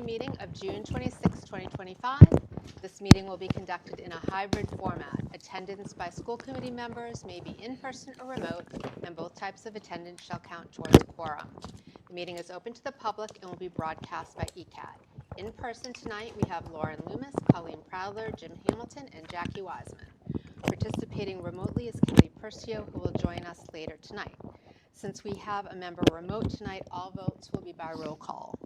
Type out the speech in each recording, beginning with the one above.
Meeting of June 26, 2025. This meeting will be conducted in a hybrid format. Attendance by school committee members may be in person or remote, and both types of attendance shall count towards quorum. The meeting is open to the public and will be broadcast by ECAT. In person tonight, we have Lauren Loomis, Colleen Prowler, Jim Hamilton, and Jackie Wiseman. Participating remotely is Kelly Percio, who will join us later tonight. Since we have a member remote tonight, all votes will be by roll call.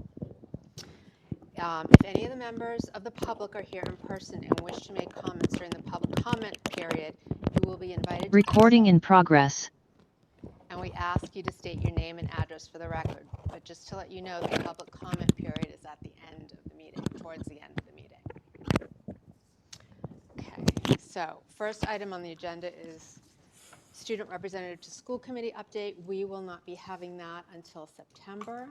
If any of the members of the public are here in person and wish to make comments during the public comment period, you will be invited. Recording in progress. And we ask you to state your name and address for the record. But just to let you know, the public comment period is at the end of the meeting, towards the end of the meeting. Okay, so first item on the agenda is student representative to school committee update. We will not be having that until September.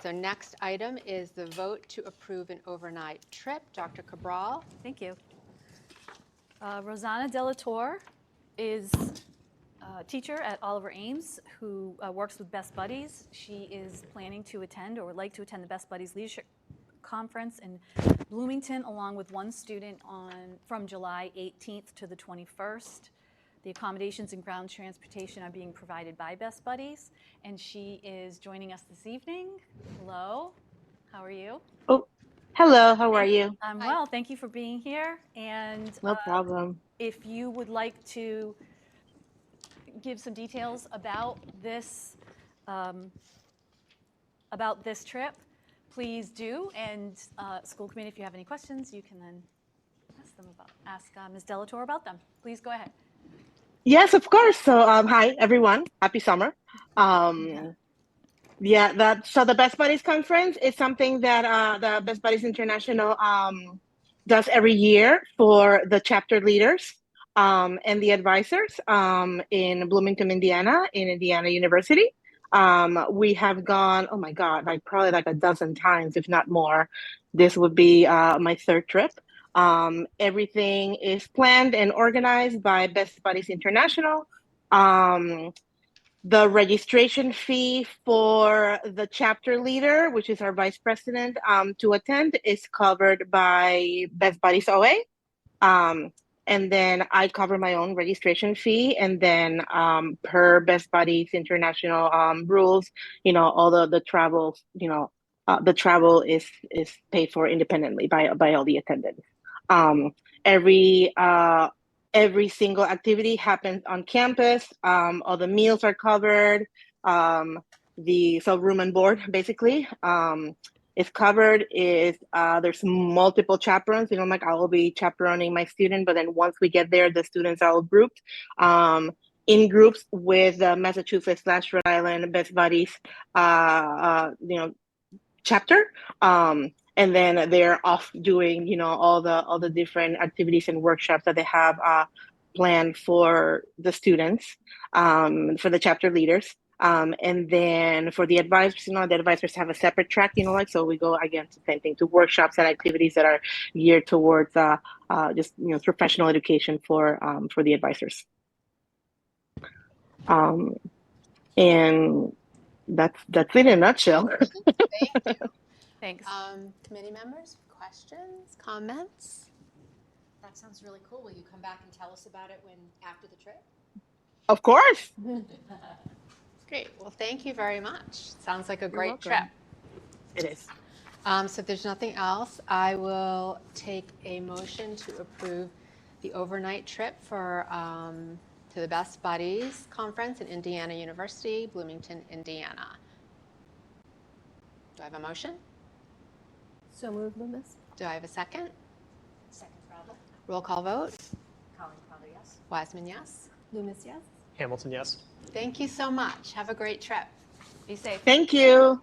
So next item is the vote to approve an overnight trip. Dr. Cabral. Thank you. Rosanna Delatorre is a teacher at Oliver Ames who works with Best Buddies. She is planning to attend or would like to attend the Best Buddies Leadership Conference in Bloomington along with one student from July 18th to the 21st. The accommodations and ground transportation are being provided by Best Buddies, and she is joining us this evening. Hello, how are you? Oh, hello, how are you? I'm well, thank you for being here. And no problem. If you would like to give some details about this trip, please do. And school committee, if you have any questions, you can then ask Ms. Delatorre about them. Please go ahead. Yes, of course. So, hi everyone. Happy summer. So the Best Buddies Conference is something that the Best Buddies International does every year for the chapter leaders and the advisors in Bloomington, Indiana, in Indiana University. We have gone, oh my God, probably like a dozen times, if not more. This would be my third trip. Everything is planned and organized by Best Buddies International. The registration fee for the chapter leader, which is our vice president, to attend is covered by Best Buddies OA. And then I cover my own registration fee. And then per Best Buddies International rules, all the travel, the travel is paid for independently by all the attendants. Every single activity happens on campus. All the meals are covered. So room and board basically is covered. There's multiple chaperones. Like I will be chaperoning my student, but then once we get there, the students are all grouped in groups with Massachusetts/Rhode Island Best Buddies, chapter. And then they're off doing, all the different activities and workshops that they have planned for the students, for the chapter leaders. And then for the advisors, the advisors have a separate track, so we go again to the same thing, to workshops and activities that are geared towards just, professional education for the advisors. And that's it in a nutshell. Thank you. Thanks. Committee members, questions, comments? That sounds really cool. Will you come back and tell us about it after the trip? Of course. Great. Well, thank you very much. Sounds like a great trip. It is. So if there's nothing else, I will take a motion to approve the overnight trip for to the Best Buddies Conference in Indiana University, Bloomington, Indiana. Do I have a motion? So moved, Loomis. Do I have a second? Second, Prowler. Roll call vote. Colleen Prowler, yes. Wiseman, yes. Loomis, yes. Hamilton, yes. Thank you so much. Have a great trip. Be safe. Thank you.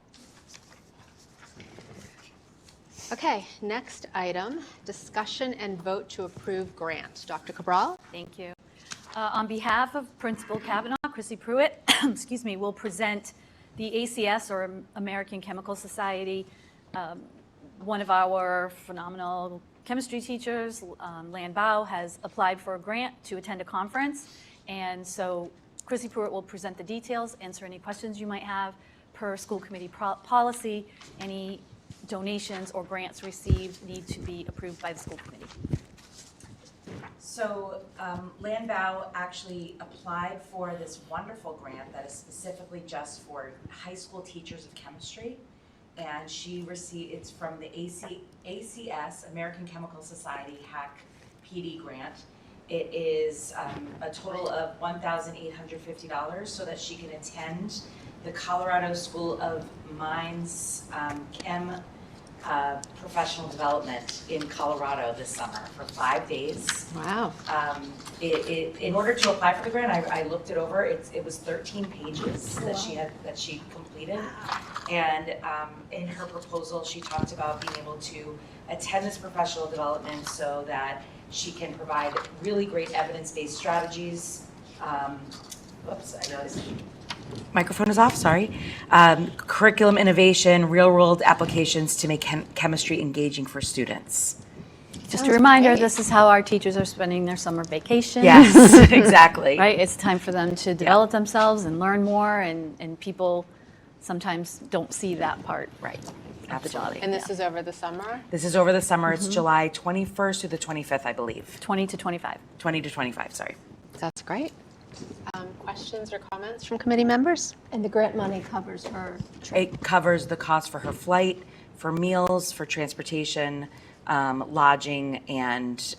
Okay, next item, discussion and vote to approve grant. Dr. Cabral? Thank you. On behalf of Principal Kavanaugh, Chrissy Pruitt, excuse me, will present the ACS, or American Chemical Society. One of our phenomenal chemistry teachers, Lan Bao, has applied for a grant to attend a conference. And so Chrissy Pruitt will present the details, answer any questions you might have, per school committee policy, any donations or grants received need to be approved by the school committee. So Landau actually applied for this wonderful grant that is specifically just for high school teachers of chemistry. And she received, it's from the ACS, American Chemical Society HAC PD grant. It is a total of $1,850 so that she can attend the Colorado School of Mines Chem professional development in Colorado this summer for 5 days. Wow. In order to apply for the grant, I looked it over. It was 13 pages that she completed, and in her proposal, she talked about being able to attend this professional development so that she can provide really great evidence-based strategies. Whoops, I noticed. Microphone is off, sorry. Curriculum innovation, real-world applications to make chemistry engaging for students. Just a reminder, this is how our teachers are spending their summer vacation. Yes, exactly. Right, it's time for them to develop themselves and learn more, and people sometimes don't see that part. Right, of the job. absolutely. And this is over the summer? This is over the summer. It's July 21st through the 25th, I believe. 20 to 25. 20 to 25, sorry. That's great. Questions or comments from committee members? And the grant money covers her trip. It covers the cost for her flight, for meals, for transportation, lodging, and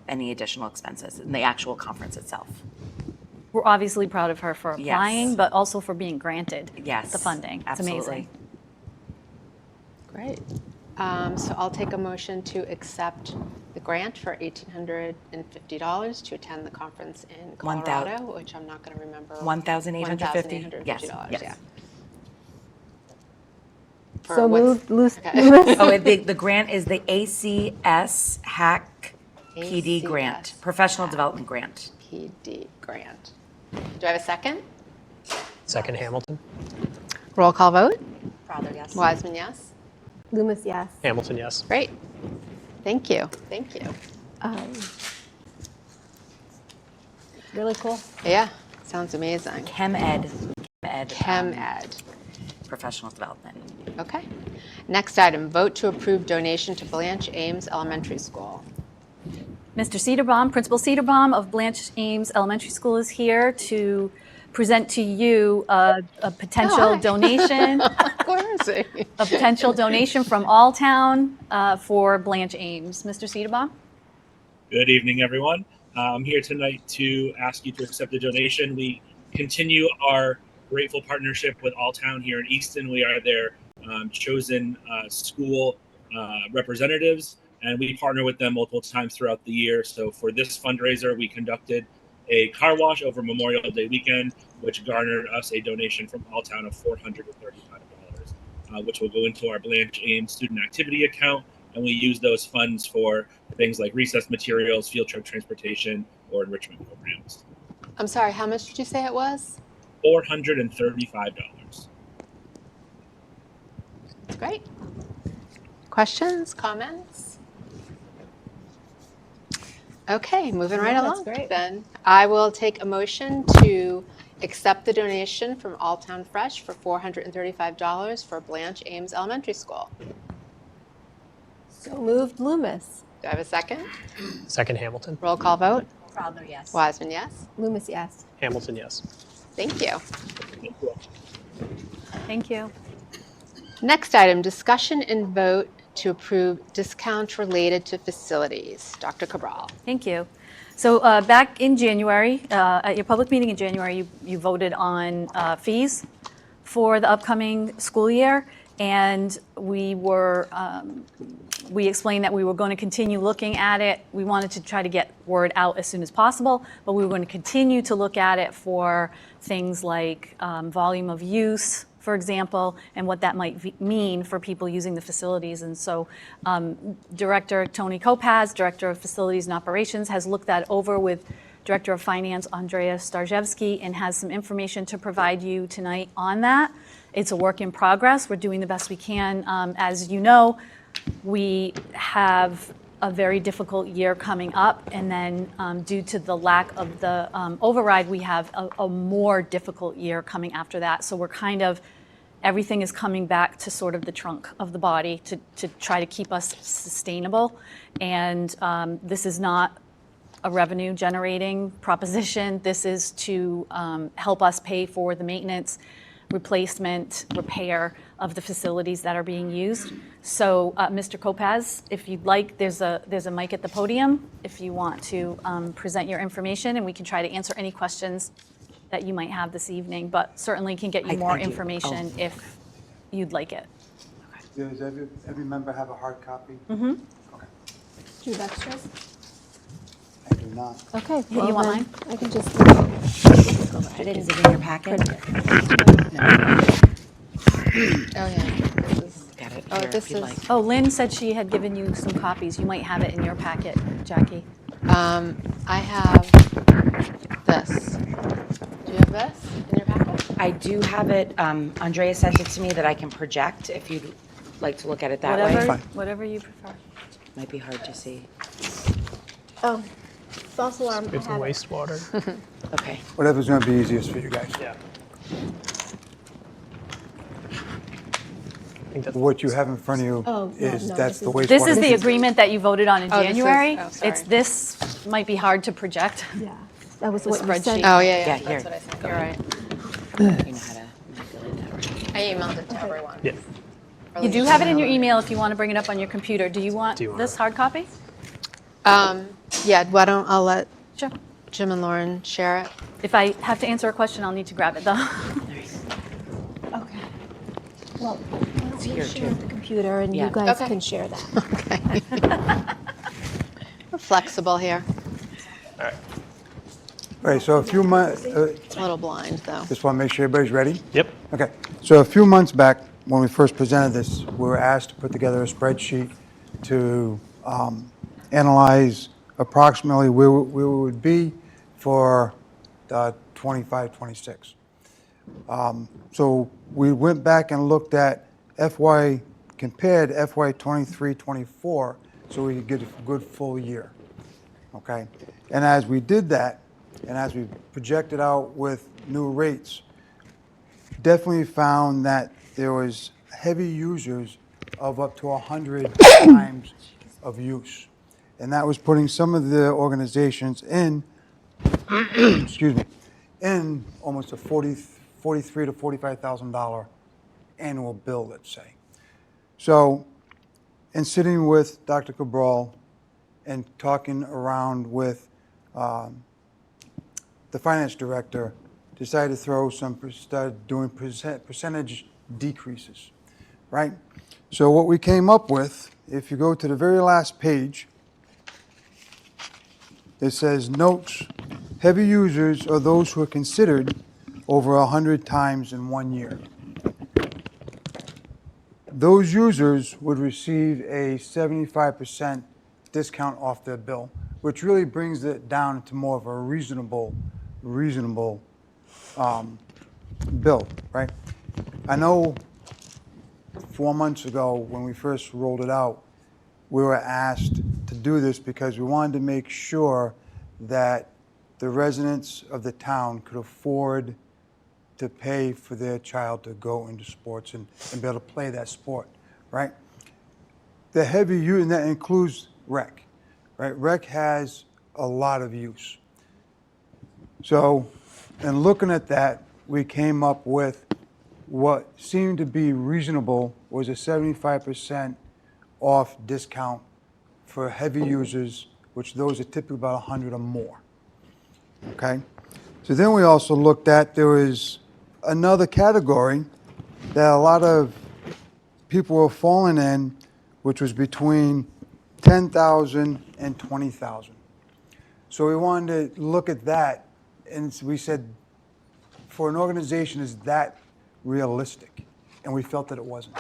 any additional expenses in the actual conference itself. We're obviously proud of her for applying, Yes. but also for being granted Yes, the funding. absolutely. It's amazing. Great. So I'll take a motion to accept the grant for $1,850 to attend the conference in Colorado, which I'm not going to remember. $1,850? $1,850, Yes, yes. yeah. For So what's- moved, okay. Lewis. Oh, the grant is the ACS HAC PD grant, ACS Professional HAC. Development Grant. PD grant. Do I have a second? Second, Hamilton. Roll call vote. Crowther, yes. Wiseman, yes. Loomis, yes. Hamilton, yes. Great. Thank you. Thank you. Really cool. Yeah, sounds amazing. Chem Ed, Chem Ed. Professional Development. Okay. Next item, vote to approve donation to Blanche Ames Elementary School. Mr. Cedarbaum, Principal Cedarbaum of Blanche Ames Elementary School is here to present to you a potential hi. donation, Where is he? a potential donation from Alltown for Blanche Ames. Mr. Cedarbaum? Good evening, everyone. I'm here tonight to ask you to accept the donation. We continue our grateful partnership with Alltown here in Easton. We are their chosen school representatives, and we partner with them multiple times throughout the year. So for this fundraiser, we conducted a car wash over Memorial Day weekend, which garnered us a donation from Alltown of $435, which will go into our Blanche Ames student activity account. And we use those funds for things like recess materials, field trip transportation, or enrichment programs. I'm sorry, how much did you say it was? $435. That's great. Questions, comments? Okay, moving right that's along great. then. I will take a motion to accept the donation from Alltown Fresh for $435 for Blanche Ames Elementary School. So moved, Loomis. Do I have a second? Second, Hamilton. Roll call vote. Crowther, yes. Wiseman, yes. Loomis, yes. Hamilton, yes. Thank you. Thank you all. Thank you. Next item, discussion and vote to approve discounts related to facilities. Dr. Cabral. Thank you. So back in January, at your public meeting in January, you voted on fees for the upcoming school year, and we explained that we were going to continue looking at it. We wanted to try to get word out as soon as possible, but we were going to continue to look at it for things like volume of use, for example, and what that might mean for people using the facilities. And so Director Tony Kopaz, Director of Facilities and Operations, has looked that over with Director of Finance Andrea Starzewski and has some information to provide you tonight on that. It's a work in progress. We're doing the best we can. As you know, we have a very difficult year coming up, and then due to the lack of the override, we have a more difficult year coming after that. So we're kind of everything is coming back to sort of the trunk of the body to try to keep us sustainable. And this is not a revenue generating proposition. This is to help us pay for the maintenance, replacement, repair of the facilities that are being used. So Mr. Kopaz, if you'd like, there's a mic at the podium if you want to present your information, and we can try to answer any questions that you might have this evening, but certainly can get you more information if you'd like it. Does every member have a hard ccopy? Mm-hmm. Okay. Do you have extras? I do not. Okay. You want then mine? I can just. Is it in your packet? Oh, yeah. This is, Got it oh, here this if you'd is, like. Oh, Lynn said she had given you some copies. You might have it in your packet, Jackie. I have this. Do you have this in your packet? I do have it, Andrea sent it to me that I can project if you'd like to look at it that way. Whatever you prefer. Might be hard to see. Oh, false alarm. I It's have it. wastewater. Okay. Whatever's going to be easiest for you guys. Yeah. I think that's What you have in front of you Oh, no, is no, that's the this wastewater. This is the agreement that you voted on in Oh, this is- January. oh, sorry. It's this might be hard to project. Yeah, that was The what you spreadsheet. sent. Oh, yeah, yeah. Yeah, here. That's what I sent. You're right. You know how to manipulate that, right? I emailed it to everyone. Yeah. You do have it in your email if you want to bring it up on your computer. Do you want Do you want this it? hard copy? Yeah, why don't, I'll let Sure. Jim and Lauren share it. If I have to answer a question, I'll need to grab it though. Okay. Well, It's here, we'll share too. the computer and Yeah. you guys Okay. can share that. Okay. We're flexible here. All right. All right, so a few months, It's a little blind, though. just want to make sure everybody's ready. Yep. Okay, so a few months back, when we first presented this, we were asked to put together a spreadsheet to analyze approximately where we would be for 25, 26. So we went back and looked at compared FY 23, 24, so we could get a good full year. Okay, and as we did that, and as we projected out with new rates, definitely found that there was heavy users of up to 100 times of use. And that was putting some of the organizations in, excuse me, in almost a $43,000 to $45,000 annual bill, let's say. So in sitting with Dr. Cabral and talking around with the finance director, decided to start doing percentage decreases, right? So what we came up with, if you go to the very last page, it says notes, heavy users are those who are considered over 100 times in 1 year. Those users would receive a 75% discount off their bill, which really brings it down to more of a reasonable bill, right? I know 4 months ago when we first rolled it out, we were asked to do this because we wanted to make sure that the residents of the town could afford to pay for their child to go into sports and be able to play that sport, right? The heavy use, and that includes rec, right? Rec has a lot of use. So, in looking at that, we came up with what seemed to be reasonable was a 75% off discount for heavy users, which those are typically about 100 or more, okay? So then we also looked at, there was another category that a lot of people were falling in, which was between 10,000 and 20,000. So we wanted to look at that, and we said, for an organization, is that realistic? And we felt that it wasn't.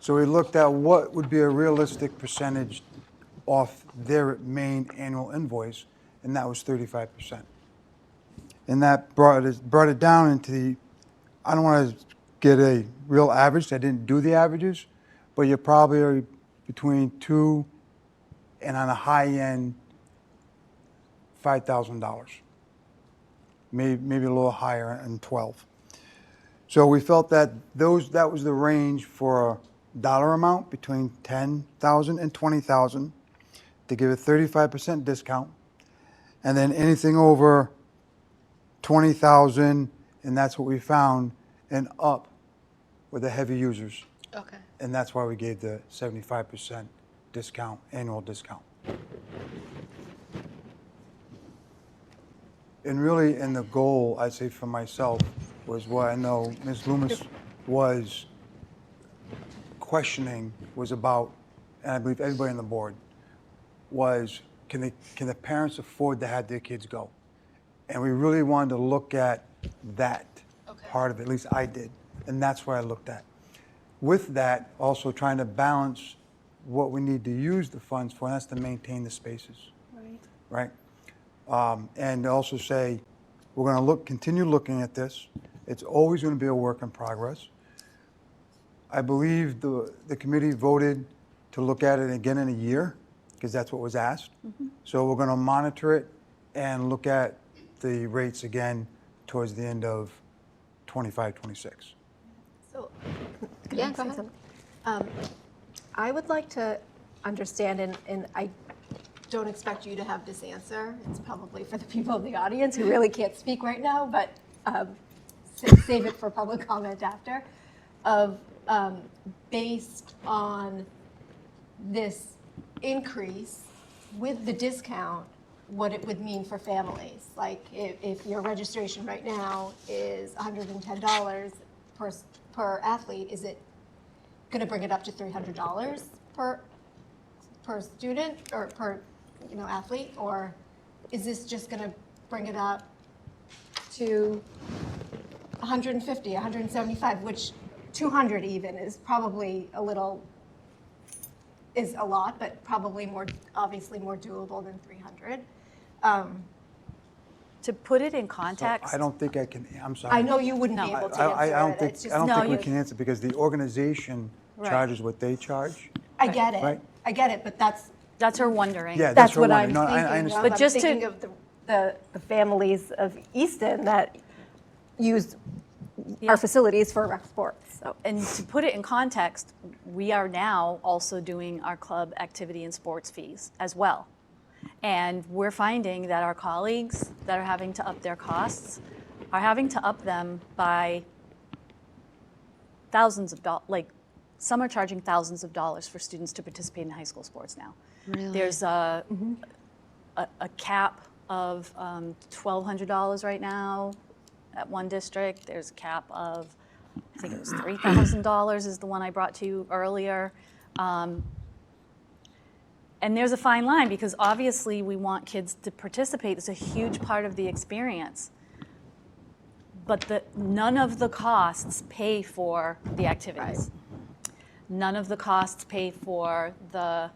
So we looked at what would be a realistic percentage off their main annual invoice, and that was 35%. And that brought it down into the, I don't want to get a real average, I didn't do the averages, but you're probably between 2 and on a high end, $5,000. Maybe a little higher in 12. So we felt that that was the range for a dollar amount between $10,000 and $20,000 to give a 35% discount. And then anything over 20,000, and that's what we found, and up were the heavy users. Okay. And that's why we gave the 75% discount, annual discount. And really, and the goal, I'd say for myself, was what I know Ms. Loomis was questioning was about, and I believe everybody on the board, was can the parents afford to have their kids go? And we really wanted to look at that part of it, at least I did, and that's what I looked at. With that, also trying to balance what we need to use the funds for, and that's to maintain the spaces. Right? And also say, we're going to continue looking at this. It's always going to be a work in progress. I believe the committee voted to look at it again in a year, because that's what was asked. So we're going to monitor it and look at the rates again towards the end of 25, 26. So, Yeah, go ahead. I would like to understand, and I don't expect you to have this answer. It's probably for the people in the audience who really can't speak right now, but save it for public comment after. Based on this increase with the discount, what it would mean for families. Like if your registration right now is $110 per athlete, is it going to bring it up to $300 per student or per athlete, or is this just going to bring it up to 150, 175, which 200 even is probably is a lot, but probably obviously more doable than 300. To put it in context. So I don't think I can, I'm sorry. I know you wouldn't be able to answer I don't it. think, It's just- I don't No, think we you- can answer because the organization Right. charges what they charge. I get it. Right. I get it, but that's her wondering. Yeah, that's her what wondering. I'm No, thinking I of. understand. But I'm just to- thinking of the families of Easton that use our facilities for rec sports. So And to put it in context, we are now also doing our club activity and sports fees as well. And we're finding that our colleagues that are having to up their costs are having to up them by thousands of dollars. Like, some are charging thousands of dollars for students to participate in high school sports now. Really? There's a cap of $1,200 right now at one district. There's a cap of, I think it was $3,000 is the one I brought to you earlier. And there's a fine line because obviously we want kids to participate. It's a huge part of the experience. But none of the costs pay for the activities. None of the costs pay for the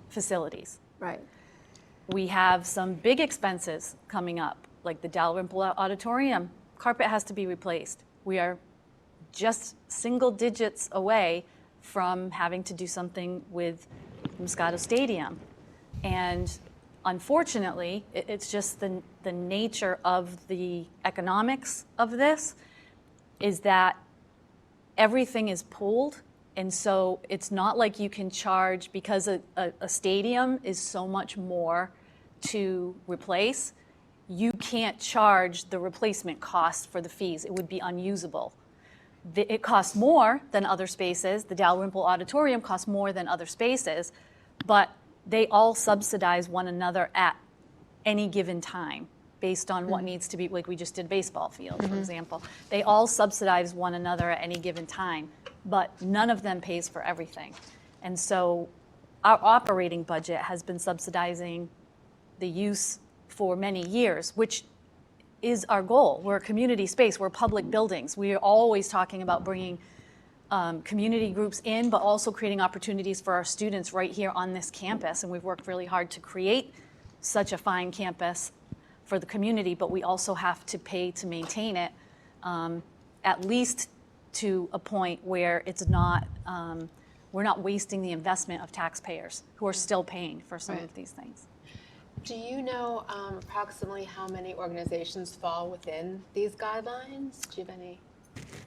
facilities. right. We have some big expenses coming up, like the Dalrymple Auditorium. Carpet has to be replaced. We are just single digits away from having to do something with Moscato Stadium. And unfortunately, it's just the nature of the economics of this is that everything is pooled. And so it's not like you can charge, because a stadium is so much more to replace, you can't charge the replacement cost for the fees. It would be unusable. It costs more than other spaces. The Dalrymple Auditorium costs more than other spaces, but they all subsidize one another at any given time based on what needs to be, like we just did baseball field, for example. They all subsidize one another at any given time, but none of them pays for everything. And so our operating budget has been subsidizing the use for many years, which is our goal. We're a community space, we're public buildings. We are always talking about bringing community groups in, but also creating opportunities for our students right here on this campus. And we've worked really hard to create such a fine campus for the community, but we also have to pay to maintain it, at least to a point where it's not, we're not wasting the investment of taxpayers who are still paying for some of these things. Do you know approximately how many organizations fall within these guidelines? Do you have any?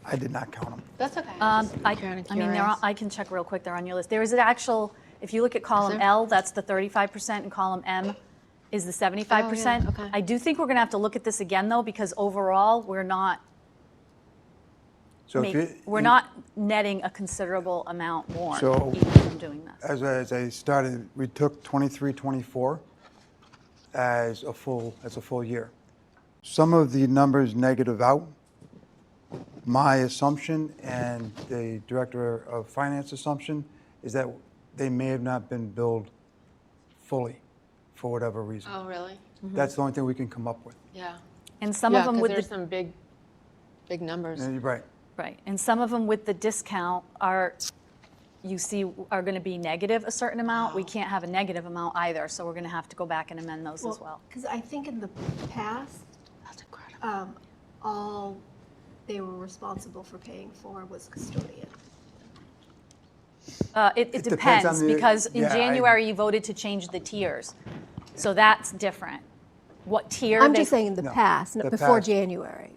I did not count them. That's okay. I mean, I can check real quick. They're on your list. There is an actual, if you look at column there? L, that's the 35%, and column M is the 75%. okay. I do think we're going to have to look at this again, though, because overall, we're not So if you, we're not netting a considerable amount more So- even from doing this. as I started, we took 23, 24 as a full year. Some of the numbers negative out. My assumption and the director of finance assumption is that they may have not been billed fully for whatever reason. Oh, really? That's the only thing we can come up with. Yeah. And some of them with there's the some big numbers. And you're right. right, and some of them with the discount are, you see, are going to be negative a certain amount. We can't have a negative amount either, so we're going to have to go back and amend those as well. Because I think in the past, That's incredible. all they were responsible for paying for was custodian. It depends depends, on the- because in yeah, January, you voted to change the tiers. So that's different. What tier? I'm they- just saying in the No, past, the before past. January.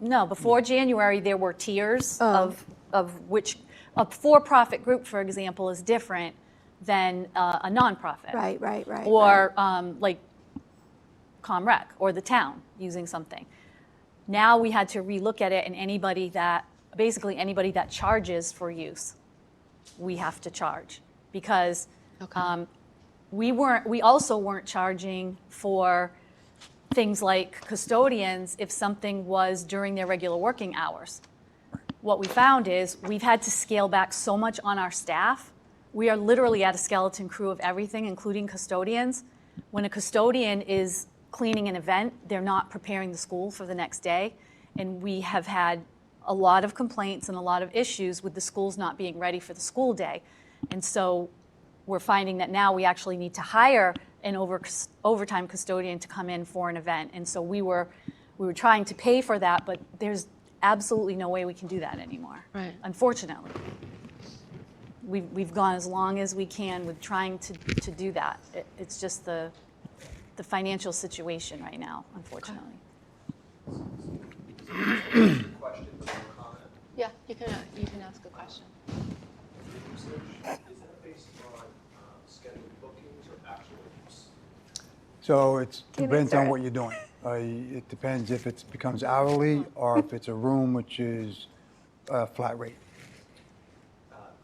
No, before January, there were tiers Oh. of which, a for-profit group, for example, is different than a nonprofit. Right. Or like ComRec or the town using something. Now we had to relook at it, and basically anybody that charges for use, we have to charge. Because we also weren't charging for things like custodians if something was during their regular working hours. What we found is we've had to scale back so much on our staff. We are literally at a skeleton crew of everything, including custodians. When a custodian is cleaning an event, they're not preparing the school for the next day. And we have had a lot of complaints and a lot of issues with the schools not being ready for the school day. And so we're finding that now we actually need to hire an overtime custodian to come in for an event. And so we were trying to pay for that, but there's absolutely no way we can do that anymore. Right. Unfortunately. We've gone as long as we can with trying to do that. It's just the financial situation right now, unfortunately. Question, but no comment. Yeah, you can ask a question. Usage, is that based on scheduled bookings or actual use? So it Can depends answer on it. what you're doing. It depends if it becomes hourly or if it's a room, which is a flat rate.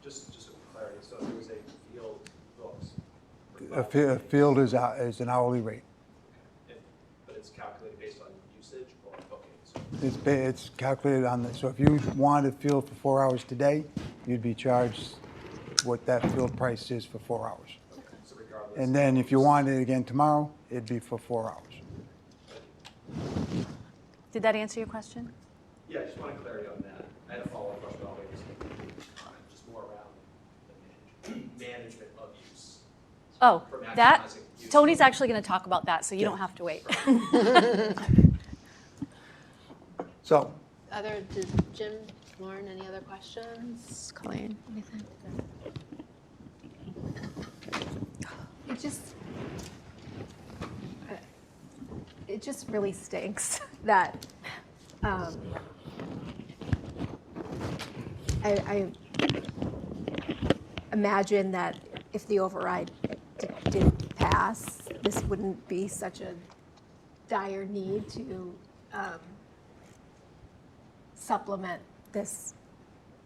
Just for clarity, so there was a field books. A field is an hourly rate. But it's calculated based on usage or bookings? It's calculated on the, so if you wanted a field for 4 hours today, you'd be charged what that field price is for 4 hours. Okay, so regardless. And then if you wanted it again tomorrow, it'd be for 4 hours. Did that answer your question? Yeah, I just wanted clarity on that. I had a follow-up question, but I'll wait a comment, just more around the management of use. Oh, For that, maximizing use. Tony's actually going to talk about that, so you don't have to wait. So Did Jim, Lauren, any other questions? Colleen, anything? It just really stinks that I imagine that if the override did pass, this wouldn't be such a dire need to supplement this,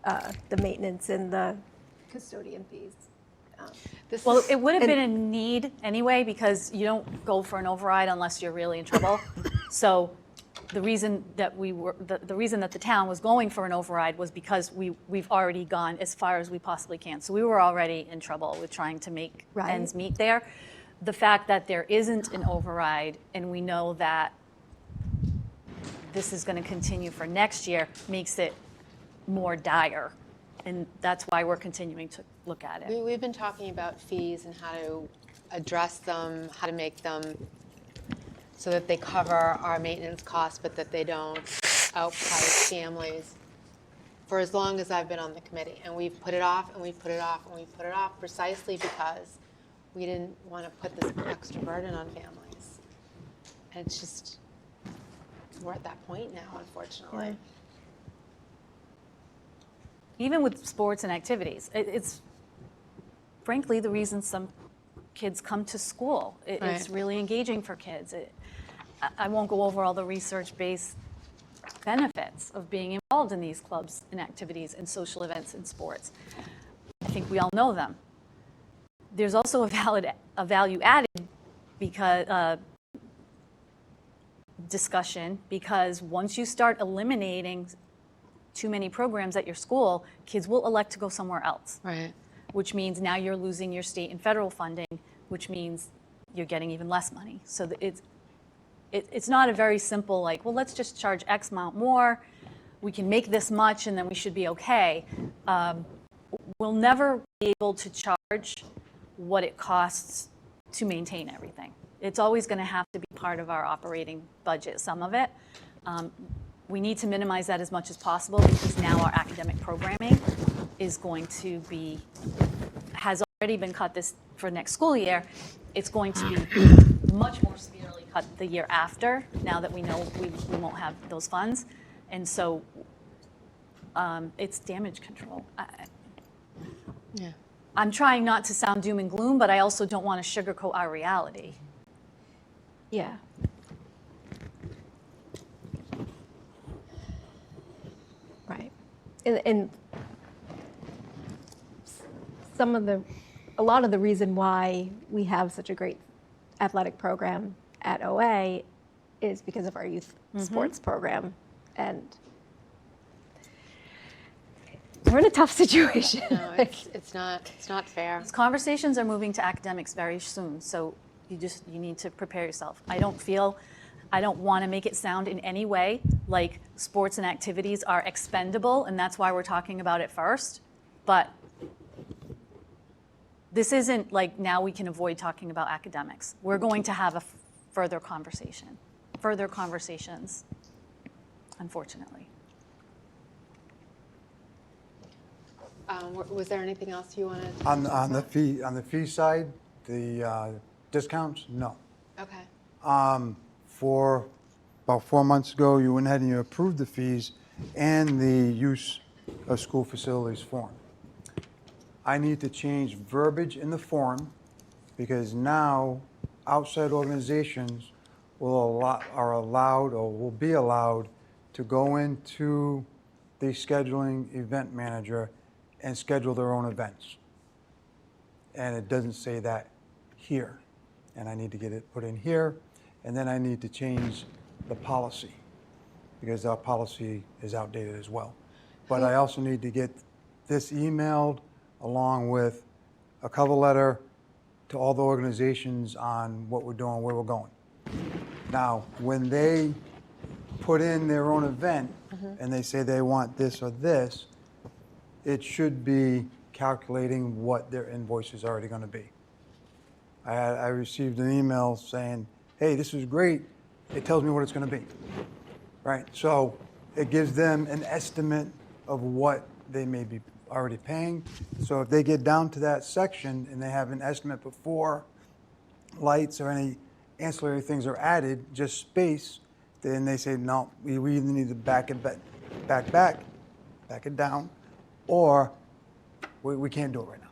the maintenance and the custodian fees. Well, it would have been a need anyway, because you don't go for an override unless you're really in trouble. So the reason that the reason that the town was going for an override was because we've already gone as far as we possibly can. So we were already in trouble with trying to make Right. ends meet there. The fact that there isn't an override, and we know that this is going to continue for next year, makes it more dire. And that's why we're continuing to look at it. We've been talking about fees and how to address them, how to make them so that they cover our maintenance costs, but that they don't outprice families for as long as I've been on the committee. And we've put it off, and we've put it off, and we've put it off precisely because we didn't want to put this extra burden on families. And it's just, we're at that point now, unfortunately. Even with sports and activities, it's frankly the reason some kids come to school. It's Right. really engaging for kids. I won't go over all the research-based benefits of being involved in these clubs and activities and social events and sports. I think we all know them. There's also a value added because discussion, because once you start eliminating too many programs at your school, kids will elect to go somewhere else. Right. Which means now you're losing your state and federal funding, which means you're getting even less money. So it's not a very simple, like, well, let's just charge X amount more, we can make this much, and then we should be okay. We'll never be able to charge what it costs to maintain everything. It's always going to have to be part of our operating budget, some of it. We need to minimize that as much as possible because now our academic programming is going to be, has already been cut this for next school year. It's going to be much more severely cut the year after, now that we know we won't have those funds. And so it's damage control. Yeah. I'm trying not to sound doom and gloom, but I also don't want to sugarcoat our reality. Yeah. Right. And a lot of the reason why we have such a great athletic program at OA is because of our youth sports program. And we're in a tough situation. No, it's not fair. These conversations are moving to academics very soon, so you need to prepare yourself. I don't want to make it sound in any way like sports and activities are expendable, and that's why we're talking about it first. But this isn't like now we can avoid talking about academics. We're going to have a further conversations, unfortunately. Was there anything else you wanted to On the fee side, the discounts, no. Okay. For about 4 months ago, you went ahead and you approved the fees and the use of school facilities form. I need to change verbiage in the form because now outside organizations are allowed or will be allowed to go into the scheduling event manager and schedule their own events. And it doesn't say that here. And I need to get it put in here. And then I need to change the policy because our policy is outdated as well. But I also need to get this emailed along with a cover letter to all the organizations on what we're doing, where we're going. Now, when they put in their own event and they say they want this or this, it should be calculating what their invoice is already going to be. I received an email saying, hey, this is great. It tells me what it's going to be, right? So it gives them an estimate of what they may be already paying. So if they get down to that section and they have an estimate before lights or any ancillary things are added, just space, then they say, no, we either need to back it down, or we can't do it right now,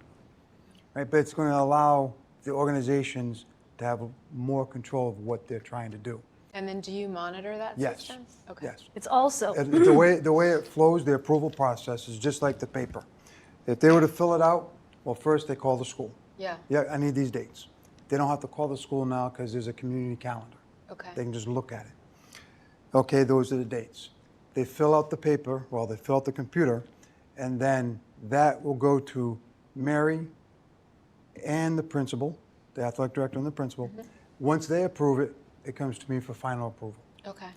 right? But it's going to allow the organizations to have more control of what they're trying to do. And then do you monitor that Yes. system? Okay. Yes. It's also, The way it flows, the approval process is just like the paper. If they were to fill it out, well, first they call the school. Yeah. Yeah, I need these dates. They don't have to call the school now because there's a community calendar. Okay. They can just look at it. Okay, those are the dates. They fill out the paper, well, they fill out the computer, and then that will go to Mary and the principal, the athletic director and the principal. Once they approve it, it comes to me for final approval. Okay.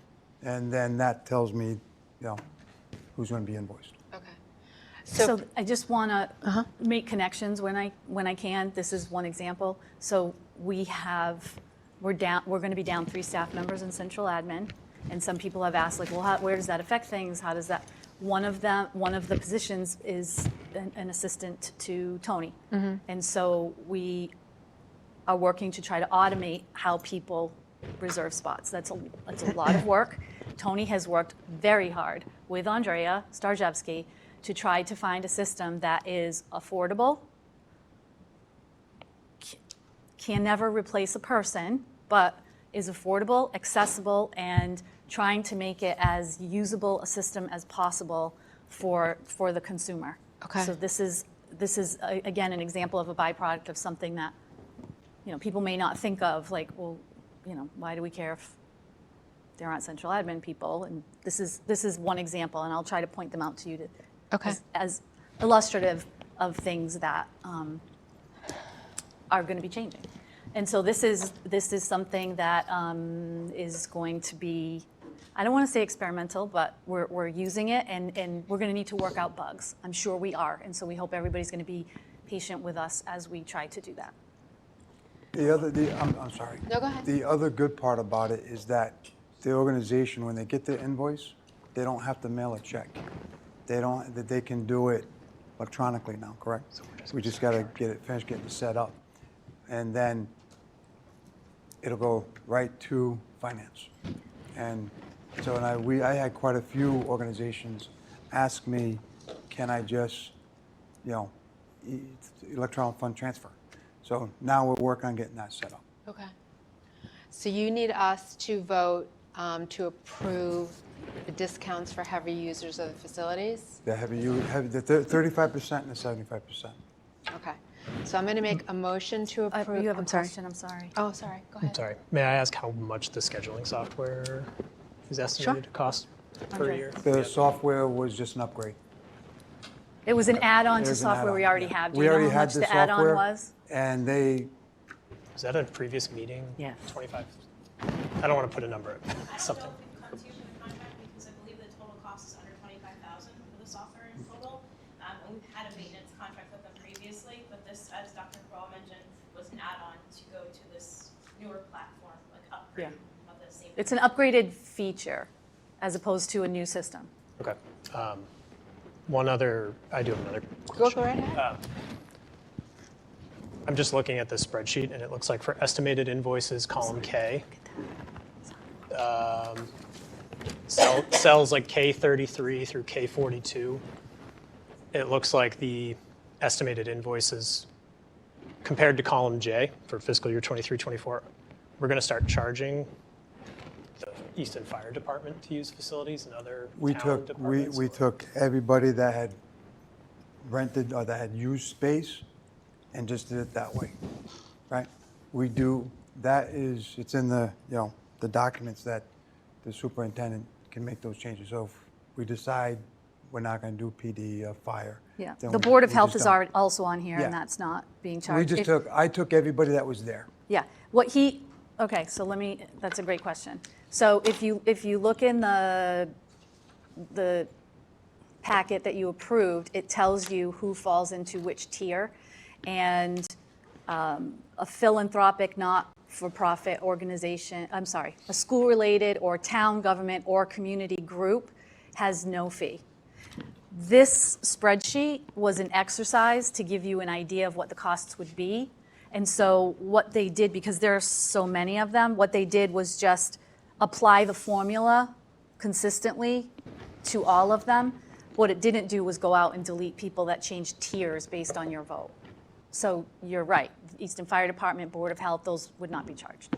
And then that tells me, who's going to be invoiced. Okay. so I just want to make connections when I can. This is one example. So we're going to be down 3 staff members in central admin. And some people have asked, like, well, where does that affect things? How does that? One of the positions is an assistant to Tony. And so we are working to try to automate how people reserve spots. That's a lot of work. Tony has worked very hard with Andrea Starjevsky to try to find a system that is affordable, can never replace a person, but is affordable, accessible, and trying to make it as usable a system as possible for the consumer. Okay. So this is again an example of a byproduct of something that people may not think of, like, well, why do we care if there aren't central admin people? And this is one example, and I'll try to point them out to you as illustrative of things that are going to be changing. And so this is something that is going to be, I don't want to say experimental, but we're using it, and we're going to need to work out bugs. I'm sure we are, and so we hope everybody's going to be patient with us as we try to do that. I'm sorry. No, go ahead. The other good part about it is that the organization, when they get their invoice, they don't have to mail a check. They can do it electronically now, correct? We just got to finish getting it set up. And then it'll go right to finance. And so I had quite a few organizations ask me, can I just, electronic fund transfer? So now we're working on getting that set up. Okay. So you need us to vote to approve the discounts for heavy users of the facilities? The the 35% and the 75%. Okay. So I'm going to make a motion to approve. You have a I'm sorry. question, I'm sorry. Oh, sorry. Go ahead. Sorry, may I ask how much the scheduling software is estimated to cost per Andre. year? The software was just an upgrade. It was an add-on to There's an software we add-on, already yeah. have. Do We you know already how had much the the add-on software. was? And they, Was that a previous meeting? Yes. 25? I don't want to put a number, something. I don't know if we've come to you for the contract because I believe the total cost is under $25,000 for the software in total. And we've had a maintenance contract with them previously, but this, as Dr. Kroll mentioned, was an add-on to go to this newer platform, like upgrade of the same. It's an upgraded feature as opposed to a new system. Okay. I do have another Go question. right ahead. I'm just looking at the spreadsheet, and it looks like for estimated invoices, column K, cells like K33 through K42, it looks like the estimated invoices compared to column J for fiscal year 23-24, we're going to start charging the Easton Fire Department to use facilities and other town departments. we took everybody that had rented or that had used space and just did it that way, right? We do, it's in the, the documents that the superintendent can make those changes. So if we decide we're not going to do PD or fire. Yeah. then The we- Board of we Health just is don't. also on here, and Yeah. that's not being We charged. just I took everybody that was there. Yeah. Okay, so that's a great question. So if you look in the packet that you approved, it tells you who falls into which tier. And a philanthropic, not-for-profit organization, a school-related or town government or community group has no fee. This spreadsheet was an exercise to give you an idea of what the costs would be. And so what they did, because there are so many of them, what they did was just apply the formula consistently to all of them. What it didn't do was go out and delete people that changed tiers based on your vote. So you're right, Easton Fire Department, Board of Health, those would not be charged.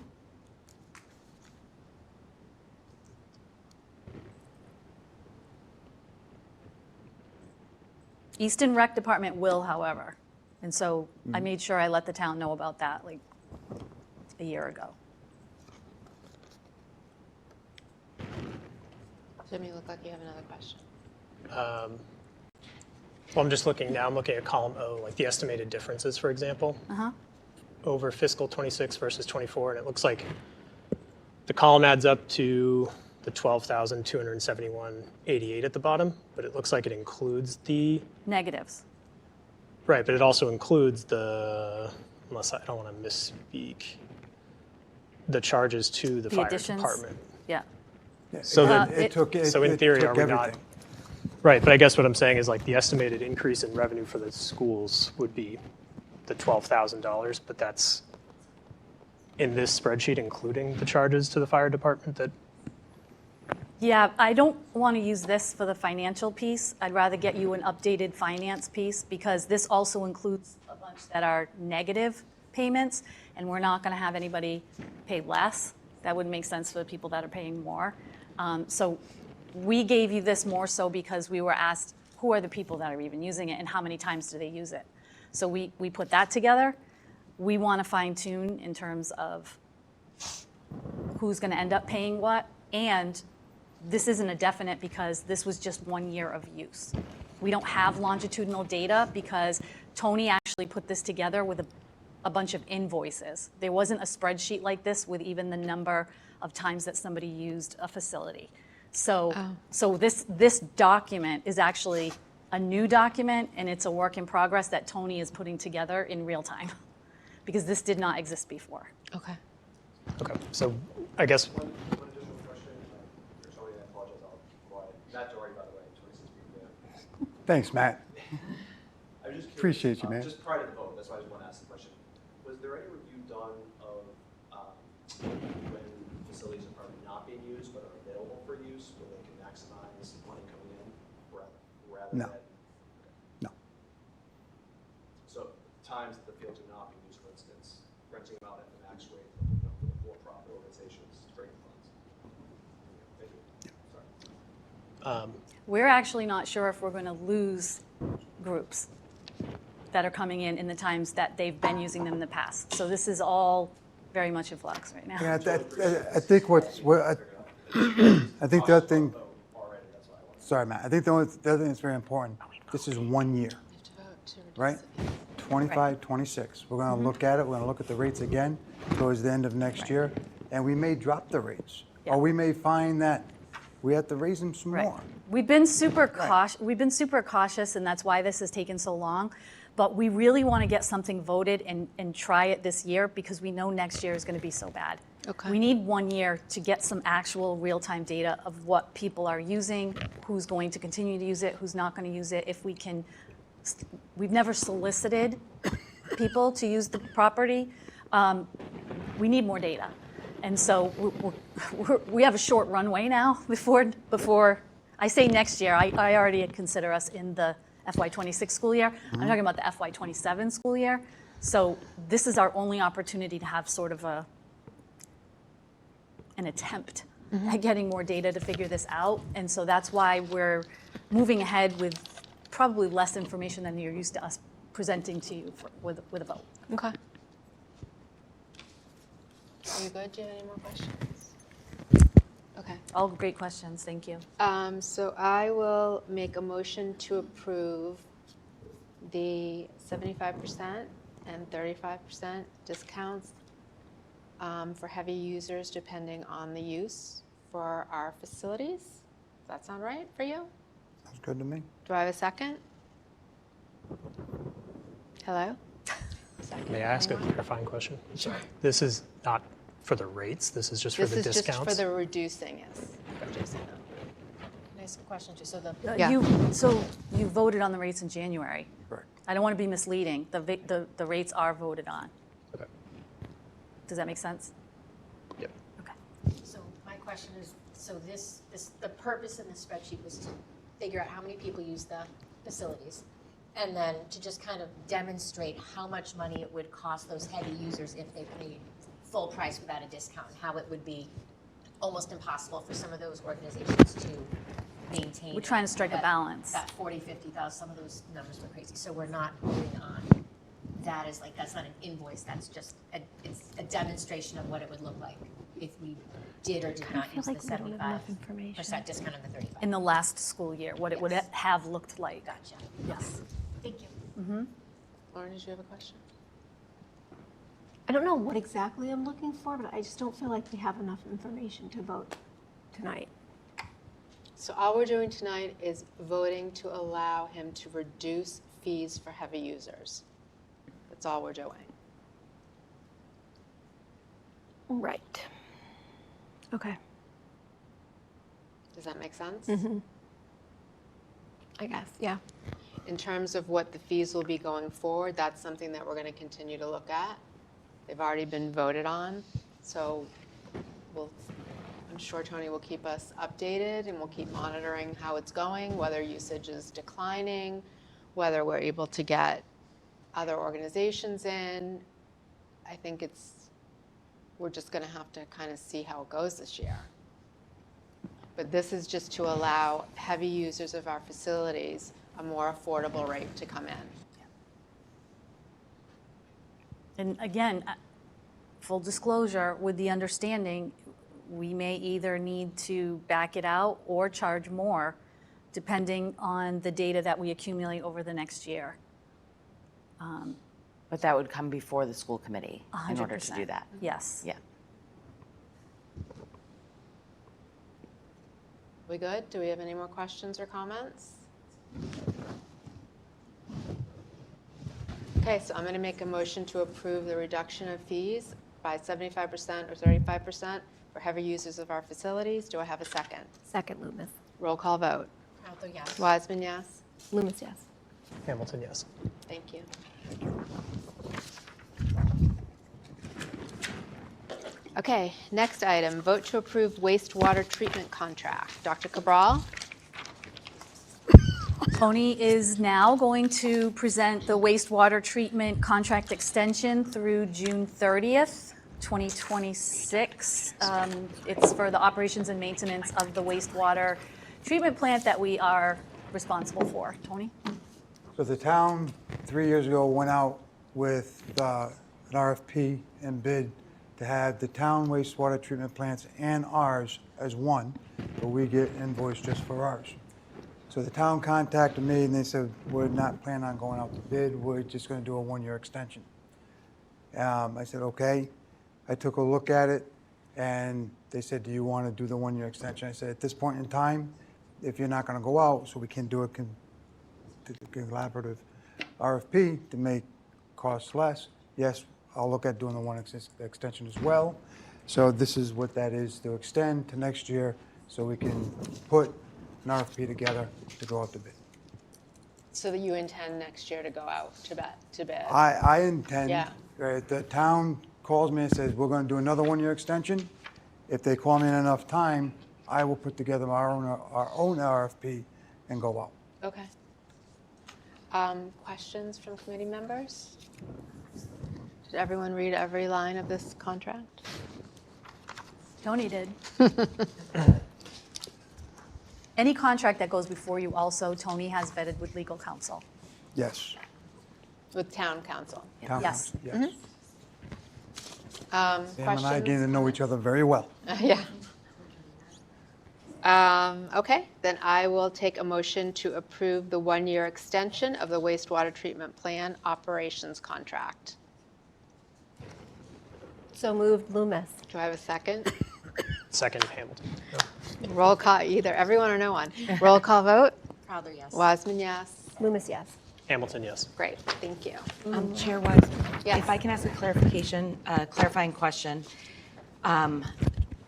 Easton Rec Department will, however. And so I made sure I let the town know about that like a year ago. Jim, you look like you have another question. Well, I'm just looking now, I'm looking at column O, like the estimated differences, for example, over fiscal 26 versus 24, and it looks like the column adds up to the 12,271.88 at the bottom, but it looks like it includes the, Negatives. right, but it also includes the, unless I don't want to misspeak, the charges to the fire additions? department. Yeah. So that- It took So in theory, took are we not? everything. Right, but I guess what I'm saying is like the estimated increase in revenue for the schools would be the $12,000, but that's in this spreadsheet including the charges to the fire department that, Yeah, I don't want to use this for the financial piece. I'd rather get you an updated finance piece because this also includes a bunch that are negative payments, and we're not going to have anybody pay less. That would make sense for the people that are paying more. So we gave you this more so because we were asked, who are the people that are even using it and how many times do they use it? So we put that together. We want to fine tune in terms of who's going to end up paying what, and this isn't a definite because this was just 1 year of use. We don't have longitudinal data because Tony actually put this together with a bunch of invoices. There wasn't a spreadsheet like this with even the number of times that somebody used a facility. So this document is actually a new document, and it's a work in progress that Tony is putting together in real time because this did not exist before. Okay. okay, so I guess, One additional question, for Tony, I apologize, I'll keep quiet. Matt Dory, by the way, 26 people. Thanks, Matt. I was just curious, Appreciate you, man. Just prior to the vote, that's why I just want to ask the question. Was there any review done of when facilities are not being used but are available for use, where they can maximize money coming in rather No. than? No. So times that the fields are not being used, for instance, renting them out at the max rate for the for-profit organizations to bring funds. Thank you. Sorry. We're actually not sure if we're going to lose groups that are coming in the times that they've been using them in the past. So this is all very much in flux right now. Yeah, I think I think the other thing, sorry, Matt, I think the other thing that's very important, this is 1 year, right? 25, 26. We're going to look at it, we're going to look at the rates again towards the end of next year, and we may drop the rates. Or we may find that we have to raise them some Right. more. We've been super cautious, and that's why this has taken so long. But we really want to get something voted and try it this year because we know next year is going to be so bad. Okay. We need 1 year to get some actual real-time data of what people are using, who's going to continue to use it, who's not going to use it. If we can, we've never solicited people to use the property. We need more data. And so we have a short runway now before I say next year. I already consider us in the FY26 school year. I'm talking about the FY27 school year. So this is our only opportunity to have sort of an attempt at getting more data to figure this out. And so that's why we're moving ahead with probably less information than you're used to us presenting to you with a vote. Okay. Are you good? Do you have any more questions? Okay. All great questions, thank you. So I will make a motion to approve the 75% and 35% discounts for heavy users depending on the use for our facilities. Does that sound right for you? Sounds good to me. Do I have a second? Hello? Second. may I ask a clarifying question? Sure. This is not for the rates, this is just for the This is discounts? just for the reducing, yes. Reducing them. Nice question too. So the Yeah. You voted on the rates in January. Correct. I don't want to be misleading. The rates are voted on. Okay. Does that make sense? Yep. Okay. So my question is, so the purpose in this spreadsheet was to figure out how many people use the facilities, and then to just kind of demonstrate how much money it would cost those heavy users if they paid full price without a discount, and how it would be almost impossible for some of those organizations to maintain. We're trying to strike a balance. That 40, 50,000, some of those numbers were crazy. So we're not moving on. That is like, that's not an invoice, that's just, it's a demonstration of what it would look like if we did or did not use the 75% discount on the 35. In the last school year, what it would Yes. have looked like. Gotcha. Yes. Thank you. Lauren, did you have a question? I don't know what exactly I'm looking for, but I just don't feel like we have enough information to vote tonight. So all we're doing tonight is voting to allow him to reduce fees for heavy users. That's all we're doing. Right. Okay. Does that make sense? I guess, yeah. In terms of what the fees will be going forward, that's something that we're going to continue to look at. They've already been voted on, so I'm sure Tony will keep us updated and we'll keep monitoring how it's going, whether usage is declining, whether we're able to get other organizations in. I think we're just gonna have to kind of see how it goes this year. But this is just to allow heavy users of our facilities a more affordable rate to come in. And again, full disclosure, with the understanding, we may either need to back it out or charge more, depending on the data that we accumulate over the next year. But that would come before the school committee in order to 100%. do that. Yes. Yeah. We good? Do we have any more questions or comments? Okay, so I'm going to make a motion to approve the reduction of fees by 75% or 35% for heavy users of our facilities. Do I have a second? Second, Loomis. Roll call vote. Crowther, yes. Wiseman, yes? Loomis, yes. Hamilton, yes. Thank you. Okay, next item, vote to approve wastewater treatment contract. Dr. Cabral? Tony is now going to present the wastewater treatment contract extension through June 30th, 2026. It's for the operations and maintenance of the wastewater treatment plant that we are responsible for. Tony? So the town, 3 years ago, went out with an RFP and bid to have the town wastewater treatment plants and ours as one, but we get invoiced just for ours. So the town contacted me and they said, we're not planning on going out to bid, we're just gonna do a 1-year extension. I said, okay. I took a look at it and they said, do you wanna do the 1-year extension? I said, at this point in time, if you're not gonna go out, so we can do a collaborative RFP to make costs less, yes, I'll look at doing the 1 extension as well. So this is what that is, to extend to next year so we can put an RFP together to go out to bid. So that you intend next year to go out to bid? I intend, Yeah. right, the town calls me and says, we're gonna do another 1-year extension. If they call me in enough time, I will put together our own RFP and go out. Okay. Questions from committee members? Did everyone read every line of this contract? Tony did. Any contract that goes before you also, Tony has vetted with legal counsel. Yes. With town council? Town Yes. council, yes. Sam and I Questions? getting to know each other very well. Yeah. Okay, then I will take a motion to approve the 1-year extension of the wastewater treatment plan operations contract. So moved, Loomis. Do I have a second? Second, Hamilton. Roll call, either everyone or no one. Roll call vote. Crowther, yes. Wiseman, yes. Loomis, yes. Hamilton, yes. Great, thank you. Chair Wiseman, Yes. if I can ask a clarifying question.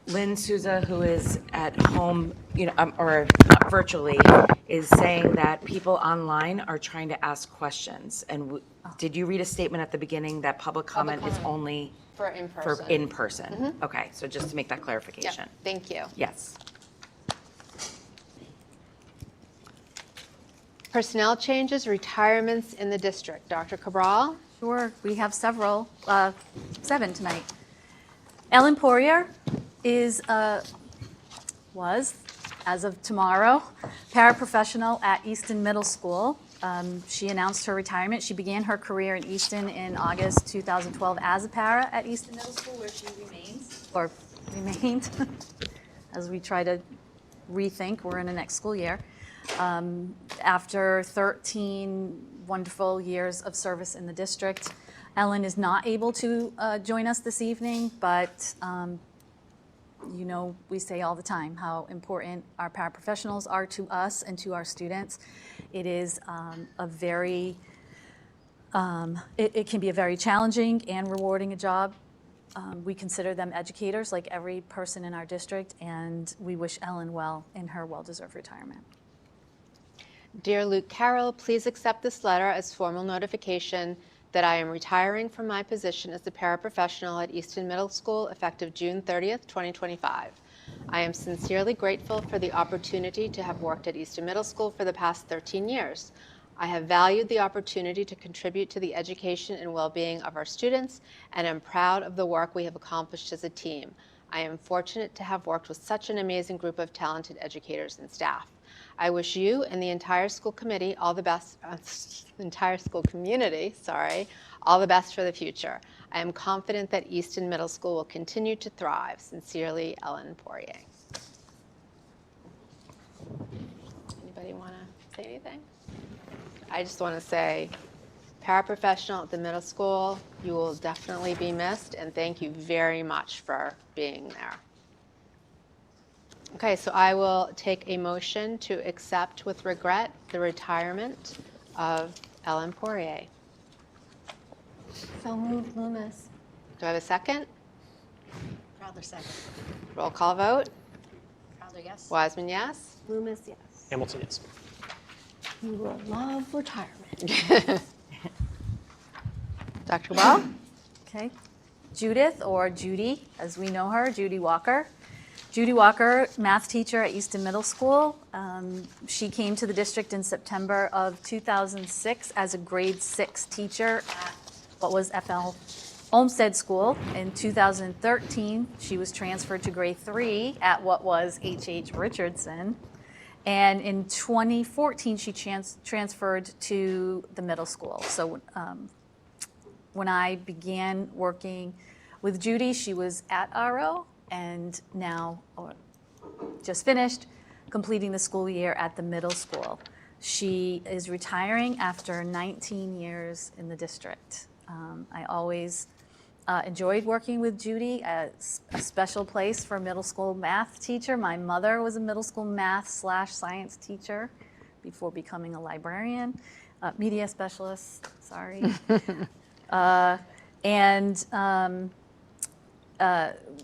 Lynn Souza, who is at home, or virtually, is saying that people online are trying to ask questions. And did you read a statement at the beginning that public comment is only For in for person. in person? Okay, so just to make that Yeah, clarification. thank you. Yes. Personnel changes, retirements in the district. Dr. Cabral? Sure, we have several, 7 tonight. Ellen Poirier was, as of tomorrow, paraprofessional at Easton Middle School. She announced her retirement. She began her career in Easton in August 2012 as a para at Easton Middle School, where she remained, as we try to rethink, we're in the next school year. After 13 wonderful years of service in the district, Ellen is not able to join us this evening, but we say all the time how important our paraprofessionals are to us and to our students. It is it can be a very challenging and rewarding a job. We consider them educators like every person in our district, and we wish Ellen well in her well-deserved retirement. Dear Luke Carroll, please accept this letter as formal notification that I am retiring from my position as a paraprofessional at Easton Middle School effective June 30th, 2025. I am sincerely grateful for the opportunity to have worked at Easton Middle School for the past 13 years. I have valued the opportunity to contribute to the education and well-being of our students, and am proud of the work we have accomplished as a team. I am fortunate to have worked with such an amazing group of talented educators and staff. I wish you and the entire school committee all the best, entire school community, sorry, all the best for the future. I am confident that Easton Middle School will continue to thrive. Sincerely, Ellen Poirier. Anybody want to say anything? I just want to say, paraprofessional at the middle school, you will definitely be missed, and thank you very much for being there. Okay, so I will take a motion to accept with regret the retirement of Ellen Poirier. So moved, Loomis. Do I have a second? Crowther second. Roll call vote. Crowther, yes? Wiseman, yes? Loomis, yes. Hamilton, yes. You will love retirement. Dr. Well? Okay. Judith, or Judy, as we know her, Judy Walker. Judy Walker, math teacher at Easton Middle School. She came to the district in September of 2006 as a grade 6 teacher at what was FL Olmsted School. In 2013, she was transferred to grade 3 at what was H.H. Richardson. And in 2014, she transferred to the middle school. So when I began working with Judy, she was at RO, and now just finished completing the school year at the middle school. She is retiring after 19 years in the district. I always enjoyed working with Judy, a special place for a middle school math teacher. My mother was a middle school math/science teacher before becoming a librarian, media specialist, sorry.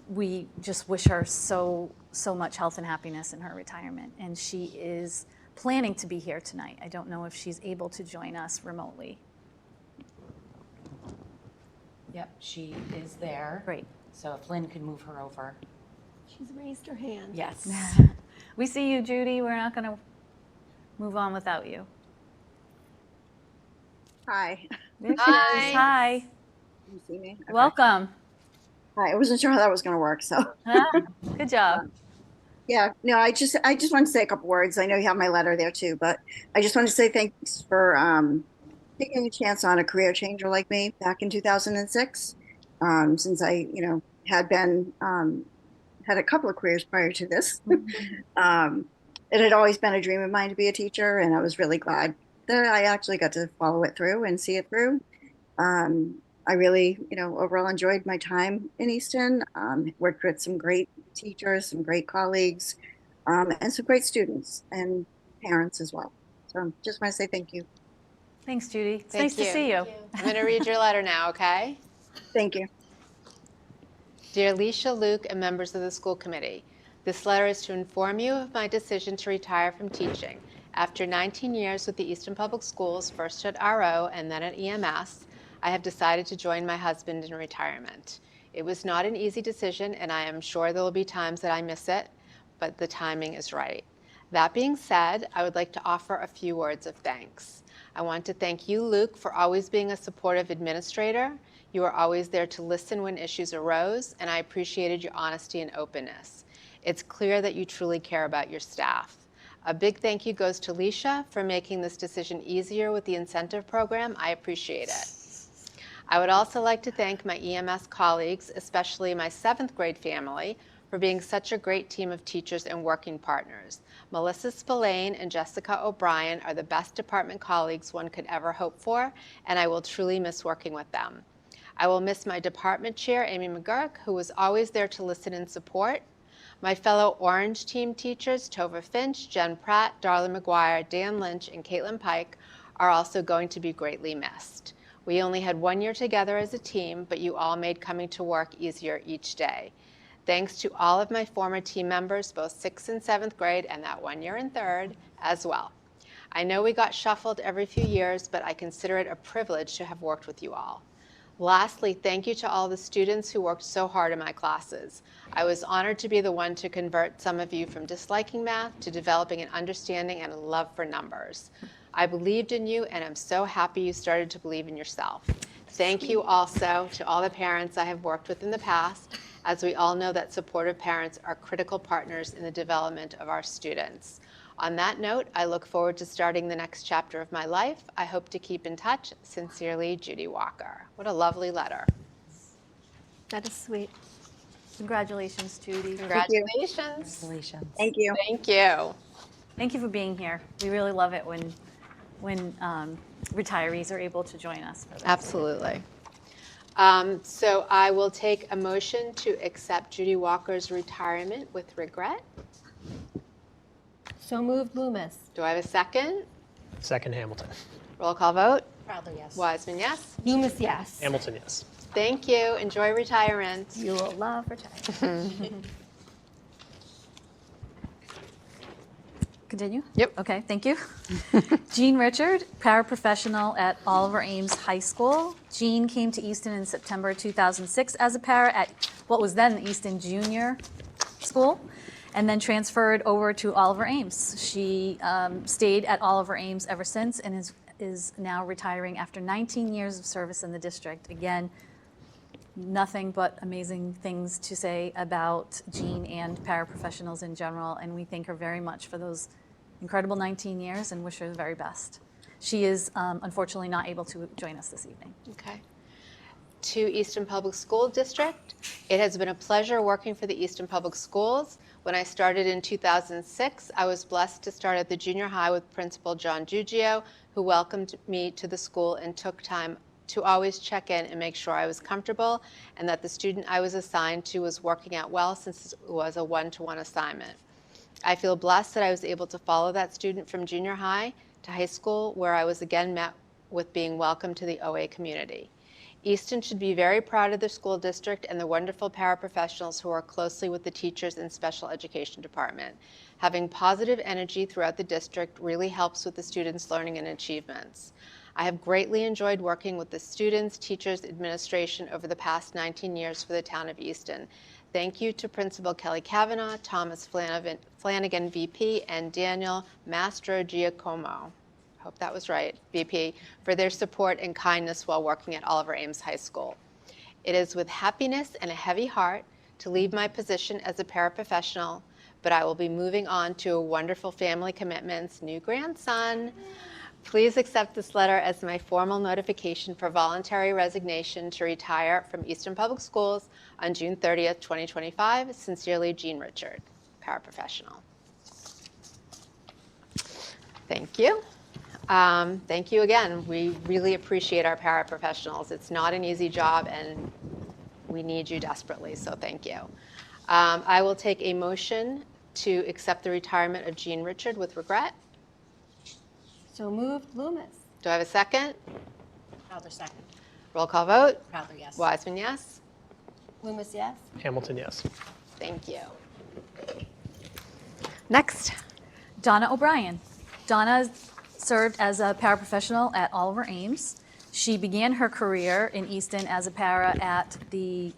We just wish her so much health and happiness in her retirement. And she is planning to be here tonight. I don't know if she's able to join us remotely. Yep, she is there. Great. So if Lynn could move her over. She's raised her hand. Yes. We see you, Judy. We're not going to move on without you. Hi. There she Hi. is. Hi. Can you see me? Okay. Welcome. Hi. I wasn't sure how that was going to work. So, Good job. yeah. No, I just want to say a couple words. I know you have my letter there too, but I just want to say thanks for taking a chance on a career changer like me back in 2006. Since I, had been had a couple of careers prior to this. It had always been a dream of mine to be a teacher, and I was really glad that I actually got to follow it through and see it through. I really, overall enjoyed my time in Easton, worked with some great teachers, some great colleagues, and some great students and parents as well. So just want to say thank you. Thanks, Judy. It's Thank nice to you. see you. I'm going to read your letter now, okay? Thank you. Dear Leisha, Luke, and members of the school committee, this letter is to inform you of my decision to retire from teaching. After 19 years with the Easton Public Schools, first at RO and then at EMS, I have decided to join my husband in retirement. It was not an easy decision, and I am sure there will be times that I miss it, but the timing is right. That being said, I would like to offer a few words of thanks. I want to thank you, Luke, for always being a supportive administrator. You were always there to listen when issues arose, and I appreciated your honesty and openness. It's clear that you truly care about your staff. A big thank you goes to Leisha for making this decision easier with the incentive program. I appreciate it. I would also like to thank my EMS colleagues, especially my 7th grade family, for being such a great team of teachers and working partners. Melissa Spillane and Jessica O'Brien are the best department colleagues one could ever hope for, and I will truly miss working with them. I will miss my department chair, Amy McGurk, who was always there to listen and support. My fellow Orange Team teachers, Tova Finch, Jen Pratt, Darla McGuire, Dan Lynch, and Caitlin Pike, are also going to be greatly missed. We only had 1 year together as a team, but you all made coming to work easier each day. Thanks to all of my former team members, both 6th and 7th grade, and that 1 year in 3rd as well. I know we got shuffled every few years, but I consider it a privilege to have worked with you all. Lastly, thank you to all the students who worked so hard in my classes. I was honored to be the one to convert some of you from disliking math to developing an understanding and a love for numbers. I believed in you, and I'm so happy you started to believe in yourself. Thank you also to all the parents I have worked with in the past, as we all know that supportive parents are critical partners in the development of our students. On that note, I look forward to starting the next chapter of my life. I hope to keep in touch. Sincerely, Judy Walker. What a lovely letter. That is sweet. Congratulations, Judy. Congratulations. Congratulations. Thank you. Thank you. Thank you for being here. We really love it when retirees are able to join us for this. Absolutely. So I will take a motion to accept Judy Walker's retirement with regret. So moved, Loomis. Do I have a second? Second, Hamilton. Roll call vote. Proudly, yes. Wiseman, yes. Loomis, yes. Hamilton, yes. Thank you. Enjoy retirement. You will love retirement. Continue? Yep. Okay, thank you. Jean Richard, paraprofessional at Oliver Ames High School. Jean came to Easton in September 2006 as a para at what was then Easton Junior School, and then transferred over to Oliver Ames. She stayed at Oliver Ames ever since and is now retiring after 19 years of service in the district. Again, nothing but amazing things to say about Jean and paraprofessionals in general, and we thank her very much for those incredible 19 years and wish her the very best. She is unfortunately not able to join us this evening. Okay. To Easton Public School District, it has been a pleasure working for the Easton Public Schools. When I started in 2006, I was blessed to start at the junior high with Principal John Giugio, who welcomed me to the school and took time to always check in and make sure I was comfortable and that the student I was assigned to was working out well, since it was a one-to-one assignment. I feel blessed that I was able to follow that student from junior high to high school, where I was again met with being welcomed to the OA community. Easton should be very proud of the school district and the wonderful paraprofessionals who work closely with the teachers and special education department. Having positive energy throughout the district really helps with the students' learning and achievements. I have greatly enjoyed working with the students, teachers, administration over the past 19 years for the town of Easton. Thank you to Principal Kelly Kavanaugh, Thomas Flanagan, VP, and Daniel Mastro Giacomo. Hope that was right, VP, for their support and kindness while working at Oliver Ames High School. It is with happiness and a heavy heart to leave my position as a paraprofessional, but I will be moving on to a wonderful family commitments, new grandson. Please accept this letter as my formal notification for voluntary resignation to retire from Easton Public Schools on June 30th, 2025. Sincerely, Jean Richard, paraprofessional. Thank you. Thank you again. We really appreciate our paraprofessionals. It's not an easy job, and we need you desperately, so thank you. I will take a motion to accept the retirement of Jean Richard with regret. So moved, Loomis. Do I have a second? Proudly second. Roll call vote. Proudly, yes. Wiseman, yes. Loomis, yes. Hamilton, yes. Thank you. Next. Donna O'Brien. Donna served as a paraprofessional at Oliver Ames. She began her career in Easton as a para at the,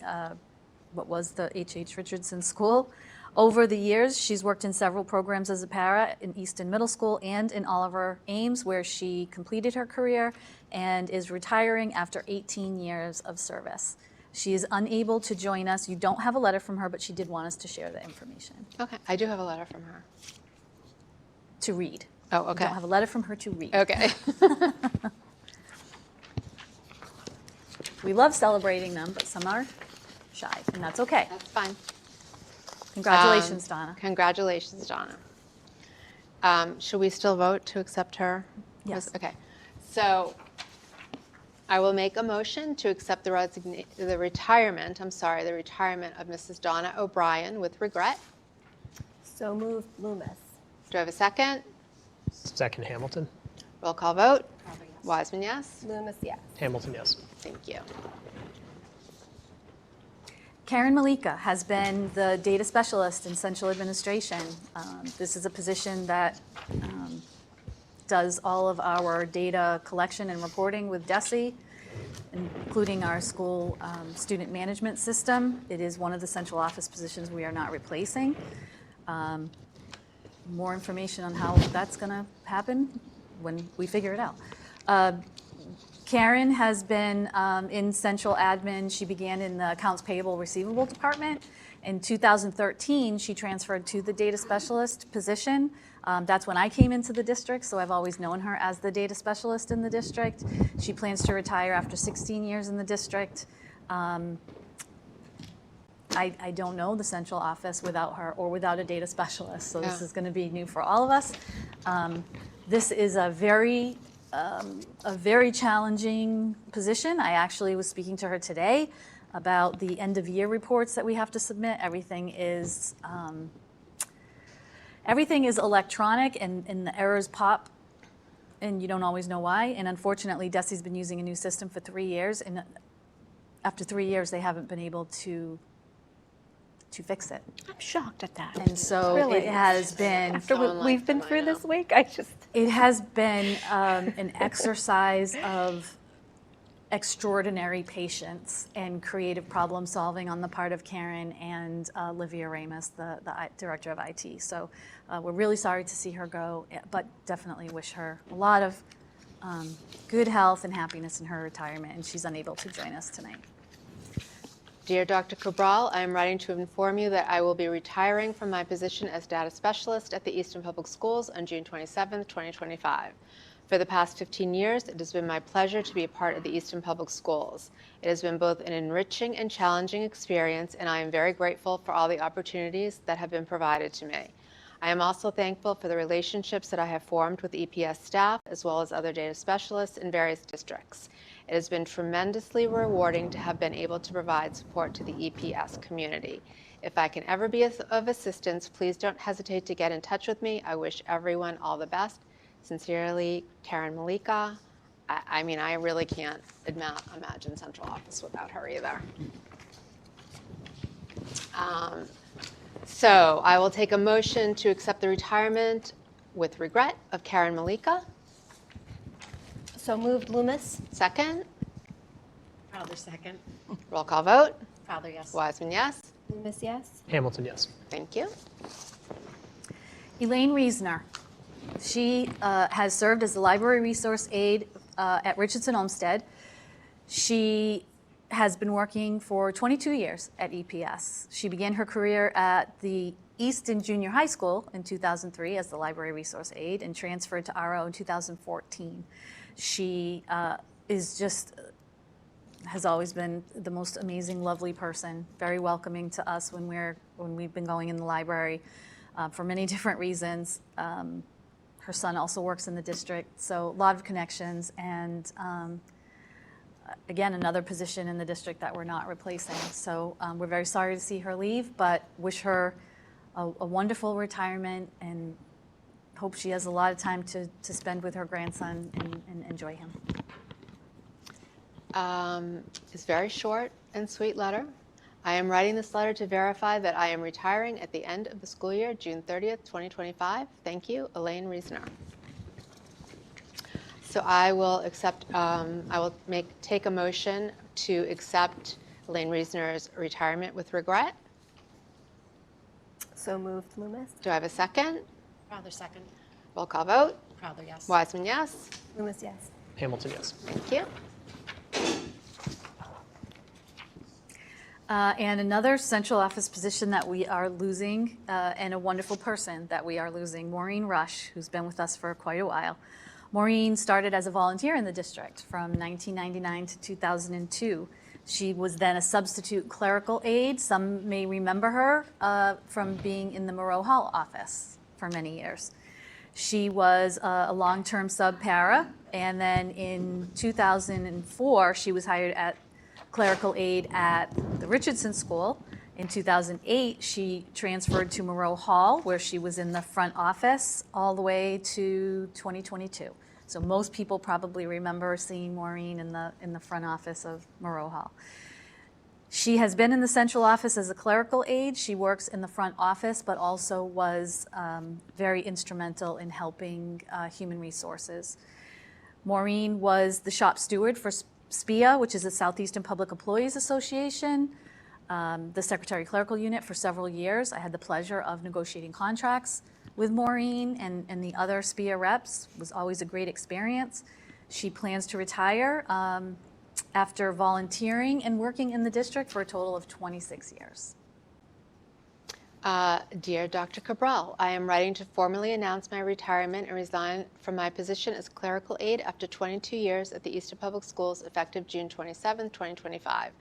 what was the H.H. Richardson School. Over the years, she's worked in several programs as a para in Easton Middle School and in Oliver Ames, where she completed her career and is retiring after 18 years of service. She is unable to join us. You don't have a letter from her, but she did want us to share the information. Okay, I do have a letter from her. To read. Oh, You okay. don't have a letter from her to read. Okay. We love celebrating them, but some are shy, and that's okay. That's fine. Congratulations, Donna. Congratulations, Donna. Should we still vote to accept her? Yes. Okay. So I will make a motion to accept the retirement of Mrs. Donna O'Brien with regret. So moved, Loomis. Do I have a second? Second, Hamilton. Roll call vote. Proudly, yes. Wiseman, yes. Loomis, yes. Hamilton, yes. Thank you. Karen Malika has been the data specialist in central administration. This is a position that does all of our data collection and reporting with DESE, including our school student management system. It is one of the central office positions we are not replacing. More information on how that's going to happen when we figure it out. Karen has been in central admin. She began in the accounts payable receivable department. In 2013, she transferred to the data specialist position. That's when I came into the district, so I've always known her as the data specialist in the district. She plans to retire after 16 years in the district. I don't know the central office without her or without a data specialist, so this is going to be new for all of us. This is a very challenging position. I actually was speaking to her today about the end of year reports that we have to submit. Everything is electronic, and the errors pop, and you don't always know why. And unfortunately, DESE's been using a new system for 3 years, and after 3 years, they haven't been able to fix it. I'm shocked at that. And so Really? it has been, After what we've been through this week, it has been an exercise of extraordinary patience and creative problem solving on the part of Karen and Livia Ramus, the director of IT. So we're really sorry to see her go, but definitely wish her a lot of good health and happiness in her retirement, and she's unable to join us tonight. Dear Dr. Cabral, I am writing to inform you that I will be retiring from my position as data specialist at the Easton Public Schools on June 27, 2025. For the past 15 years, it has been my pleasure to be a part of the Easton Public Schools. It has been both an enriching and challenging experience, and I am very grateful for all the opportunities that have been provided to me. I am also thankful for the relationships that I have formed with EPS staff, as well as other data specialists in various districts. It has been tremendously rewarding to have been able to provide support to the EPS community. If I can ever be of assistance, please don't hesitate to get in touch with me. I wish everyone all the best. Sincerely, Karen Malika. I mean, I really can't imagine central office without her either. So I will take a motion to accept the retirement with regret of Karen Malika. So moved, Loomis. Second. Crowther, second. Roll call vote. Crowther, yes. Wiseman, yes. Loomis, yes. Hamilton, yes. Thank you. Elaine Reesner. She has served as the library resource aide at Richardson Olmsted. She has been working for 22 years at EPS. She began her career at the Easton Junior High School in 2003 as the library resource aide and transferred to RO in 2014. She has always been the most amazing, lovely person, very welcoming to us when we've been going in the library for many different reasons. Her son also works in the district, so a lot of connections, and again, another position in the district that we're not replacing. So we're very sorry to see her leave, but wish her a wonderful retirement and hope she has a lot of time to spend with her grandson and enjoy him. It's very short and sweet letter. I am writing this letter to verify that I am retiring at the end of the school year, June 30th, 2025. Thank you, Elaine Reesner. So I will take a motion to accept Elaine Reesner's retirement with regret. So moved, Loomis. Do I have a second? Crowther, second. Roll call vote. Crowther, yes. Wiseman, yes. Loomis, yes. Hamilton, yes. Thank you. And another central office position that we are losing, and a wonderful person that we are losing, Maureen Rush, who's been with us for quite a while. Maureen started as a volunteer in the district from 1999 to 2002. She was then a substitute clerical aide. Some may remember her from being in the Moreau Hall office for many years. She was a long-term sub-para, and then in 2004, she was hired at clerical aide at the Richardson School. In 2008, she transferred to Moreau Hall, where she was in the front office all the way to 2022. So most people probably remember seeing Maureen in the front office of Moreau Hall. She has been in the central office as a clerical aide. She works in the front office, but also was very instrumental in helping human resources. Maureen was the shop steward for SPIA, which is the Southeastern Public Employees Association, the secretary clerical unit for several years. I had the pleasure of negotiating contracts with Maureen and the other SPIA reps. It was always a great experience. She plans to retire after volunteering and working in the district for a total of 26 years. Dear Dr. Cabral, I am writing to formally announce my retirement and resign from my position as clerical aide after 22 years at the Easton Public Schools effective June 27, 2025.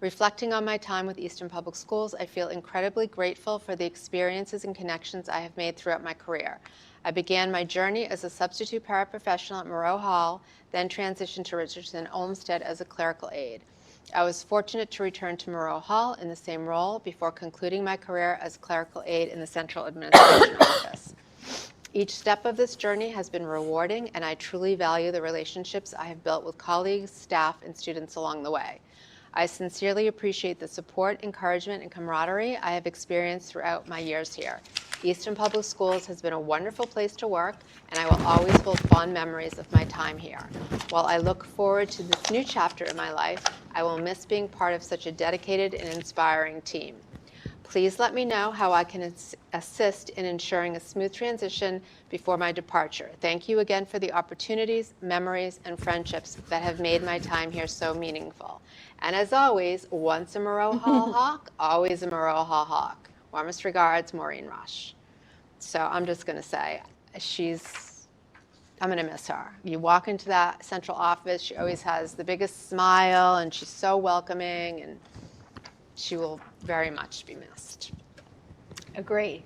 Reflecting on my time with Easton Public Schools, I feel incredibly grateful for the experiences and connections I have made throughout my career. I began my journey as a substitute paraprofessional at Moreau Hall, then transitioned to Richardson Olmsted as a clerical aide. I was fortunate to return to Moreau Hall in the same role before concluding my career as clerical aide in the Central Administration Office. Each step of this journey has been rewarding, and I truly value the relationships I have built with colleagues, staff, and students along the way. I sincerely appreciate the support, encouragement, and camaraderie I have experienced throughout my years here. Easton Public Schools has been a wonderful place to work, and I will always hold fond memories of my time here. While I look forward to this new chapter in my life, I will miss being part of such a dedicated and inspiring team. Please let me know how I can assist in ensuring a smooth transition before my departure. Thank you again for the opportunities, memories, and friendships that have made my time here so meaningful. And as always, once a Moreau Hall Hawk, always a Moreau Hall Hawk. Warmest regards, Maureen Rush. So I'm just going to say, I'm going to miss her. You walk into that central office, she always has the biggest smile, and she's so welcoming, and she will very much be missed. Agree.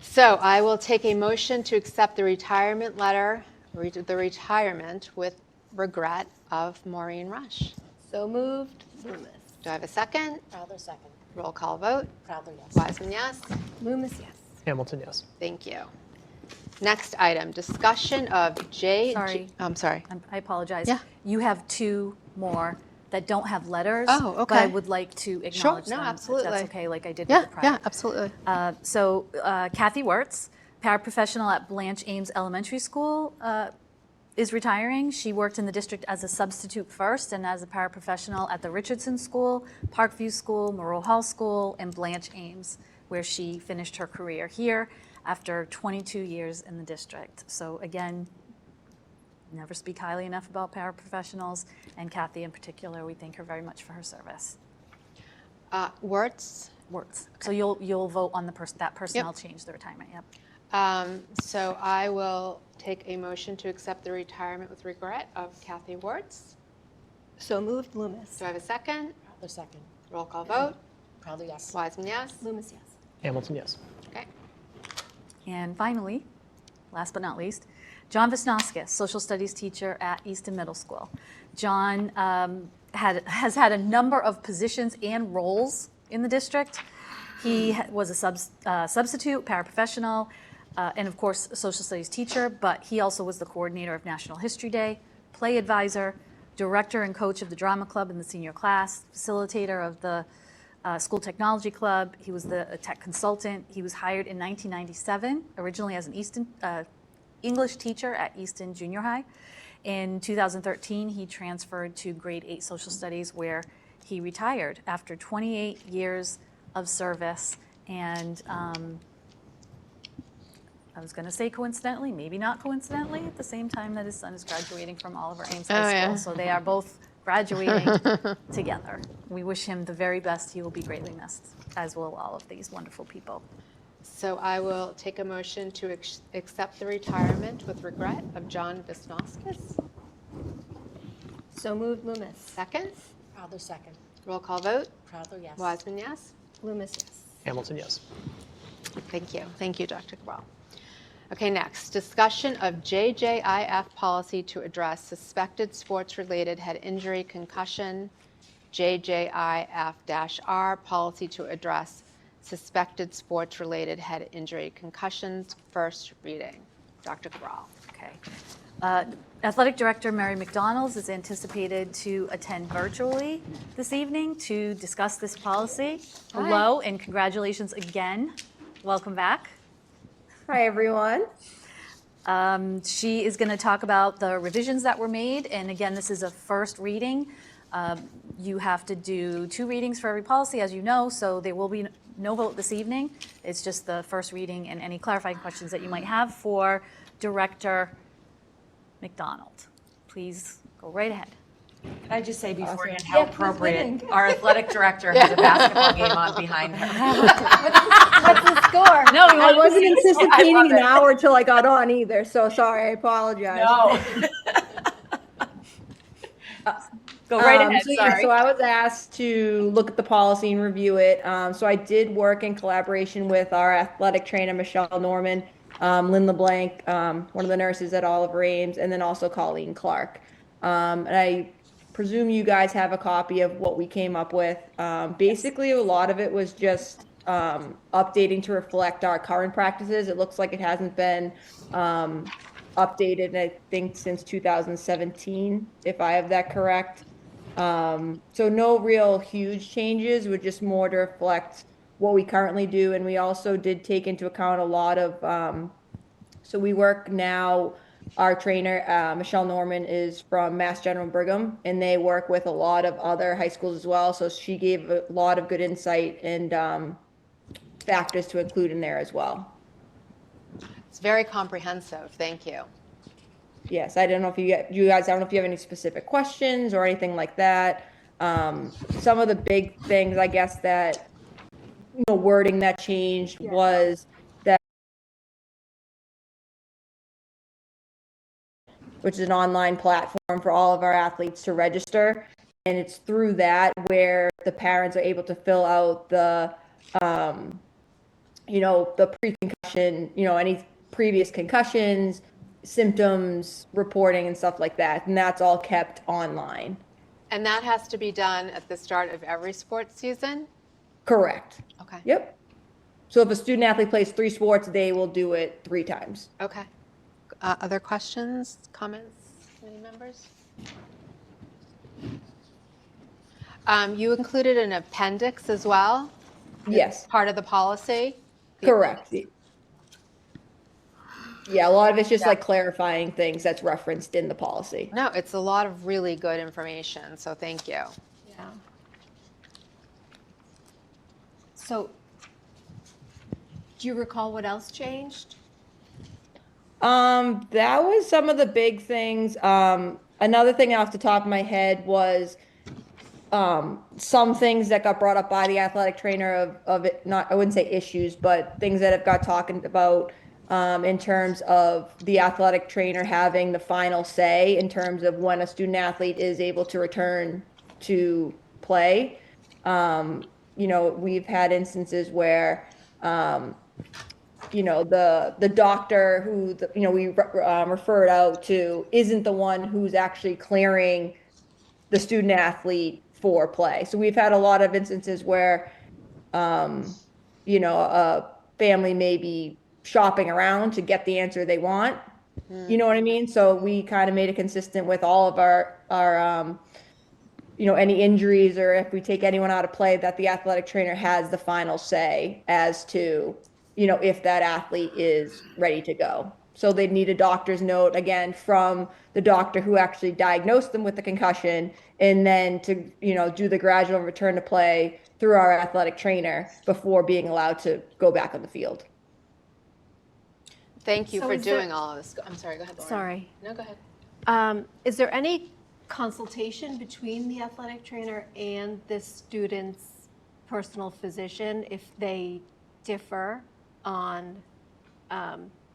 So I will take a motion to accept the retirement letter, the retirement with regret of Maureen Rush. So moved, Loomis. Do I have a second? Proudler second. Roll call vote. Proudler, yes. Wiseman, yes. Loomis, yes. Hamilton, yes. Thank you. Next item, discussion of Sorry. I'm sorry. I apologize. Yeah. You have two more that don't have letters. Oh, okay. But I would like to acknowledge no, them. absolutely. If that's okay, like I did Yeah, with the prior. yeah, absolutely. So Kathy Wirtz, paraprofessional at Blanche Ames Elementary School, is retiring. She worked in the district as a substitute first and as a paraprofessional at the Richardson School, Parkview School, Moreau Hall School, and Blanche Ames, where she finished her career here after 22 years in the district. So again, never speak highly enough about paraprofessionals, and Kathy in particular, we thank her very much for her service. Wirtz? Wirtz. So you'll vote on that personnel change, the retirement, yep. So I will take a motion to accept the retirement with regret of Kathy Wirtz. So moved, Loomis. Do I have a second? Proudler second. Roll call vote. Proudler, yes. Wiseman, yes. Loomis, yes. Hamilton, yes. Okay. And finally, last but not least, John Visnoskis, social studies teacher at Easton Middle School. John has had a number of positions and roles in the district. He was a substitute, paraprofessional, and of course, a social studies teacher, but he also was the coordinator of National History Day, play advisor, director and coach of the drama club in the senior class, facilitator of the school technology club. He was the tech consultant. He was hired in 1997, originally as an Easton English teacher at Easton Junior High. In 2013, he transferred to grade 8 social studies, where he retired after 28 years of service. And I was going to say coincidentally, maybe not coincidentally, at the same time that his son is graduating from Oliver Ames High School. Yeah. So they are both graduating together. We wish him the very best. He will be greatly missed, as will all of these wonderful people. So I will take a motion to accept the retirement with regret of John Visnoskis. So moved, Loomis. Second. Proudler second. Roll call vote. Proudler, yes. Wiseman, yes. Loomis, yes. Hamilton, yes. Thank you. Thank you, Dr. Cabral. Okay, next, discussion of JJIF policy to address suspected sports-related head injury, concussion, JJIF-R policy to address suspected sports-related head injury, concussions, first reading. Dr. Cabral. Okay. Athletic Director Mary McDonald is anticipated to attend virtually this evening to discuss this policy. Hello, and congratulations again. Welcome back. Hi, everyone. She is going to talk about the revisions that were made, and again, this is a first reading. You have to do 2 readings for every policy, as you know, so there will be no vote this evening. It's just the first reading and any clarifying questions that you might have for Director McDonald. Please go right ahead. Can I just say beforehand Awesome. how Yeah, please appropriate begin. our athletic director has a basketball game on behind her. What's the score? No, we I want to wasn't see it. anticipating I love an it. hour till I got on either, so sorry, I apologize. No. Go right ahead, So, yeah, sorry. so I was asked to look at the policy and review it. So I did work in collaboration with our athletic trainer, Michelle Norman, Lynn LeBlanc, one of the nurses at Oliver Ames, and then also Colleen Clark. And I presume you guys have a copy of what we came up with. Basically, a lot of it was just updating to reflect our current practices. It looks like it hasn't been updated, I think, since 2017, if I have that correct. So no real huge changes, we're just more to reflect what we currently do. And we also did take into account a lot of, so we work now, our trainer, Michelle Norman, is from Mass General Brigham, and they work with a lot of other high schools as well. So she gave a lot of good insight and factors to include in there as well. It's very comprehensive. Thank you. Yes, I don't know if you guys, I don't know if you have any specific questions or anything like that. Some of the big things, I guess, that, wording that changed was that, which is an online platform for all of our athletes to register. And it's through that where the parents are able to fill out the pre-concussion, any previous concussions, symptoms, reporting, and stuff like that. And that's all kept online. And that has to be done at the start of every sports season? Correct. Okay. Yep. So if a student athlete plays 3 sports, they will do it 3 times. Okay. Other questions, comments, committee members? You included an appendix as well? Yes. Part of the policy? Correct. Yeah, a lot of it's just like clarifying things that's referenced in the policy. No, it's a lot of really good information, so thank you. Yeah. So, do you recall what else changed? That was some of the big things. Another thing off the top of my head was some things that got brought up by the athletic trainer of it, not, I wouldn't say issues, but things that have got talking about in terms of the athletic trainer having the final say in terms of when a student athlete is able to return to play. We've had instances where, the doctor who, we referred out to isn't the one who's actually clearing the student athlete for play. So we've had a lot of instances where, a family may be shopping around to get the answer they want. You know what I mean? So we kind of made it consistent with all of our any injuries or if we take anyone out of play, that the athletic trainer has the final say as to, if that athlete is ready to go. So they'd need a doctor's note, again, from the doctor who actually diagnosed them with the concussion, and then to, do the gradual return to play through our athletic trainer before being allowed to go back on the field. Thank you So for is there- doing all of this. I'm sorry, go ahead, Lauren. Sorry. No, go ahead. Is there any consultation between the athletic trainer and the student's personal physician if they differ on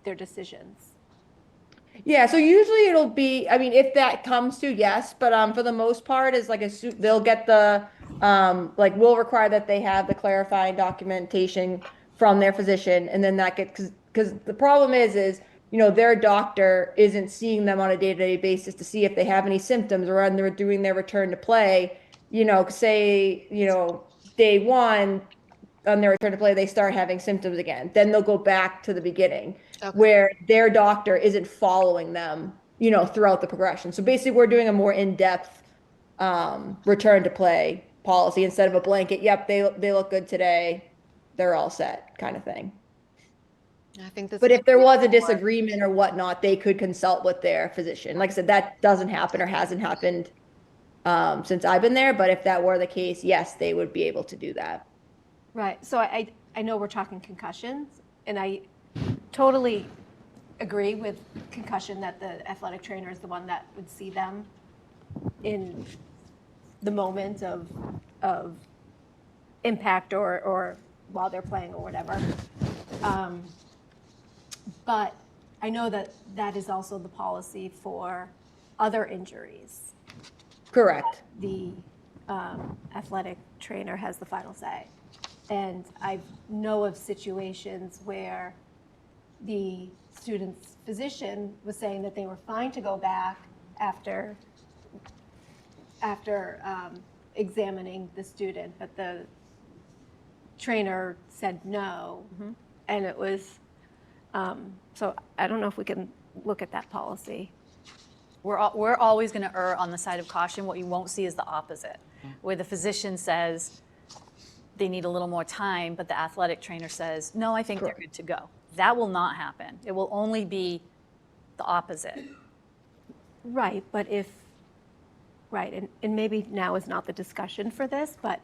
their decisions? Yeah, so usually it'll be, I mean, if that comes to, yes, but for the most part, is like they'll get the, we'll require that they have the clarifying documentation from their physician, and then that gets, because the problem is, their doctor isn't seeing them on a day-to-day basis to see if they have any symptoms, or when they're doing their return to play, say, day one, on their return to play, they start having symptoms again. Then they'll go back to the beginning, Okay. where their doctor isn't following them throughout the progression. So basically, we're doing a more in-depth return to play policy instead of a blanket, yep, they look good today, they're all set kind of thing. I think this. But if there was a disagreement or whatnot, they could consult with their physician. Like I said, that doesn't happen or hasn't happened since I've been there. But if that were the case, yes, they would be able to do that. Right, so I know we're talking concussions, and I totally agree with concussion that the athletic trainer is the one that would see them in the moment of impact or while they're playing or whatever. But I know that that is also the policy for other injuries. Correct. The athletic trainer has the final say. And I know of situations where the student's physician was saying that they were fine to go back after examining the student, but the trainer said no. Mm-hmm. And it was, so I don't know if we can look at that policy. We're always going to err on the side of caution. What you won't see is the opposite, where the physician says they need a little more time, but the athletic trainer says, no, I think they're good to go. That will not happen. It will only be the opposite. Right, but and maybe now is not the discussion for this, but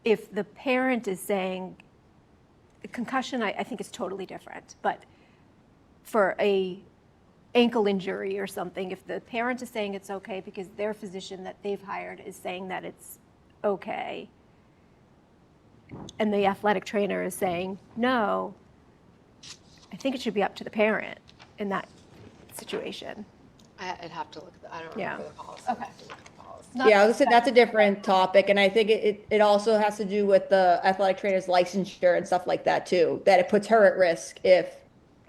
if the parent is saying, concussion, I think is totally different, but for a ankle injury or something, if the parent is saying it's okay because their physician that they've hired is saying that it's okay, and the athletic trainer is saying no, I think it should be up to the parent in that situation. I'd have to look at I don't Yeah. remember the policy. Okay. I'd have to look at the policy. Yeah, I would say that's a different topic, and I think it also has to do with the athletic trainer's licensure and stuff like that too, that it puts her at risk if,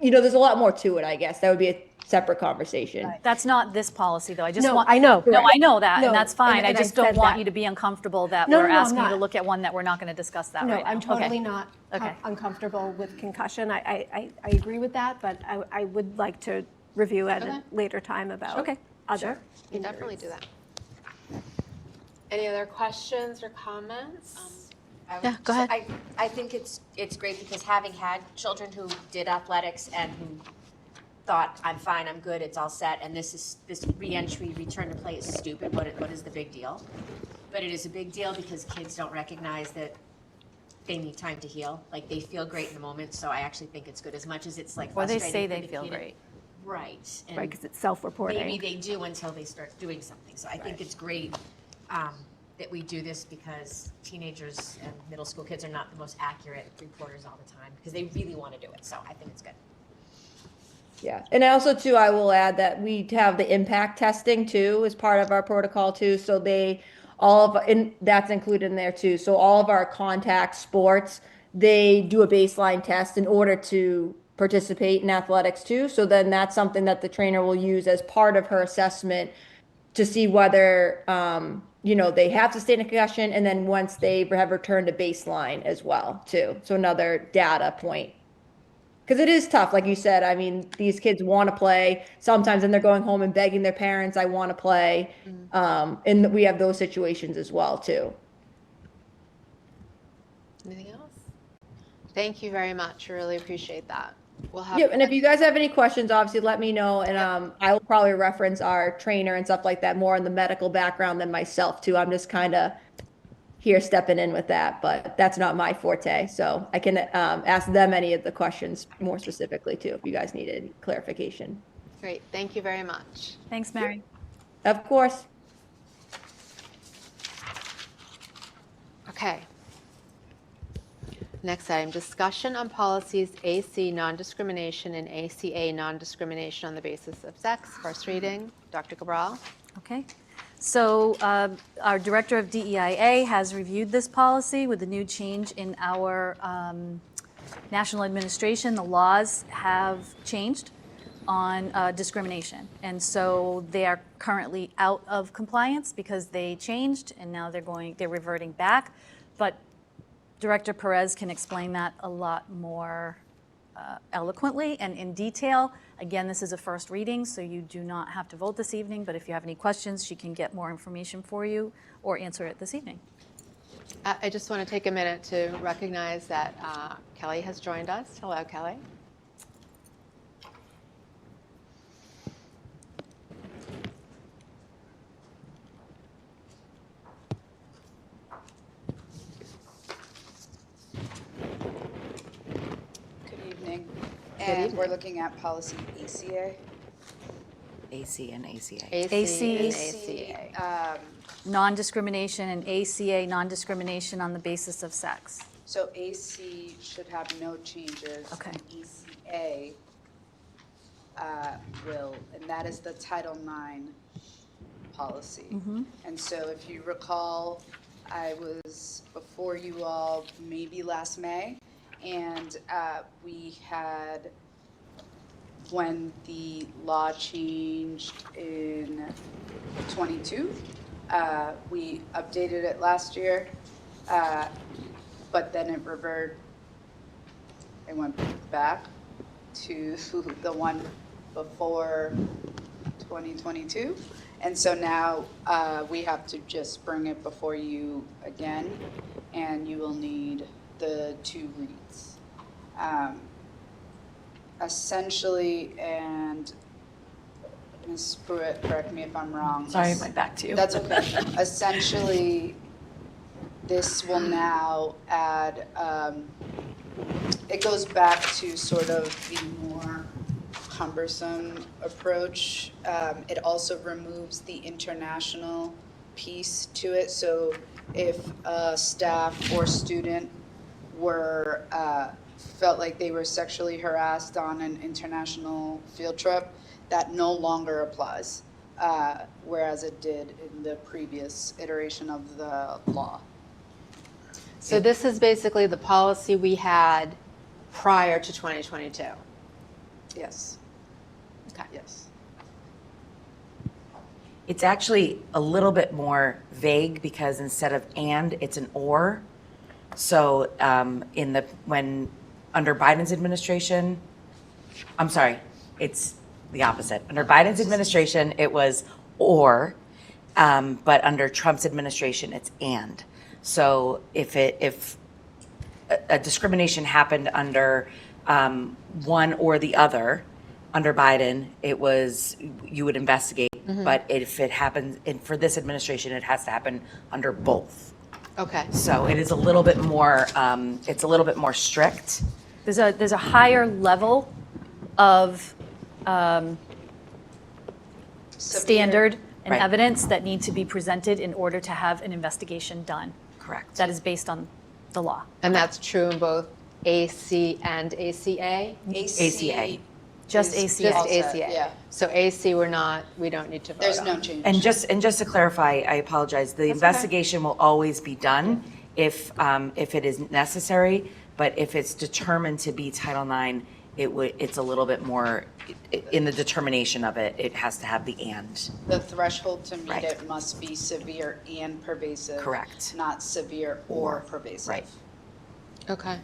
there's a lot more to it, I guess. That would be a separate conversation. That's not this policy, though. I just No, want. I know. No, I know that, No, and that's fine. and I I just don't said want that. you to be uncomfortable that No, we're no, I'm asking you to not. look at one that we're not going to discuss that No, right now. I'm totally Okay. not Okay. uncomfortable with concussion. I agree with that, but I would like to review at Okay. a later time about Okay. other You can definitely do injuries. that. Any other questions or comments? I would Yeah, go just- ahead. I think it's great because having had children who did athletics and who thought, I'm fine, I'm good, it's all set, and this reentry, return to play is stupid, what is the big deal? But it is a big deal because kids don't recognize that they need time to heal. Like, they feel great in the moment, so I actually think it's good as much as it's like Or they frustrating. say for they the feel kid. great. Right. and Right, because it's self-reporting. Maybe they do until they start doing something. So I think it's great that we do this because teenagers and middle school kids are not the most accurate reporters all the time because they really want to do it. So I think it's good. Yeah, and also too, I will add that we have the impact testing too as part of our protocol too. So and that's included in there too. So all of our contact sports, they do a baseline test in order to participate in athletics too. So then that's something that the trainer will use as part of her assessment to see whether, they have sustained a concussion, and then once they have returned to baseline as well too. So another data point. Because it is tough, like you said. I mean, these kids want to play sometimes, and they're going home and begging their parents, I want to play. And we have those situations as well too. Anything else? Thank you very much. I really appreciate that. We'll have. Yeah, and if you guys have any questions, obviously let me know, and I will probably reference our trainer and stuff like that more in the medical background than myself too. I'm just kind of here stepping in with that, but that's not my forte. So I can ask them any of the questions more specifically too, if you guys needed clarification. Great. Thank you very much. Thanks, Mary. Of course. Okay. Next item, discussion on policies AC non-discrimination and ACA non-discrimination on the basis of sex. First reading, Dr. Cabral. Okay. So our Director of DEIA has reviewed this policy with the new change in our national administration. The laws have changed on discrimination. And so they are currently out of compliance because they changed, and now they're reverting back. But Director Perez can explain that a lot more eloquently and in detail. Again, this is a first reading, so you do not have to vote this evening, but if you have any questions, she can get more information for you or answer it this evening. I just want to take a minute to recognize that Kelly has joined us. Hello, Kelly. Good evening. And we're looking at policy ACA. AC and ACA. AC and AC. ACA. Non-discrimination and ACA, non-discrimination on the basis of sex. So AC should have no changes. Okay. ECA will, and that is the Title IX policy. And so if you recall, I was before you all maybe last May, and we had, when the law changed in 22, we updated it last year, but then it reverted. It went back to the one before 2022. And so now we have to just bring it before you again, and you will need the 2 reads. Essentially, and Ms. Pruitt, correct me if I'm wrong. Sorry, my back to you. That's okay. Essentially, this will now add, it goes back to sort of the more cumbersome approach. It also removes the international piece to it. So if a staff or student were, felt like they were sexually harassed on an international field trip, that no longer applies, whereas it did in the previous iteration of the law. So this is basically the policy we had prior to 2022. Yes. Okay. Yes. It's actually a little bit more vague because instead of and, it's an or. So when under Biden's administration, I'm sorry, it's the opposite. Under Biden's administration, it was or, but under Trump's administration, it's and. So if a discrimination happened under one or the other, under Biden, it was, you would investigate. But if it happens, for this administration, it has to happen under both. Okay. So it is a little bit more, it's a little bit more strict. There's a higher level of standard and Right. evidence that need to be presented in order to have an investigation done. Correct. That is based on the law. And that's true in both AC and ACA? ACA. Just is ACA. Just also- ACA. Yeah. So AC, we don't need to vote There's on. no change. And just to clarify, I apologize, the investigation will always be done if it is necessary, but if it's determined to be Title IX, it's a little bit more, in the determination of it, it has to have the and. The threshold to meet Right. it must be severe and pervasive. Correct. Not severe or pervasive. Right. Okay.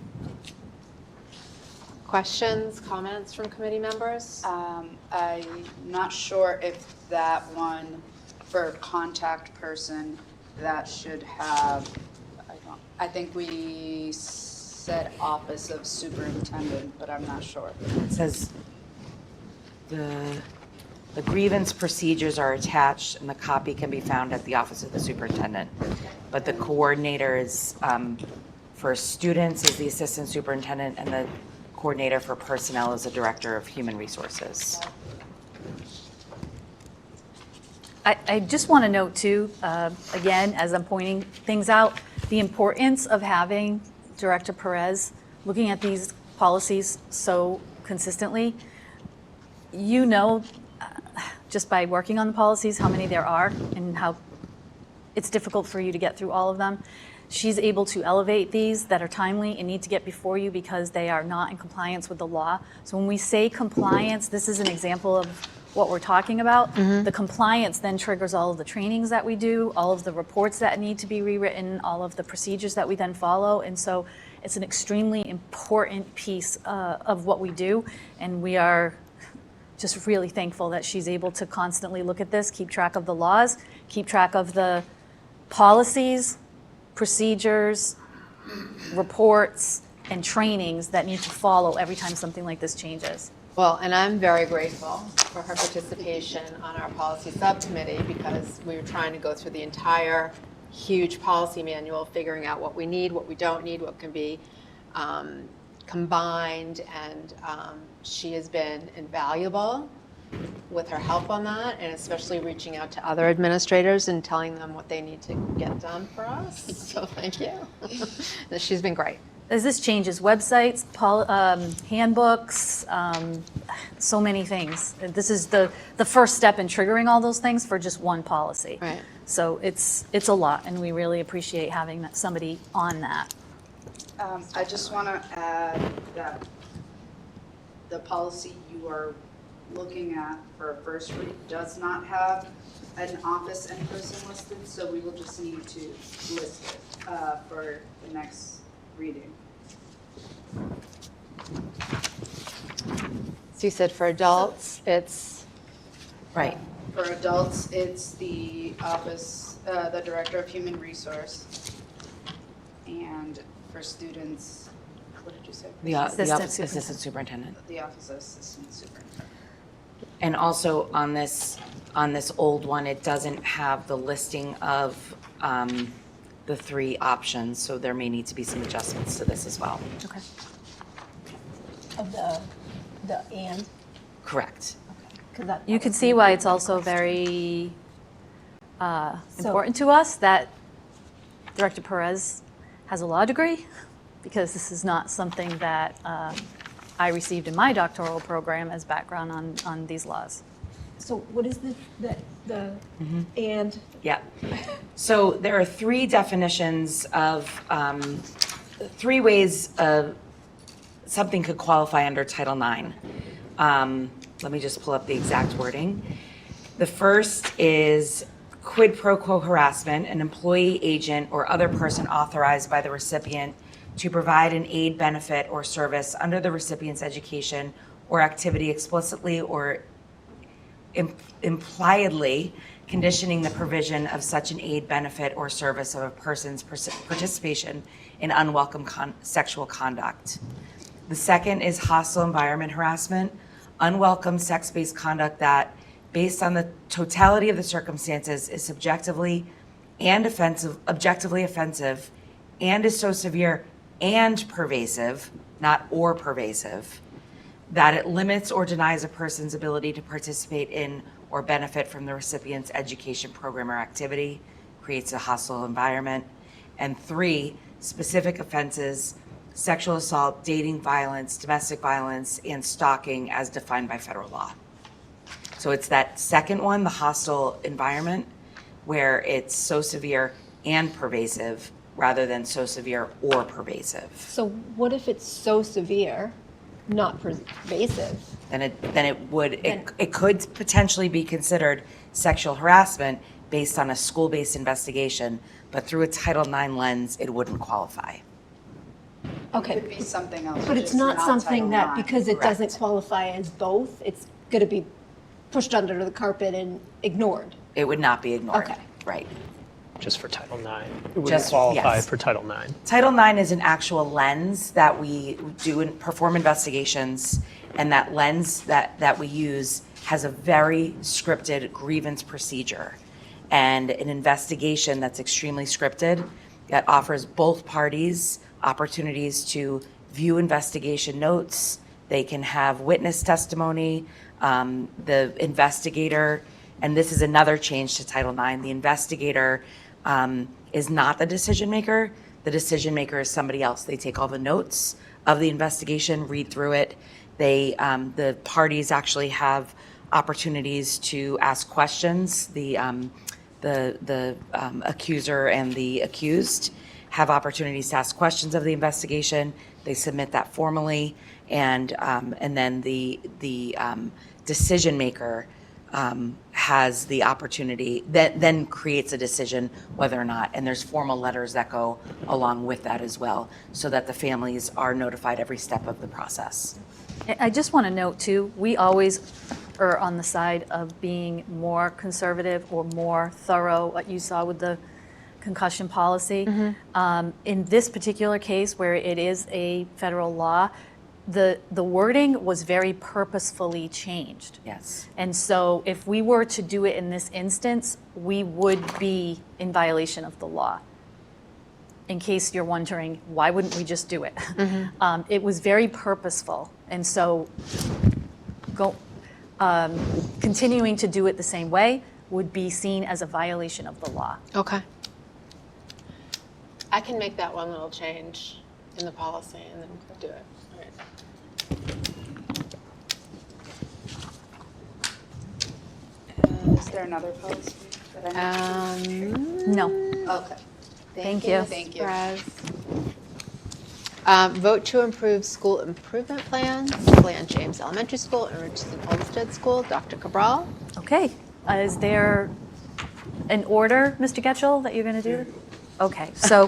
Questions, comments from committee members? I'm not sure if that one, for contact person, that should have, I think we said office of superintendent, but I'm not sure. It says the grievance procedures are attached and the copy can be found at the office of the superintendent. But the coordinator is, for students is the assistant superintendent, and the coordinator for personnel is the director of human resources. I just want to note too, again, as I'm pointing things out, the importance of having Director Perez looking at these policies so consistently. You know, just by working on the policies, how many there are and how it's difficult for you to get through all of them. She's able to elevate these that are timely and need to get before you because they are not in compliance with the law. So when we say compliance, this is an example of what we're talking about. The compliance then triggers all of the trainings that we do, all of the reports that need to be rewritten, all of the procedures that we then follow. And so it's an extremely important piece of what we do. And we are just really thankful that she's able to constantly look at this, keep track of the laws, keep track of the policies, procedures, reports, and trainings that need to follow every time something like this changes. Well, and I'm very grateful for her participation on our policy subcommittee because we were trying to go through the entire huge policy manual, figuring out what we need, what we don't need, what can be combined, and she has been invaluable with her help on that, and especially reaching out to other administrators and telling them what they need to get done for us. So thank you. She's been great. As this changes, websites, handbooks, so many things. This is the first step in triggering all those things for just one policy. Right. So it's a lot, and we really appreciate having somebody on that. I just want to add that the policy you are looking at for a first read does not have an office and person listed, so we will just need to list it for the next reading. So you said for adults, it's Right. For adults, it's the office, the Director of Human Resource. And for students, what did you say? The office assistant superintendent. The office assistant superintendent. And also on this old one, it doesn't have the listing of the 3 options, so there may need to be some adjustments to this as well. Okay. Of the and? Correct. You can see why it's also very important to us that Director Perez has a law degree, because this is not something that I received in my doctoral program as background on these laws. So what is the and? Yeah. So there are 3 definitions of 3 ways something could qualify under Title IX. Let me just pull up the exact wording. The first is quid pro quo harassment, an employee, agent, or other person authorized by the recipient to provide an aid, benefit, or service under the recipient's education or activity explicitly or impliedly conditioning the provision of such an aid, benefit, or service of a person's participation in unwelcome sexual conduct. The second is hostile environment harassment, unwelcome sex-based conduct that, based on the totality of the circumstances, is objectively offensive, and is so severe and pervasive, not or pervasive, that it limits or denies a person's ability to participate in or benefit from the recipient's education program or activity, creates a hostile environment. And 3, specific offenses, sexual assault, dating violence, domestic violence, and stalking as defined by federal law. So it's that second one, the hostile environment, where it's so severe and pervasive rather than so severe or pervasive. So what if it's so severe, not pervasive? Then it could potentially be considered sexual harassment based on a school-based investigation, but through a Title IX lens, it wouldn't qualify. Okay. It could be something else. But it's not something that, Title IX. because it Correct. doesn't qualify as both, it's going to be pushed under the carpet and ignored. It would not be ignored. Okay. Right. Just for Title IX. It would Just- qualify yes. for Title IX. Title IX is an actual lens that we do and perform investigations, and that lens that we use has a very scripted grievance procedure and an investigation that's extremely scripted that offers both parties opportunities to view investigation notes. They can have witness testimony. The investigator, and this is another change to Title IX, the investigator is not the decision maker. The decision maker is somebody else. They take all the notes of the investigation, read through it. The parties actually have opportunities to ask questions. The accuser and the accused have opportunities to ask questions of the investigation. They submit that formally, and then the decision maker has the opportunity, that then creates a decision whether or not, and there's formal letters that go along with that as well, so that the families are notified every step of the process. I just want to note too, we always are on the side of being more conservative or more thorough, what you saw with the concussion policy. In this particular case, where it is a federal law, the wording was very purposefully changed. Yes. And so if we were to do it in this instance, we would be in violation of the law. In case you're wondering, why wouldn't we just do it? It was very purposeful. And so continuing to do it the same way would be seen as a violation of the law. Okay. I can make that one little change in the policy and then do it. All right. Is there another policy that I need? No. Okay. Thank you. Thank you. Perez. Vote to improve school improvement plans, Blanche Ames Elementary School and Richardson Olmsted School. Dr. Cabral. Okay. Is there an order, Mr. Getchell, that you're going to do? Okay. So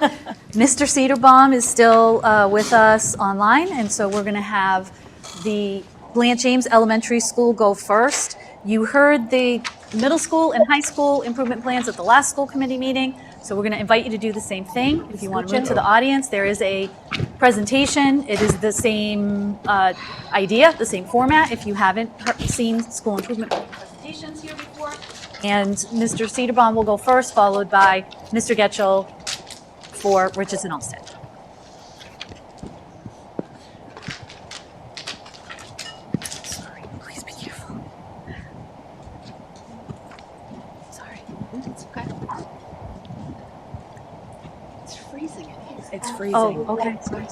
Mr. Cedarbaum is still with us online, and so we're going to have the Blanche Ames Elementary School go first. You heard the middle school and high school improvement plans at the last school committee meeting. So we're going to invite you to do the same thing. If you want to move to the audience, there is a presentation. It is the same idea, the same format. If you haven't seen school improvement presentations here before. And Mr. Cedarbaum will go first, followed by Mr. Getchell for Richardson Olmsted. Sorry, please be careful. Sorry. It's okay. It's freezing in here. It's freezing. Oh, okay. Sorry.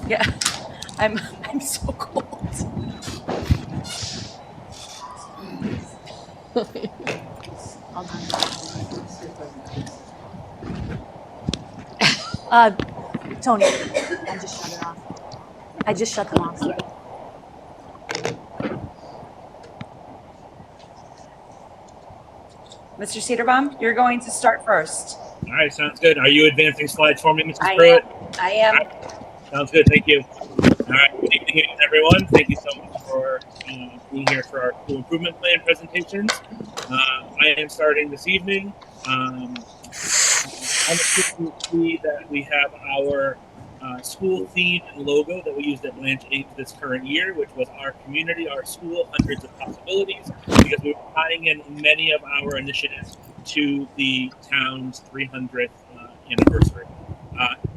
Yeah, I'm so cold. All done. Tony, I just shut it off. I just shut them off. Mr. Cedarbaum, you're going to start first. All right, sounds good. Are you advancing slides for me, Mrs. I Pruitt? I am. All right, sounds good. Thank you. All right. Good evening, everyone. Thank you so much for being here for our school improvement plan presentations. I am starting this evening. On the screen, you see that we have our school theme and logo that we used at Blanche Ames this current year, which was our community, our school, hundreds of possibilities, because we were tying in many of our initiatives to the town's 300th anniversary.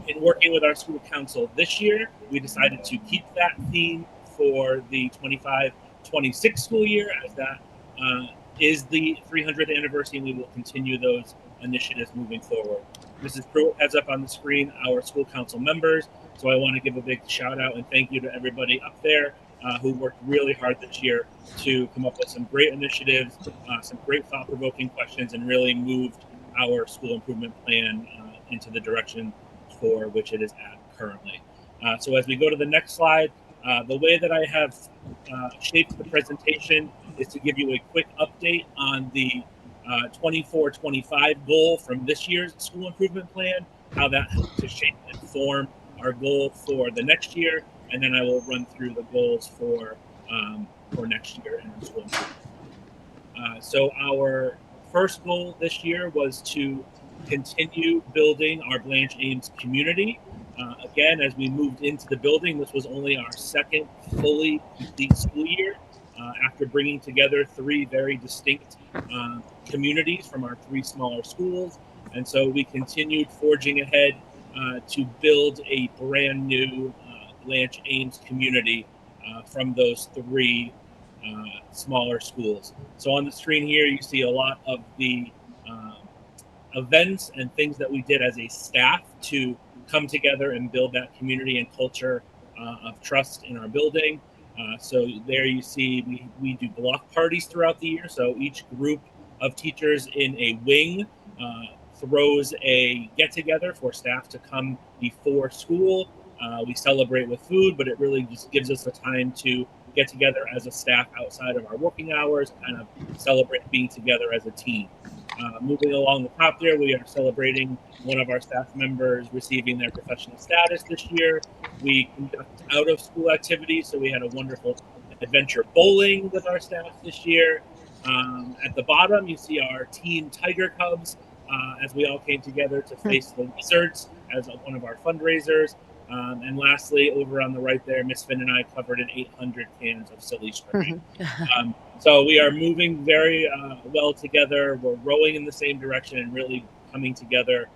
In working with our school council this year, we decided to keep that theme for the 25-26 school year, as that is the 300th anniversary, and we will continue those initiatives moving forward. Mrs. Pruitt has up on the screen our school council members, so I want to give a big shout out and thank you to everybody up there who worked really hard this year to come up with some great initiatives, some great thought-provoking questions, and really moved our school improvement plan into the direction for which it is at currently. So as we go to the next slide, the way that I have shaped the presentation is to give you a quick update on the 24-25 goal from this year's school improvement plan, how that helps to shape and form our goal for the next year, and then I will run through the goals for next year in our school improvement. So our first goal this year was to continue building our Blanche Ames community. Again, as we moved into the building, this was only our second fully complete school year after bringing together three very distinct communities from our three smaller schools. And so we continued forging ahead to build a brand new Blanche Ames community from those three smaller schools. So on the screen here, you see a lot of the events and things that we did as a staff to come together and build that community and culture of trust in our building. So there you see we do block parties throughout the year. So each group of teachers in a wing throws a get-together for staff to come before school. We celebrate with food, but it really just gives us a time to get together as a staff outside of our working hours, kind of celebrate being together as a team. Moving along the top there, we are celebrating one of our staff members receiving their professional status this year. We conduct out of school activities, so we had a wonderful adventure bowling with our staff this year. At the bottom, you see our Teen Tiger Cubs as we all came together to face the Wizards as one of our fundraisers. And lastly, over on the right there, Miss Finn and I covered an 800 cans of silly string. So we are moving very well together. We're rowing in the same direction and really coming together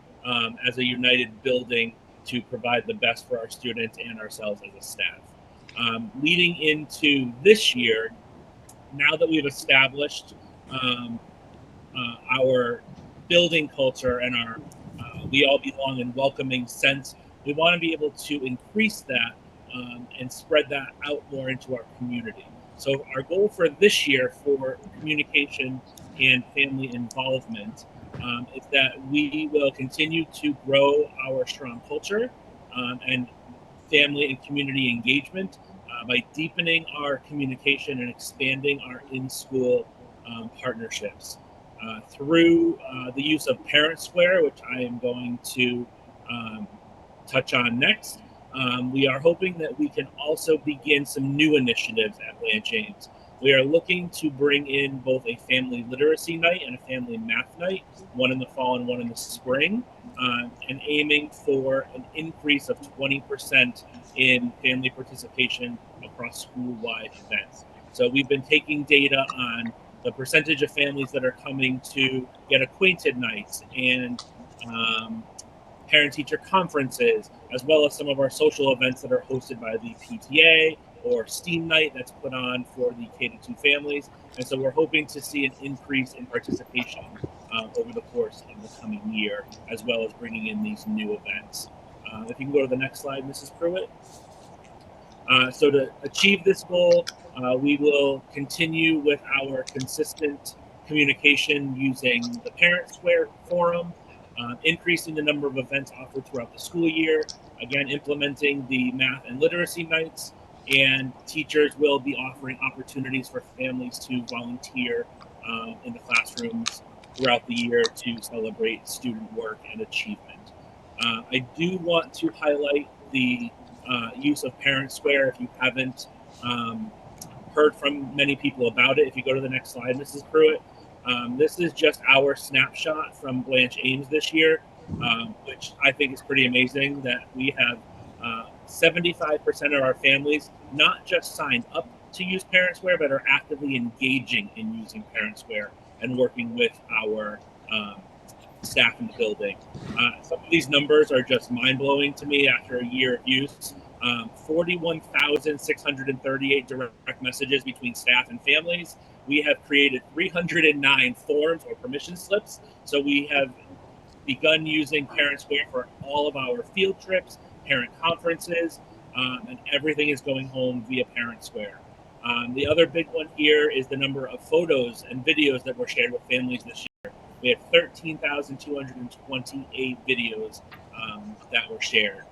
as a united building to provide the best for our students and ourselves as a staff. Leading into this year, now that we've established our building culture and our we all belong and welcoming sense, we want to be able to increase that and spread that out more into our community. So our goal for this year for communication and family involvement is that we will continue to grow our strong culture and family and community engagement by deepening our communication and expanding our in-school partnerships through the use of Parent Square, which I am going to touch on next. We are hoping that we can also begin some new initiatives at Blanche Ames. We are looking to bring in both a family literacy night and a family math night, one in the fall and one in the spring, and aiming for an increase of 20% in family participation across school-wide events. So we've been taking data on the percentage of families that are coming to get acquainted nights and parent-teacher conferences, as well as some of our social events that are hosted by the PTA or STEAM night that's put on for the K-2 families. And so we're hoping to see an increase in participation over the course of the coming year, as well as bringing in these new events. If you can go to the next slide, Mrs. Pruitt. So to achieve this goal, we will continue with our consistent communication using the Parent Square Forum, increasing the number of events offered throughout the school year, again, implementing the math and literacy nights, and teachers will be offering opportunities for families to volunteer in the classrooms throughout the year to celebrate student work and achievement. I do want to highlight the use of Parent Square. If you haven't heard from many people about it, if you go to the next slide, Mrs. Pruitt, this is just our snapshot from Blanche Ames this year, which I think is pretty amazing that we have 75% of our families not just signed up to use Parent Square, but are actively engaging in using Parent Square and working with our staff in the building. Some of these numbers are just mind-blowing to me after a year of use. 41,638 direct messages between staff and families. We have created 309 forms or permission slips. So we have begun using Parent Square for all of our field trips, parent conferences, and everything is going home via Parent Square. The other big one here is the number of photos and videos that were shared with families this year. We had 13,228 videos that were shared.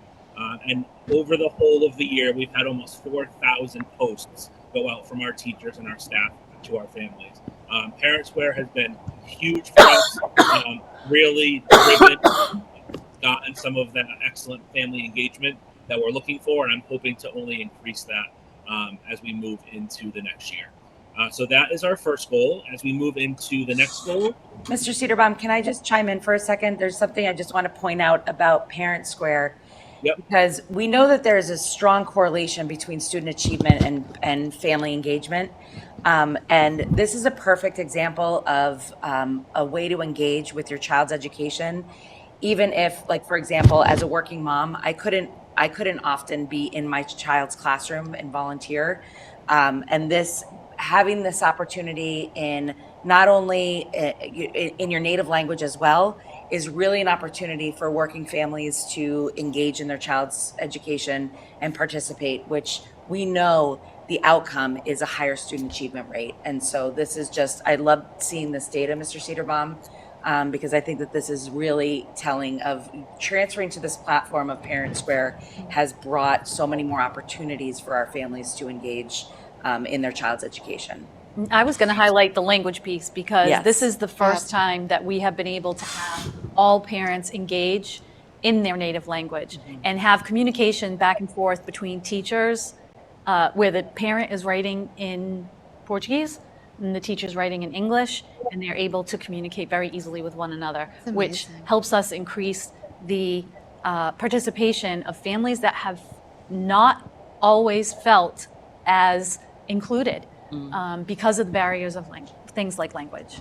And over the whole of the year, we've had almost 4,000 posts go out from our teachers and our staff to our families. Parent Square has been huge for us, really driven, gotten some of that excellent family engagement that we're looking for, and I'm hoping to only increase that as we move into the next year. So that is our first goal. As we move into the next goal. Mr. Cedarbaum, can I just chime in for a second? There's something I just want to point out about Parent Square. Yep. Because we know that there's a strong correlation between student achievement and family engagement. And this is a perfect example of a way to engage with your child's education. Even if, like, for example, as a working mom, I couldn't often be in my child's classroom and volunteer. And having this opportunity in not only in your native language as well is really an opportunity for working families to engage in their child's education and participate, which we know the outcome is a higher student achievement rate. And so this is just, I love seeing this data, Mr. Cedarbaum, because I think that this is really telling of transferring to this platform of Parent Square has brought so many more opportunities for our families to engage in their child's education. I was going to highlight the language piece because Yes. this is the first time that we have been able to have all parents engage in their native language and have communication back and forth between teachers where the parent is writing in Portuguese and the teacher's writing in English, and they're able to communicate very easily with one another, which helps us increase the participation of families that have not always felt as included because of the barriers of things like language.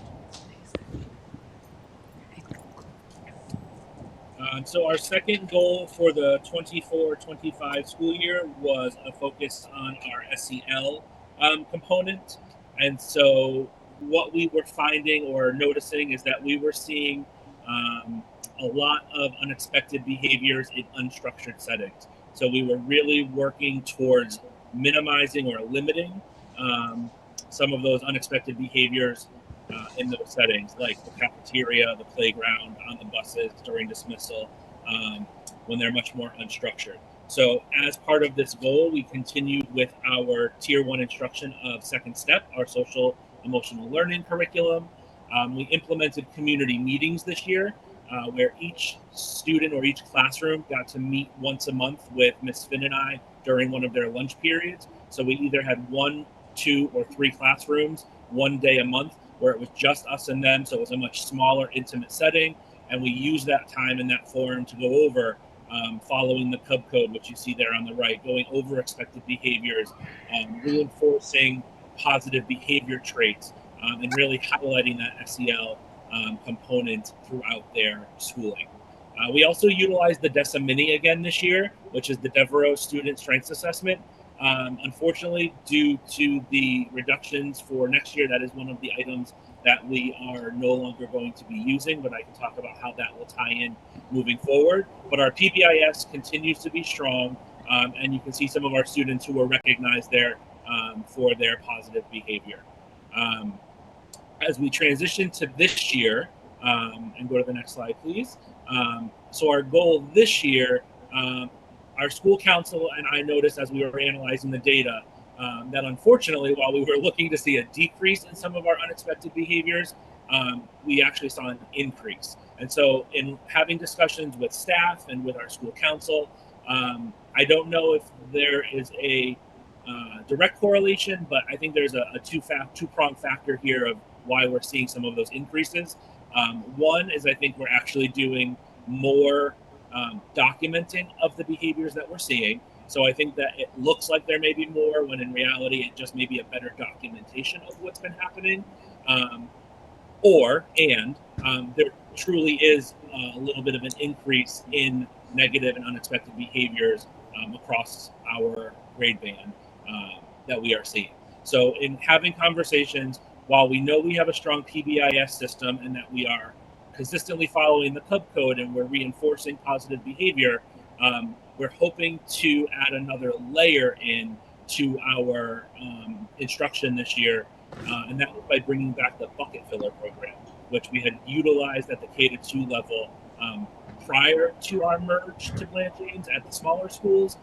So our second goal for the 24-25 school year was a focus on our SEL component. And so what we were finding or noticing is that we were seeing a lot of unexpected behaviors in unstructured settings. So we were really working towards minimizing or limiting some of those unexpected behaviors in those settings, like the cafeteria, the playground, on the buses, during dismissal, when they're much more unstructured. So as part of this goal, we continued with our Tier 1 instruction of Second Step, our social emotional learning curriculum. We implemented community meetings this year, where each student or each classroom got to meet once a month with Ms. Finn and I during one of their lunch periods. So we either had 1, 2, or 3 classrooms one day a month where it was just us and them, so it was a much smaller, intimate setting, and we used that time in that forum to go over following the CUB code, which you see there on the right, going over expected behaviors, reinforcing positive behavior traits, and really highlighting that SEL component throughout their schooling. We also utilized the DESA Mini again this year, which is the Devereaux Student Strengths Assessment. Unfortunately, due to the reductions for next year, that is one of the items that we are no longer going to be using, but I can talk about how that will tie in moving forward. But our PBIS continues to be strong, and you can see some of our students who were recognized there for their positive behavior. As we transition to this year, and go to the next slide, please. So our goal this year, our school council and I noticed as we were analyzing the data that unfortunately, while we were looking to see a decrease in some of our unexpected behaviors, we actually saw an increase. And so in having discussions with staff and with our school council, I don't know if there is a direct correlation, but I think there's a two-pronged factor here of why we're seeing some of those increases. One is I think we're actually doing more documenting of the behaviors that we're seeing. So I think that it looks like there may be more when in reality it just may be a better documentation of what's been happening. There truly is a little bit of an increase in negative and unexpected behaviors across our grade band that we are seeing. So in having conversations, while we know we have a strong PBIS system and that we are consistently following the CUB code and we're reinforcing positive behavior, we're hoping to add another layer in to our instruction this year, and that was by bringing back the bucket filler program, which we had utilized at the K-2 level prior to our merge to Blanche Ames at the smaller schools,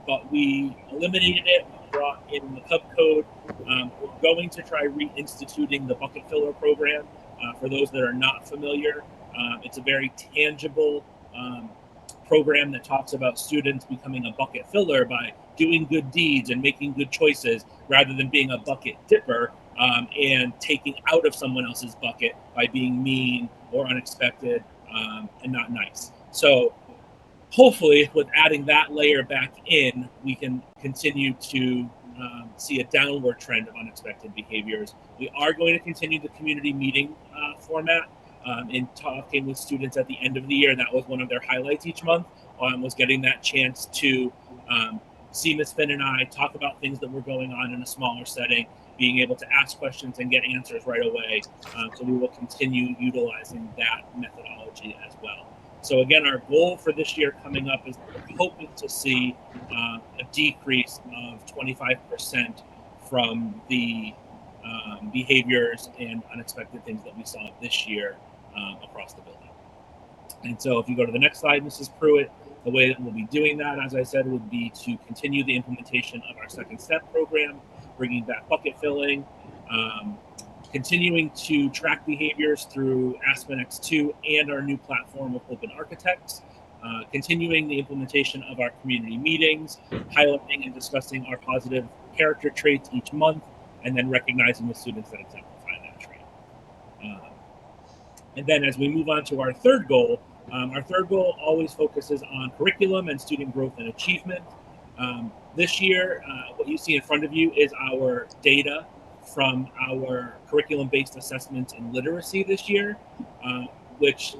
but we eliminated it, brought in the CUB code. We're going to try reinstituting the bucket filler program. For those that are not familiar, it's a very tangible program that talks about students becoming a bucket filler by doing good deeds and making good choices rather than being a bucket dipper and taking out of someone else's bucket by being mean or unexpected and not nice. So hopefully with adding that layer back in, we can continue to see a downward trend of unexpected behaviors. We are going to continue the community meeting format in talking with students at the end of the year. That was one of their highlights each month, was getting that chance to see Ms. Finn and I talk about things that were going on in a smaller setting, being able to ask questions and get answers right away. So we will continue utilizing that methodology as well. So again, our goal for this year coming up is we're hoping to see a decrease of 25% from the behaviors and unexpected things that we saw this year across the building. And so if you go to the next slide, Mrs. Pruitt, the way that we'll be doing that, as I said, would be to continue the implementation of our Second Step program, bringing back bucket filling, continuing to track behaviors through Aspen X2 and our new platform with Open Architects, continuing the implementation of our community meetings, highlighting and discussing our positive character traits each month, and then recognizing the students that exemplify that trait. And then as we move on to our third goal always focuses on curriculum and student growth and achievement. This year, what you see in front of you is our data from our curriculum-based assessments in literacy this year, which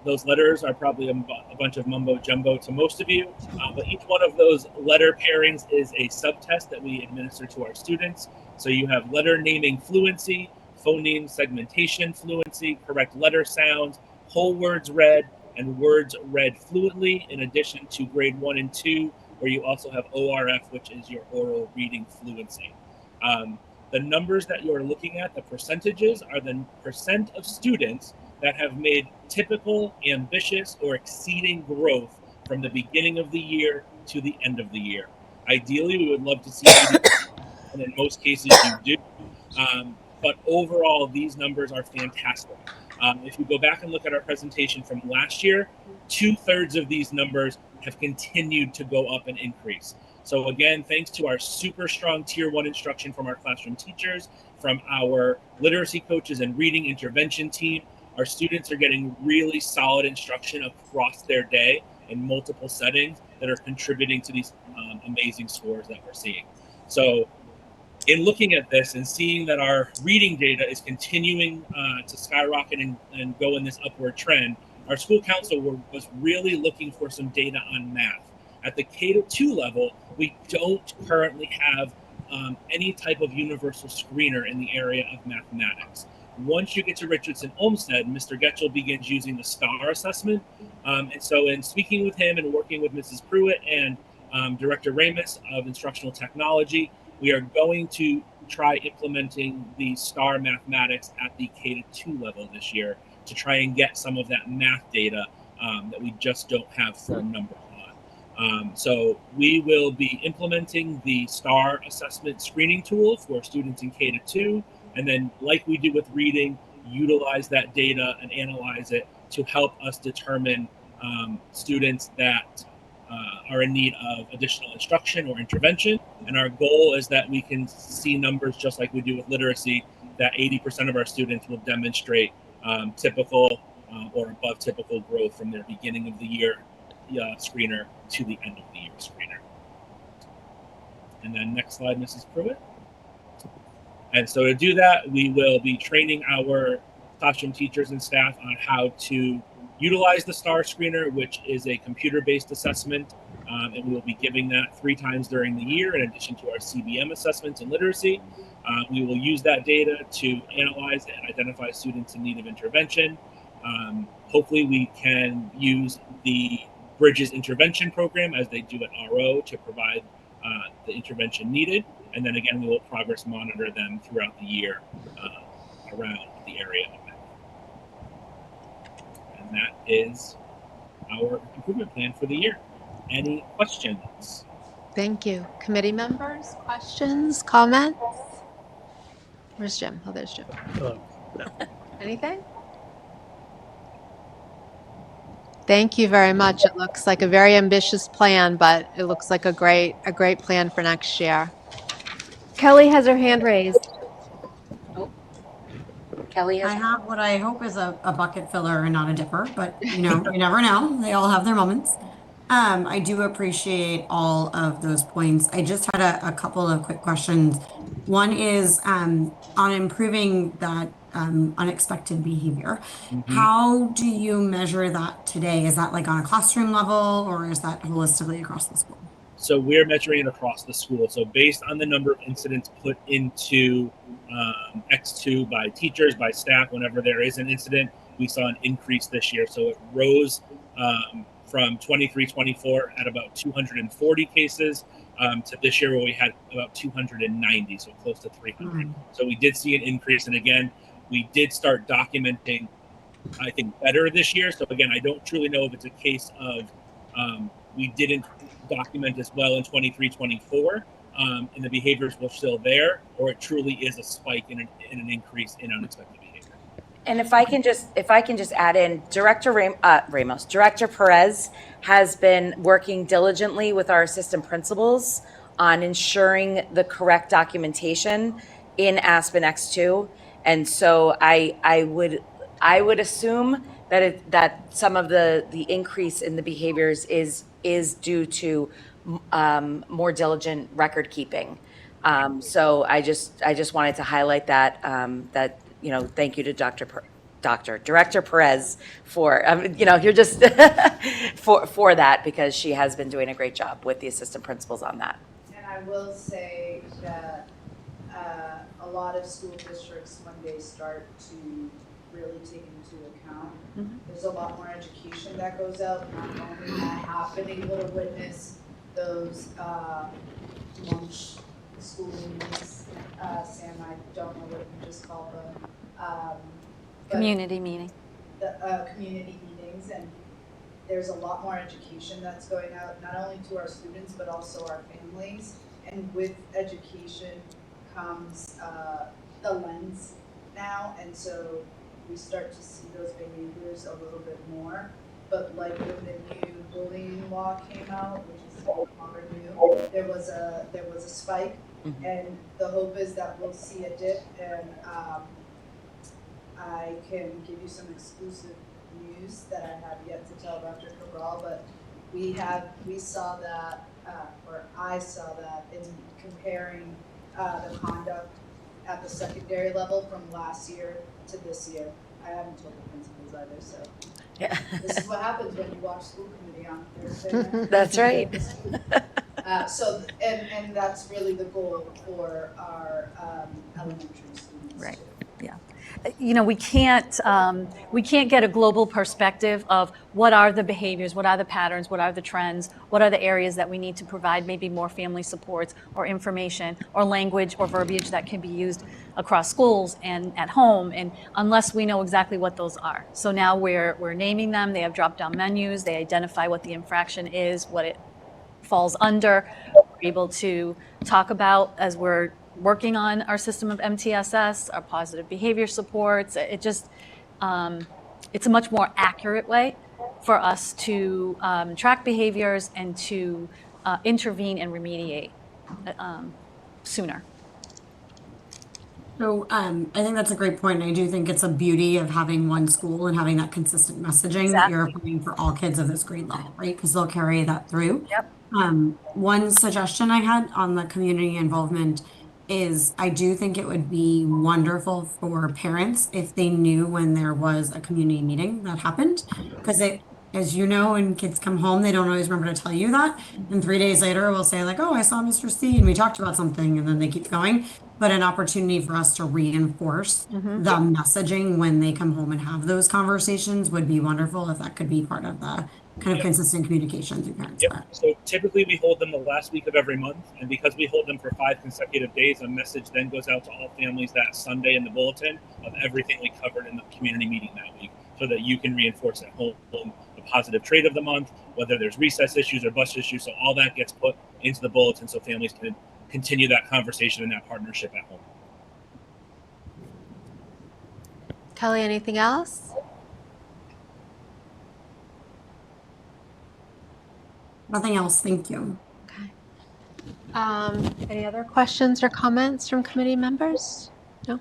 those letters are probably a bunch of mumbo jumbo to most of you, but each one of those letter pairings is a subtest that we administer to our students. So you have letter naming fluency, phoneme segmentation fluency, correct letter sounds, whole words read, and words read fluently, in addition to grade 1 and 2, where you also have ORF, which is your oral reading fluency. The numbers that you're looking at, the percentages, are the percent of students that have made typical, ambitious, or exceeding growth from the beginning of the year to the end of the year. Ideally, we would love to see 80%, and in most cases you do. But overall, these numbers are fantastic. If you go back and look at our presentation from last year, 2/3 of these numbers have continued to go up and increase. So again, thanks to our super strong tier 1 instruction from our classroom teachers, from our literacy coaches and reading intervention team, our students are getting really solid instruction across their day in multiple settings that are contributing to these amazing scores that we're seeing. So in looking at this and seeing that our reading data is continuing to skyrocket and go in this upward trend, our school council was really looking for some data on math. At the K-2 level, we don't currently have any type of universal screener in the area of mathematics. Once you get to Richardson Olmsted, Mr. Getchell begins using the STAR assessment. And so in speaking with him and working with Mrs. Pruitt and Director Ramus of Instructional Technology, we are going to try implementing the STAR mathematics at the K-2 level this year to try and get some of that math data that we just don't have firm numbers on. So we will be implementing the STAR assessment screening tool for students in K-2, and then like we do with reading, utilize that data and analyze it to help us determine students that are in need of additional instruction or intervention. And our goal is that we can see numbers just like we do with literacy, that 80% of our students will demonstrate typical or above typical growth from their beginning of the year screener to the end of the year screener. And then next slide, Mrs. Pruitt. And so to do that, we will be training our classroom teachers and staff on how to utilize the STAR screener, which is a computer-based assessment, and we will be giving that 3 times during the year in addition to our CBM assessments in literacy. We will use that data to analyze and identify students in need of intervention. Hopefully we can use the Bridges intervention program as they do at RO to provide the intervention needed. And then again, we will progress monitor them throughout the year around the area of that. And that is our improvement plan for the year. Any questions? Thank you. Committee members, questions, comments? Where's Jim? Oh, there's Jim. No. Anything? Thank you very much. It looks like a very ambitious plan, but it looks like a great plan for next year. Kelly has her hand raised. Kelly I have what I hope is a bucket filler and not a dipper, but you never know. They all have their moments. I do appreciate all of those points. I just had a couple of quick questions. One is on improving that unexpected behavior. How do you measure that today? Is that like on a classroom level, or is that holistically across the school? So we're measuring it across the school. So based on the number of incidents put into X2 by teachers, by staff, whenever there is an incident, we saw an increase this year. So it rose from 23-24 at about 240 cases to this year where we had about 290, so close to 300. So we did see an increase. And again, we did start documenting, I think, better this year. So again, I don't truly know if it's a case of we didn't document as well in 23-24, and the behaviors were still there, or it truly is a spike in an increase in unexpected behavior. And if I can just add in, Director Perez has been working diligently with our assistant principals on ensuring the correct documentation in Aspen X2. And so I would assume that some of the increase in the behaviors is due to more diligent record keeping. So I just wanted to highlight that thank you to Director Perez for you're just for that, because she has been doing a great job with the assistant principals on that. And I will say that a lot of school districts, when they start to really take into account, there's a lot more education that goes out. Not only I have been able to witness those lunch school meetings, Sam, I don't know what you just called them. Community meeting. The community meetings, and there's a lot more education that's going out, not only to our students, but also our families. And with education comes the lens now, and so we start to see those behaviors a little bit more. But like when the new bullying law came out, which is no longer new, there was a spike, and the hope is that we'll see a dip. And I can give you some exclusive news that I have yet to tell Dr. Cabral, but we saw that, or I saw that in comparing the conduct at the secondary level from last year to this year. I haven't told the principals either, so. Yeah. This is what happens when you watch school committee on Thursday. That's right. So, and that's really the goal for our elementary students. Right. Yeah. We can't get a global perspective of what are the behaviors, what are the patterns, what are the trends, what are the areas that we need to provide maybe more family supports or information or language or verbiage that can be used across schools and at home, and unless we know exactly what those are. So now we're naming them. They have drop-down menus. They identify what the infraction is, what it falls under. We're able to talk about, as we're working on our system of MTSS, our positive behavior supports. It just, it's a much more accurate way for us to track behaviors and to intervene and remediate sooner. So I think that's a great point. I do think it's a beauty of having one school and having that consistent messaging that you're applying for all kids of this grade level, right? Because they'll carry that through. Yep. One suggestion I had on the community involvement is I do think it would be wonderful for parents if they knew when there was a community meeting that happened, because as you know, when kids come home, they don't always remember to tell you that. And 3 days later, we'll say like, oh, I saw Mr. C and we talked about something, and then they keep going. But an opportunity for us to reinforce the messaging when they come home and have those conversations would be wonderful if that could be part of the kind of consistent communication through parents. Yep. So typically we hold them the last week of every month, and because we hold them for 5 consecutive days, a message then goes out to all families that Sunday in the bulletin of everything we covered in the community meeting that week, so that you can reinforce at home the positive trait of the month, whether there's recess issues or bus issues. So all that gets put into the bulletin so families can continue that conversation and that partnership at home. Kelly, anything else? Nothing else, thank you. Okay. Any other questions or comments from committee members? No?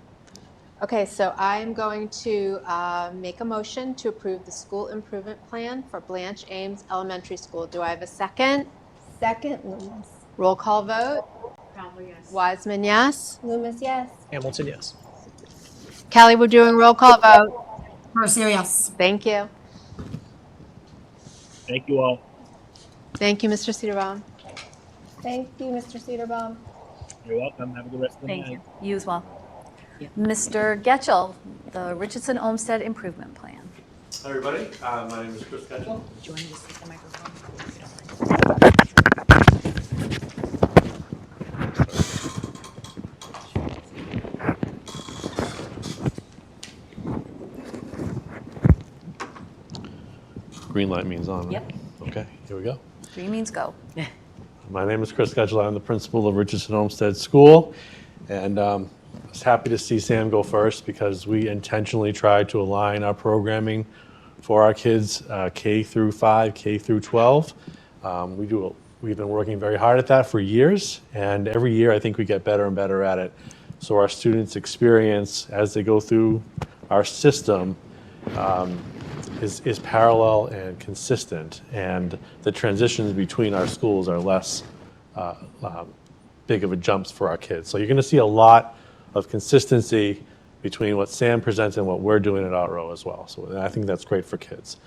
Okay, so I'm going to make a motion to approve the school improvement plan for Blanche Ames Elementary School. Do I have a second? Second, Loomis. Roll call vote. Probably yes. Wiseman, yes. Loomis, yes. Hamilton, yes. Kelly, we're doing roll call vote. Mercier, yes. Thank you. Thank you all. Thank you, Mr. Cedarbaum. Thank you, Mr. Cedarbaum. You're welcome. Have a good rest of the night. Thank you. You as well. Mr. Getchell, the Richardson Olmsted Improvement Plan. Hi, everybody. My name is Chris Ketchell. Do you want to just take the microphone? Green light means on. Yep. Okay, here we go. Green means go. My name is Chris Gudgel. I'm the principal of Richardson Olmsted School. And I was happy to see Sam go first because we intentionally tried to align our programming for our kids K through 5, K through 12. We've been working very hard at that for years, and every year I think we get better and better at it. So our students' experience as they go through our system is parallel and consistent, and the transitions between our schools are less big of a jumps for our kids. So you're going to see a lot of consistency between what Sam presents and what we're doing at Outrow as well. So I think that's great for kids.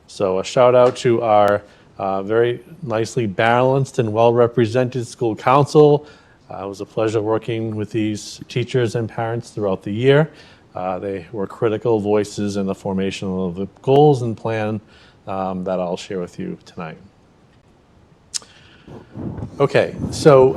So a shout out to our very nicely balanced and well-represented school council. It was a pleasure working with these teachers and parents throughout the year. They were critical voices in the formation of the goals and plan that I'll share with you tonight. Okay, so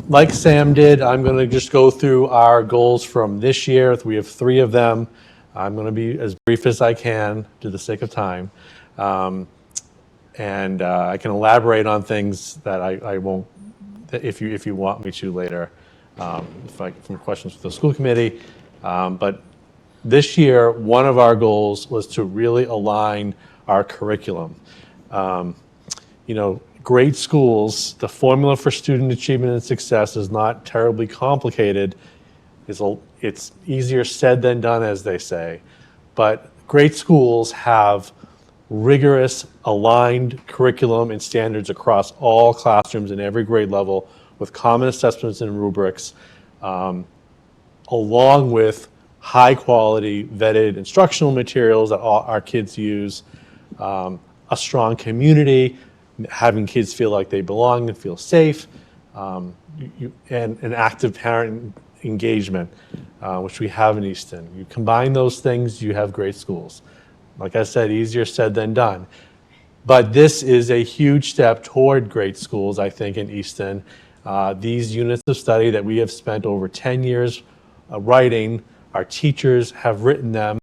like Sam did, I'm going to just go through our goals from this year. We have 3 of them. I'm going to be as brief as I can to the sake of time. And I can elaborate on things that I won't, if you want me to later, from questions with the school committee. But this year, one of our goals was to really align our curriculum. Great schools, the formula for student achievement and success is not terribly complicated. It's easier said than done, as they say. But great schools have rigorous, aligned curriculum and standards across all classrooms in every grade level with common assessments and rubrics, along with high-quality, vetted instructional materials that all our kids use, a strong community, having kids feel like they belong and feel safe, and an active parent engagement, which we have in Easton. You combine those things, you have great schools. Like I said, easier said than done. But this is a huge step toward great schools, I think, in Easton. These units of study that we have spent over 10 years writing, our teachers have written them.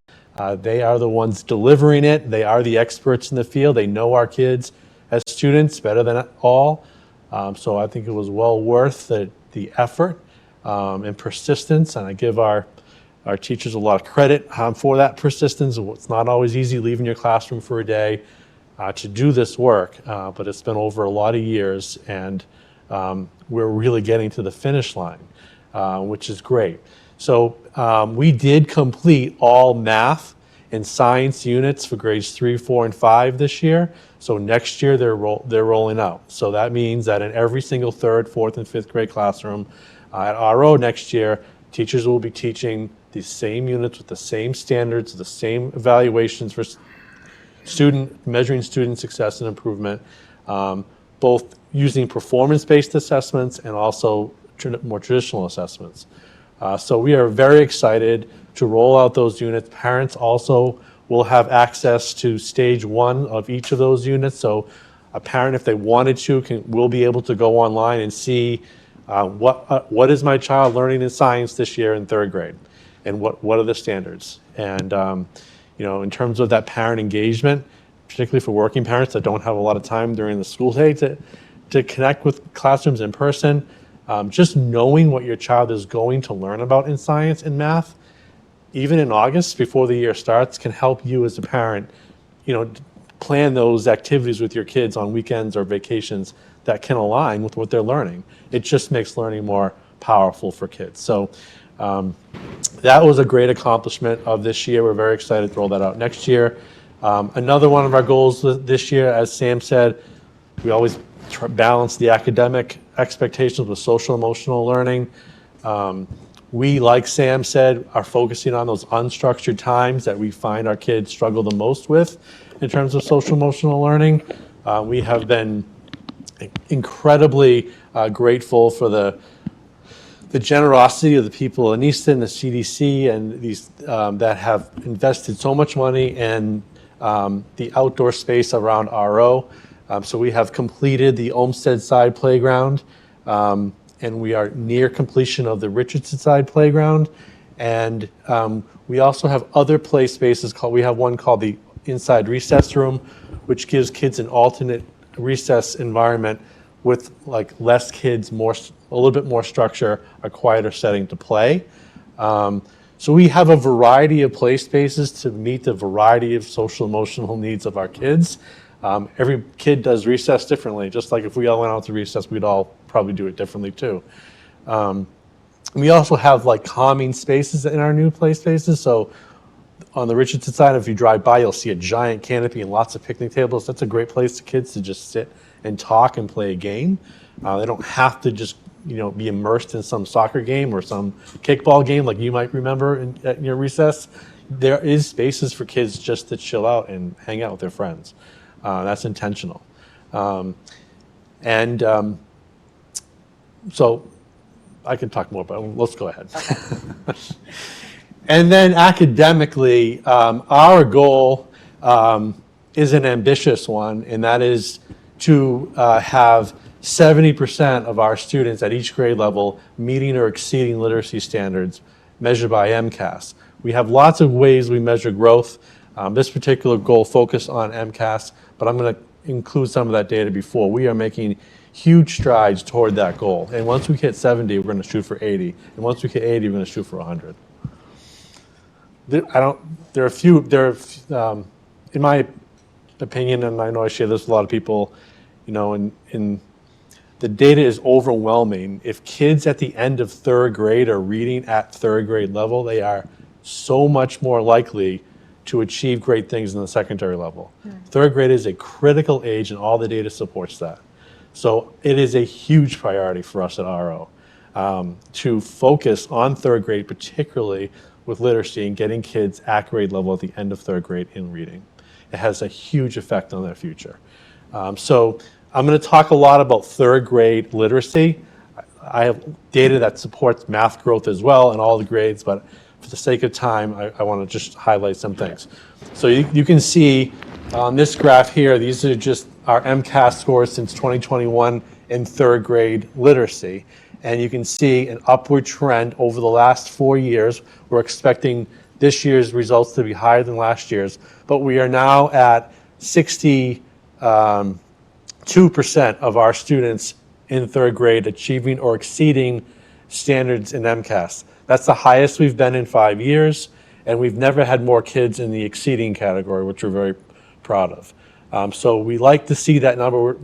They are the ones delivering it. They are the experts in the field. They know our kids as students better than all. So I think it was well worth the effort and persistence. And I give our teachers a lot of credit for that persistence. It's not always easy leaving your classroom for a day to do this work, but it's been over a lot of years, and we're really getting to the finish line, which is great. So we did complete all math and science units for grades 3, 4, and 5 this year. So next year they're rolling out. So that means that in every single 3rd, 4th, and 5th grade classroom at RO next year, teachers will be teaching these same units with the same standards, the same evaluations for measuring student success and improvement, both using performance-based assessments and also more traditional assessments. So we are very excited to roll out those units. Parents also will have access to stage 1 of each of those units. So a parent, if they wanted to, will be able to go online and see what is my child learning in science this year in 3rd grade, and what are the standards. And in terms of that parent engagement, particularly for working parents that don't have a lot of time during the school day to connect with classrooms in person, just knowing what your child is going to learn about in science and math, even in August before the year starts, can help you as a parent, plan those activities with your kids on weekends or vacations that can align with what they're learning. It just makes learning more powerful for kids. So that was a great accomplishment of this year. We're very excited to roll that out next year. Another one of our goals this year, as Sam said, we always balance the academic expectations with social emotional learning. We, like Sam said, are focusing on those unstructured times that we find our kids struggle the most with in terms of social emotional learning. We have been incredibly grateful for the generosity of the people in Easton, the CDC, and these that have invested so much money in the outdoor space around RO. So we have completed the Olmsted side playground, and we are near completion of the Richardson side playground. And we also have other play spaces we have one called the inside recess room, which gives kids an alternate recess environment with like less kids, a little bit more structure, a quieter setting to play. So we have a variety of play spaces to meet the variety of social emotional needs of our kids. Every kid does recess differently. Just like if we all went out to recess, we'd all probably do it differently too. We also have like calming spaces in our new play spaces. So on the Richardson side, if you drive by, you'll see a giant canopy and lots of picnic tables. That's a great place for kids to just sit and talk and play a game. They don't have to just be immersed in some soccer game or some kickball game like you might remember at your recess. There is spaces for kids just to chill out and hang out with their friends. That's intentional. So I can talk more, but let's go ahead. Okay. And then academically, our goal is an ambitious one, and that is to have 70% of our students at each grade level meeting or exceeding literacy standards measured by MCAS. We have lots of ways we measure growth. This particular goal focused on MCAS, but I'm going to include some of that data before. We are making huge strides toward that goal. And once we hit 70, we're going to shoot for 80. And once we hit 80, we're going to shoot for 100. In my opinion, and I know I share this with a lot of people, in the data is overwhelming. If kids at the end of third grade are reading at third grade level, they are so much more likely to achieve great things in the secondary level. Third grade is a critical age, and all the data supports that. So it is a huge priority for us at RO to focus on third grade, particularly with literacy and getting kids at grade level at the end of third grade in reading. It has a huge effect on their future. So I'm going to talk a lot about third grade literacy. I have data that supports math growth as well in all the grades, but for the sake of time, I want to just highlight some things. So you can see on this graph here, these are just our MCAS scores since 2021 in third grade literacy. And you can see an upward trend over the last 4 years. We're expecting this year's results to be higher than last year's, but we are now at 62% of our students in third grade achieving or exceeding standards in MCAS. That's the highest we've been in 5 years, and we've never had more kids in the exceeding category, which we're very proud of. So we like to see that number.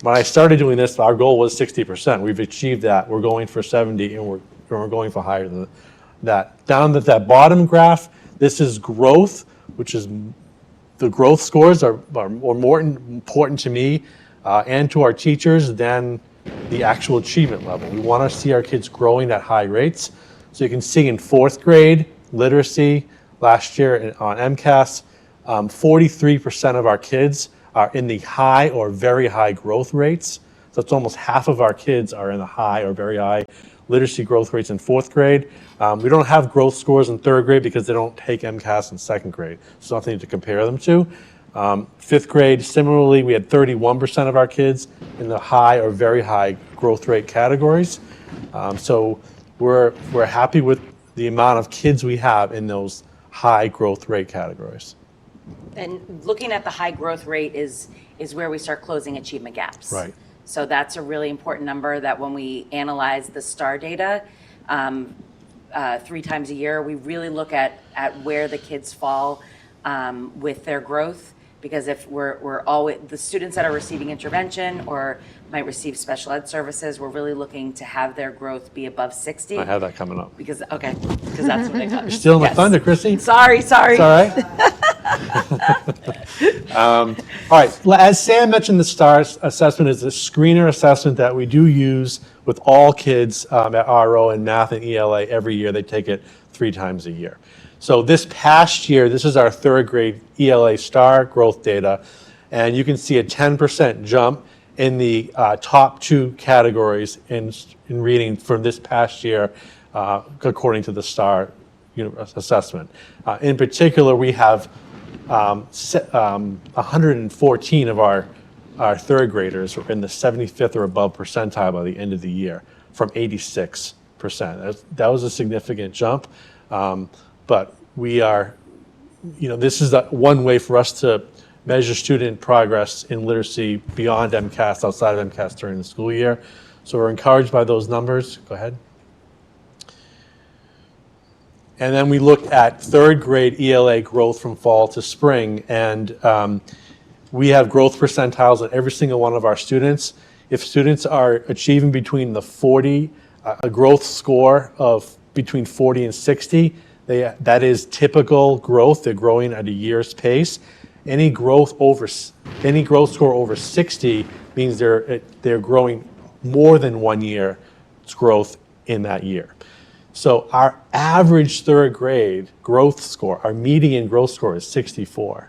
When I started doing this, our goal was 60%. We've achieved that. We're going for 70, and we're going for higher than that. Down at that bottom graph, this is growth, which is the growth scores are more important to me and to our teachers than the actual achievement level. We want to see our kids growing at high rates. So you can see in fourth grade literacy last year on MCAS, 43% of our kids are in the high or very high growth rates. So it's almost half of our kids are in the high or very high literacy growth rates in fourth grade. We don't have growth scores in third grade because they don't take MCAS in second grade. So nothing to compare them to. Fifth grade, similarly, we had 31% of our kids in the high or very high growth rate categories. So we're happy with the amount of kids we have in those high growth rate categories. And looking at the high growth rate is where we start closing achievement gaps. Right. So that's a really important number that when we analyze the STAR data 3 times a year, we really look at where the kids fall with their growth. Because if we're always, the students that are receiving intervention or might receive special ed services, we're really looking to have their growth be above 60. I have that coming up. Because that's what it comes. You're stealing my thunder, Chrissy. Sorry. It's all right. All right. As Sam mentioned, the STAR assessment is a screener assessment that we do use with all kids at RO in math and ELA every year. They take it 3 times a year. So this past year, this is our third grade ELA STAR growth data, and you can see a 10% jump in the top 2 categories in reading for this past year, according to the STAR assessment. In particular, we have 114 of our third graders were in the 75th or above percentile by the end of the year, from 86%. That was a significant jump. But we are, this is one way for us to measure student progress in literacy beyond MCAS, outside of MCAS during the school year. So we're encouraged by those numbers. Go ahead. And then we looked at third grade ELA growth from fall to spring, and we have growth percentiles on every single one of our students. If students are achieving between the 40, a growth score of between 40 and 60, that is typical growth. They're growing at a year's pace. Any growth score over 60 means they're growing more than 1 year's growth in that year. So our average third grade growth score, our median growth score is 64.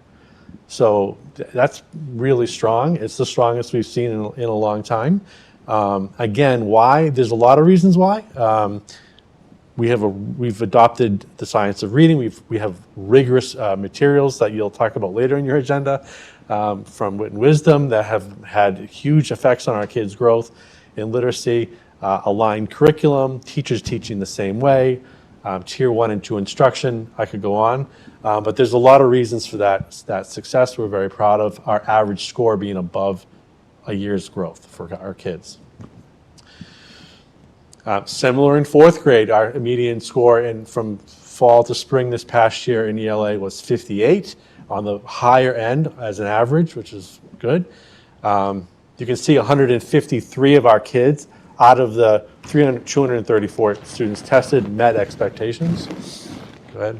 So that's really strong. It's the strongest we've seen in a long time. Again, why? There's a lot of reasons why. We've adopted the science of reading. We have rigorous materials that you'll talk about later in your agenda from Wit and Wisdom that have had huge effects on our kids' growth in literacy. Aligned curriculum, teachers teaching the same way, tier 1 and 2 instruction. I could go on, but there's a lot of reasons for that success. We're very proud of our average score being above a year's growth for our kids. Similar in fourth grade, our median score from fall to spring this past year in ELA was 58, on the higher end as an average, which is good. You can see 153 of our kids out of the 234 students tested met expectations. Go ahead.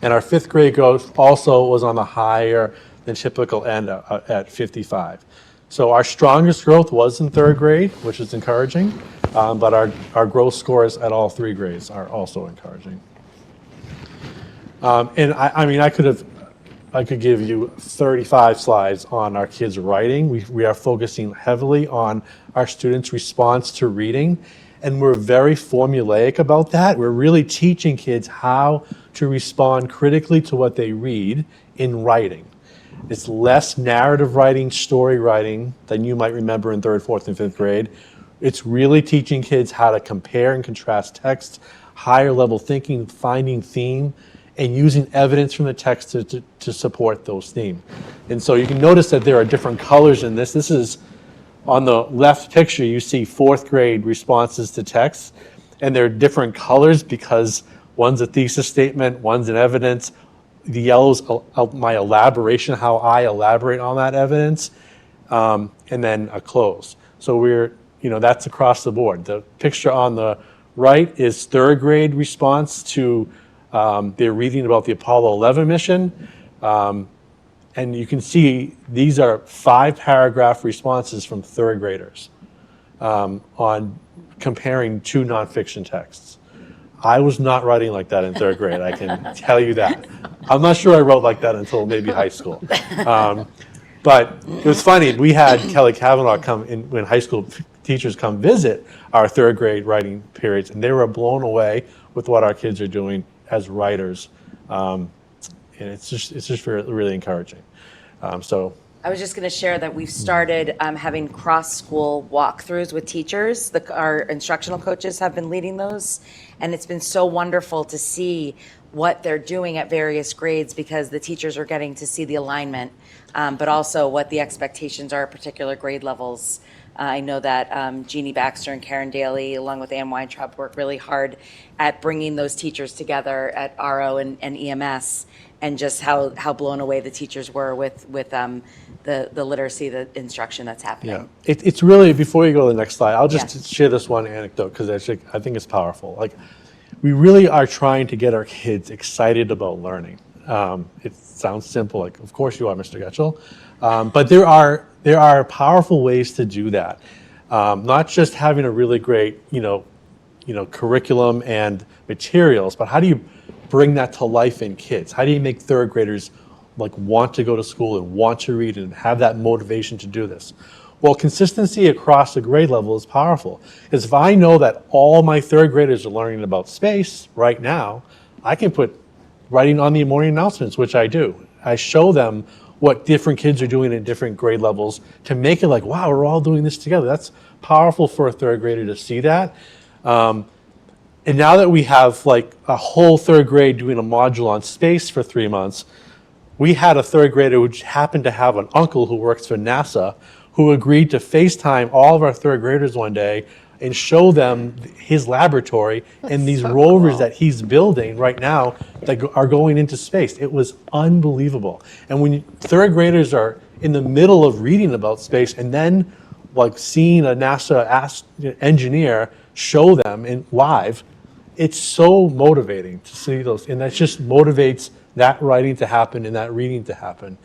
And our fifth grade growth also was on the higher than typical end at 55. So our strongest growth was in third grade, which is encouraging, but our growth scores at all three grades are also encouraging. And I could give you 35 slides on our kids' writing. We are focusing heavily on our students' response to reading, and we're very formulaic about that. We're really teaching kids how to respond critically to what they read in writing. It's less narrative writing, story writing than you might remember in third, fourth, and fifth grade. It's really teaching kids how to compare and contrast text, higher level thinking, finding theme, and using evidence from the text to support those themes. And so you can notice that there are different colors in this. This is, on the left picture, you see fourth grade responses to text, and they're different colors because one's a thesis statement, one's an evidence. The yellow's my elaboration, how I elaborate on that evidence, and then a close. So that's across the board. The picture on the right is third grade response to they're reading about the Apollo 11 mission, and you can see these are 5-paragraph responses from third graders on comparing two nonfiction texts. I was not writing like that in third grade, I can tell you that. I'm not sure I wrote like that until maybe high school. But it was funny, we had Kelly Kavanaugh come in when high school teachers come visit our third grade writing periods, and they were blown away with what our kids are doing as writers, and it's just really encouraging. So I was just going to share that we've started having cross-school walkthroughs with teachers. Our instructional coaches have been leading those, and it's been so wonderful to see what they're doing at various grades because the teachers are getting to see the alignment, but also what the expectations are at particular grade levels. I know that Jeannie Baxter and Karen Daly, along with Ann Weintraub, work really hard at bringing those teachers together at RO and EMS, and just how blown away the teachers were with the literacy, the instruction that's happening. yeah, it's really, before you go to the next slide, I'll just share this one anecdote because I think it's powerful. Like, we really are trying to get our kids excited about learning. It sounds simple, like, of course you are, Mr. Getchell, but there are powerful ways to do that. Not just having a really great, curriculum and materials, but how do you bring that to life in kids? How do you make third graders want to go to school and want to read and have that motivation to do this? Well, consistency across the grade level is powerful. Because if I know that all my third graders are learning about space right now, I can put writing on the morning announcements, which I do. I show them what different kids are doing at different grade levels to make it like, wow, we're all doing this together. That's powerful for a third grader to see that. And now that we have a whole third grade doing a module on space for 3 months, We had a third grader who happened to have an uncle who works for NASA who agreed to FaceTime all of our third graders one day and show them his laboratory and these so rovers cool. that he's building right now that are going into space. It was unbelievable. And when third graders are in the middle of reading about space and then like seeing a NASA engineer show them in live, it's so motivating to see those, and that just motivates that writing to happen and that reading to happen.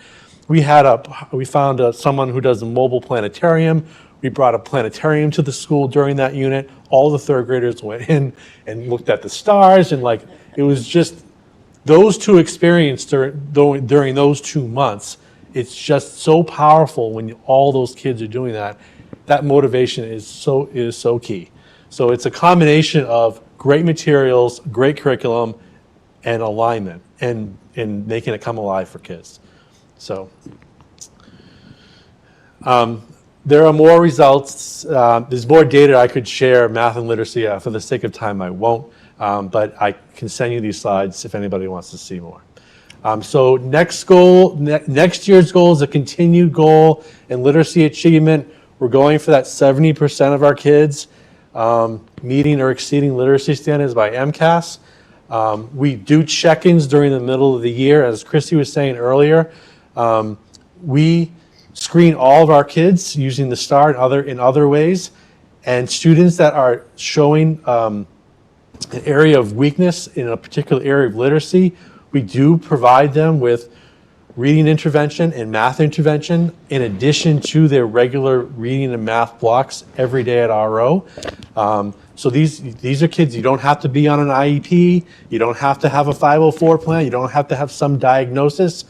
We found someone who does a mobile planetarium. We brought a planetarium to the school during that unit. All the third graders went in and looked at the stars, and like it was just those two experiences during those 2 months. It's just so powerful when all those kids are doing that. That motivation is so key. So it's a combination of great materials, great curriculum, and alignment, and making it come alive for kids. So there are more results. There's more data I could share, math and literacy. For the sake of time, I won't, but I can send you these slides if anybody wants to see more. So next year's goal is a continued goal in literacy achievement. We're going for that 70% of our kids meeting or exceeding literacy standards by MCAS. We do check-ins during the middle of the year. As Christy was saying earlier, we screen all of our kids using the STAR in other ways, and students that are showing an area of weakness in a particular area of literacy, we do provide them with reading intervention and math intervention in addition to their regular reading and math blocks every day at RO. So these are kids, you don't have to be on an IEP, you don't have to have a 504 plan, you don't have to have some diagnosis.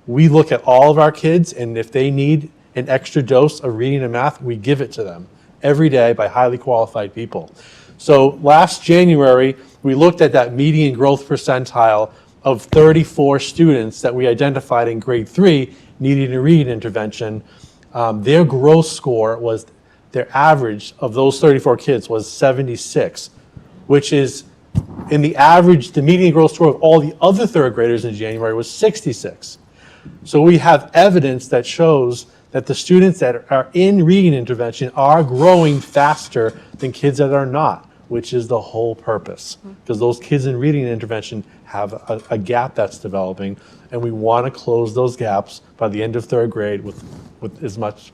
We look at all of our kids, and if they need an extra dose of reading and math, we give it to them every day by highly qualified people. So last January, we looked at that median growth percentile of 34 students that we identified in grade 3 needing a reading intervention. Their growth score was, their average of those 34 kids was 76, which is in the average, the median growth score of all the other third graders in January was 66. So we have evidence that shows that the students that are in reading intervention are growing faster than kids that are not, which is the whole purpose. Because those kids in reading intervention have a gap that's developing, and we want to close those gaps by the end of third grade with as much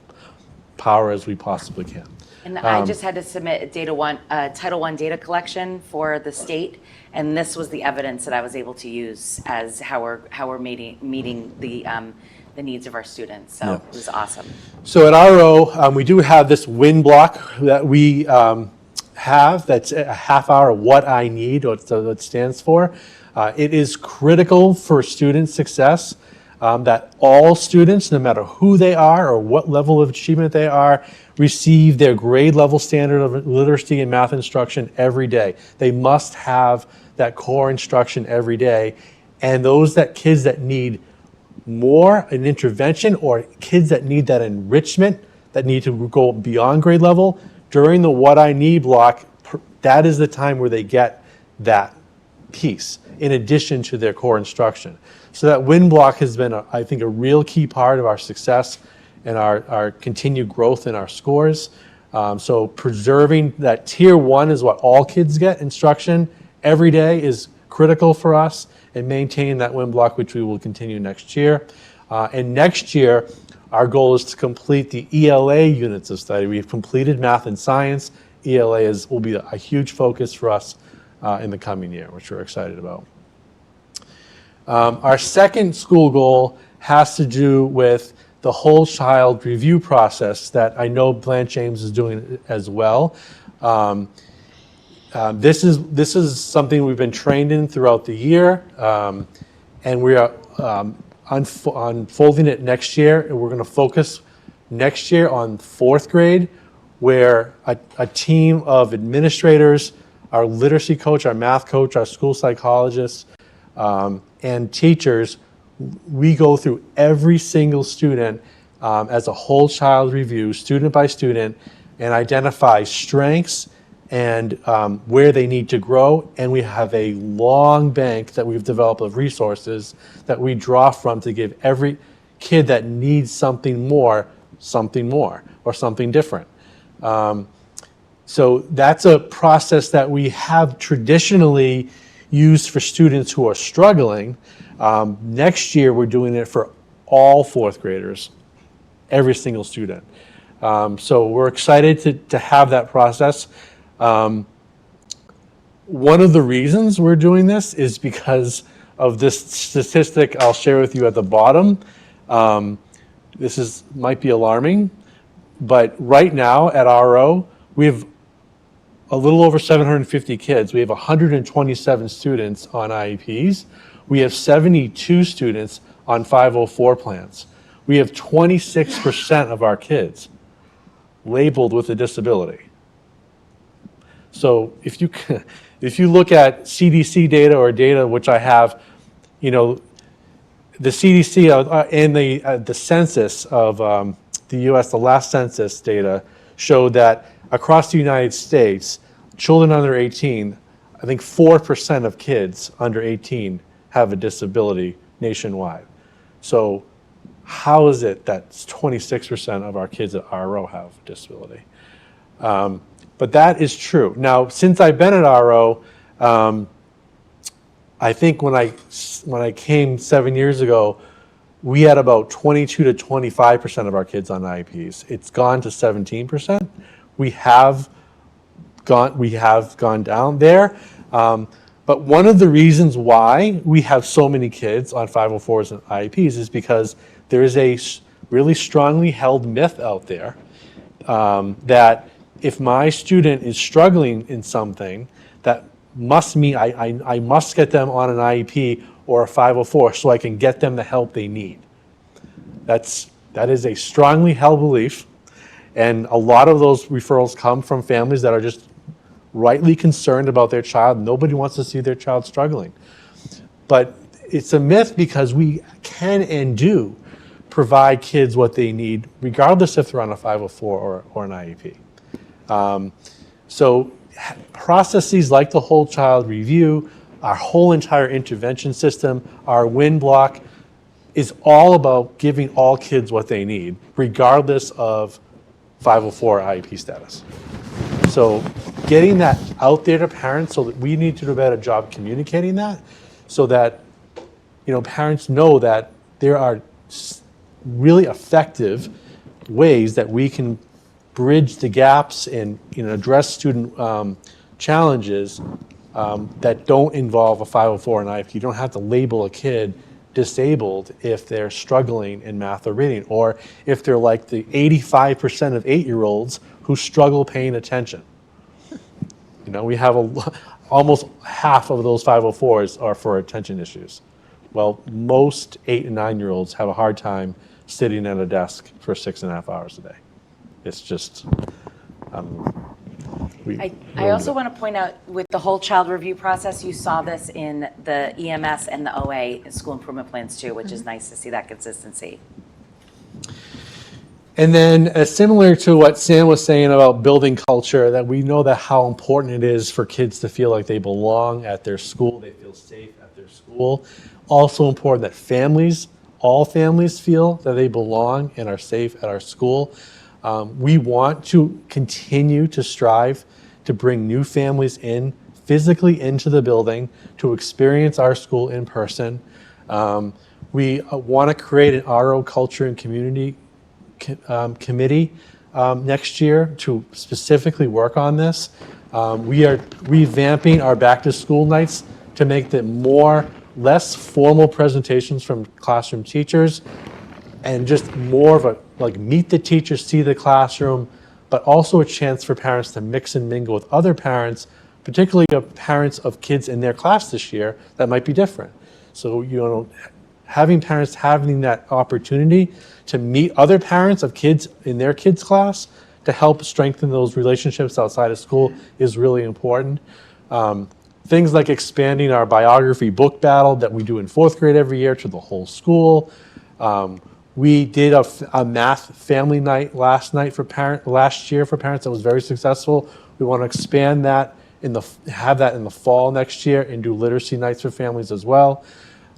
power as we possibly can. And I just had to submit Title I data collection for the state, and this was the evidence that I was able to use as how we're meeting the needs of our students. So It was awesome. So at RO, we do have this win block that we have that's a half hour of what I need, what it stands for. It is critical for student success that all students, no matter who they are or what level of achievement they are, receive their grade level standard of literacy and math instruction every day. They must have that core instruction every day. And kids that need more an intervention, or kids that need that enrichment, that need to go beyond grade level, during the what I need block, that is the time where they get that piece in addition to their core instruction. So that win block has been, I think, a real key part of our success and our continued growth in our scores. So preserving that tier 1 is what all kids get instruction every day is critical for us, and maintaining that win block, which we will continue next year. And next year, our goal is to complete the ELA units of study. We've completed math and science. ELA will be a huge focus for us in the coming year, which we're excited about. Our second school goal has to do with the whole child review process that I know Blanche Ames is doing as well. This is something we've been trained in throughout the year, and we are unfolding it next year. And we're going to focus next year on fourth grade, where a team of administrators, our literacy coach, our math coach, our school psychologists, and teachers, we go through every single student as a whole child review, student by student, and identify strengths and where they need to grow. And we have a long bank that we've developed of resources that we draw from to give every kid that needs something more, or something different. So that's a process that we have traditionally used for students who are struggling. Next year, we're doing it for all fourth graders, every single student. So we're excited to have that process. One of the reasons we're doing this is because of this statistic I'll share with you at the bottom. This might be alarming, but right now at RO, we have a little over 750 kids. We have 127 students on IEPs. We have 72 students on 504 plans. We have 26% of our kids labeled with a disability. So if you look at CDC data or data which I have, you know, the CDC and the census of the U.S., the last census data showed that across the United States, children under 18, I think 4% of kids under 18 have a disability nationwide. So how is it that 26% of our kids at RO have a disability? But that is true. Now, since I've been at RO, I think when I came 7 years ago, we had about 22 to 25% of our kids on IEPs. It's gone to 17%. We have gone down there. But one of the reasons why we have so many kids on 504s and IEPs is because there is a really strongly held myth out there that if my student is struggling in something, that must mean I must get them on an IEP or a 504 so I can get them the help they need. That is a strongly held belief, and a lot of those referrals come from families that are just rightly concerned about their child. Nobody wants to see their child struggling. But it's a myth because we can and do provide kids what they need, regardless if they're on a 504 or an IEP. So processes like the whole child review, our whole entire intervention system, our WIN block, is all about giving all kids what they need, regardless of 504 IEP status. So getting that out there to parents, so that we need to do a better job communicating that, so that parents know that there are really effective ways that we can bridge the gaps and address student challenges that don't involve a 504 and IEP. You don't have to label a kid disabled if they're struggling in math or reading, or if they're like the 85% of 8-year-olds who struggle paying attention. We have almost half of those 504s are for attention issues. Well, most 8 and 9-year-olds have a hard time sitting at a desk for 6.5 hours a day. It's just, I also want to point out with the whole child review process, you saw this in the EMS and the OA school improvement plans too, which is nice to see that consistency. And then similar to what Sam was saying about building culture, that we know that how important it is for kids to feel like they belong at their school, they feel safe at their school. Also important that all families feel that they belong and are safe at our school. We want to continue to strive to bring new families in, physically into the building, to experience our school in person. We want to create an RO culture and community committee next year to specifically work on this. We are revamping our back to school nights to make them less formal presentations from classroom teachers and just more of a meet the teacher, see the classroom, but also a chance for parents to mix and mingle with other parents, particularly parents of kids in their class this year that might be different. So, having parents having that opportunity to meet other parents of kids in their kids' class to help strengthen those relationships outside of school is really important. Things like expanding our biography book battle that we do in 4th grade every year to the whole school. We did a math family night last year for parents that was very successful, We want to expand that have that in the fall next year and do literacy nights for families as well.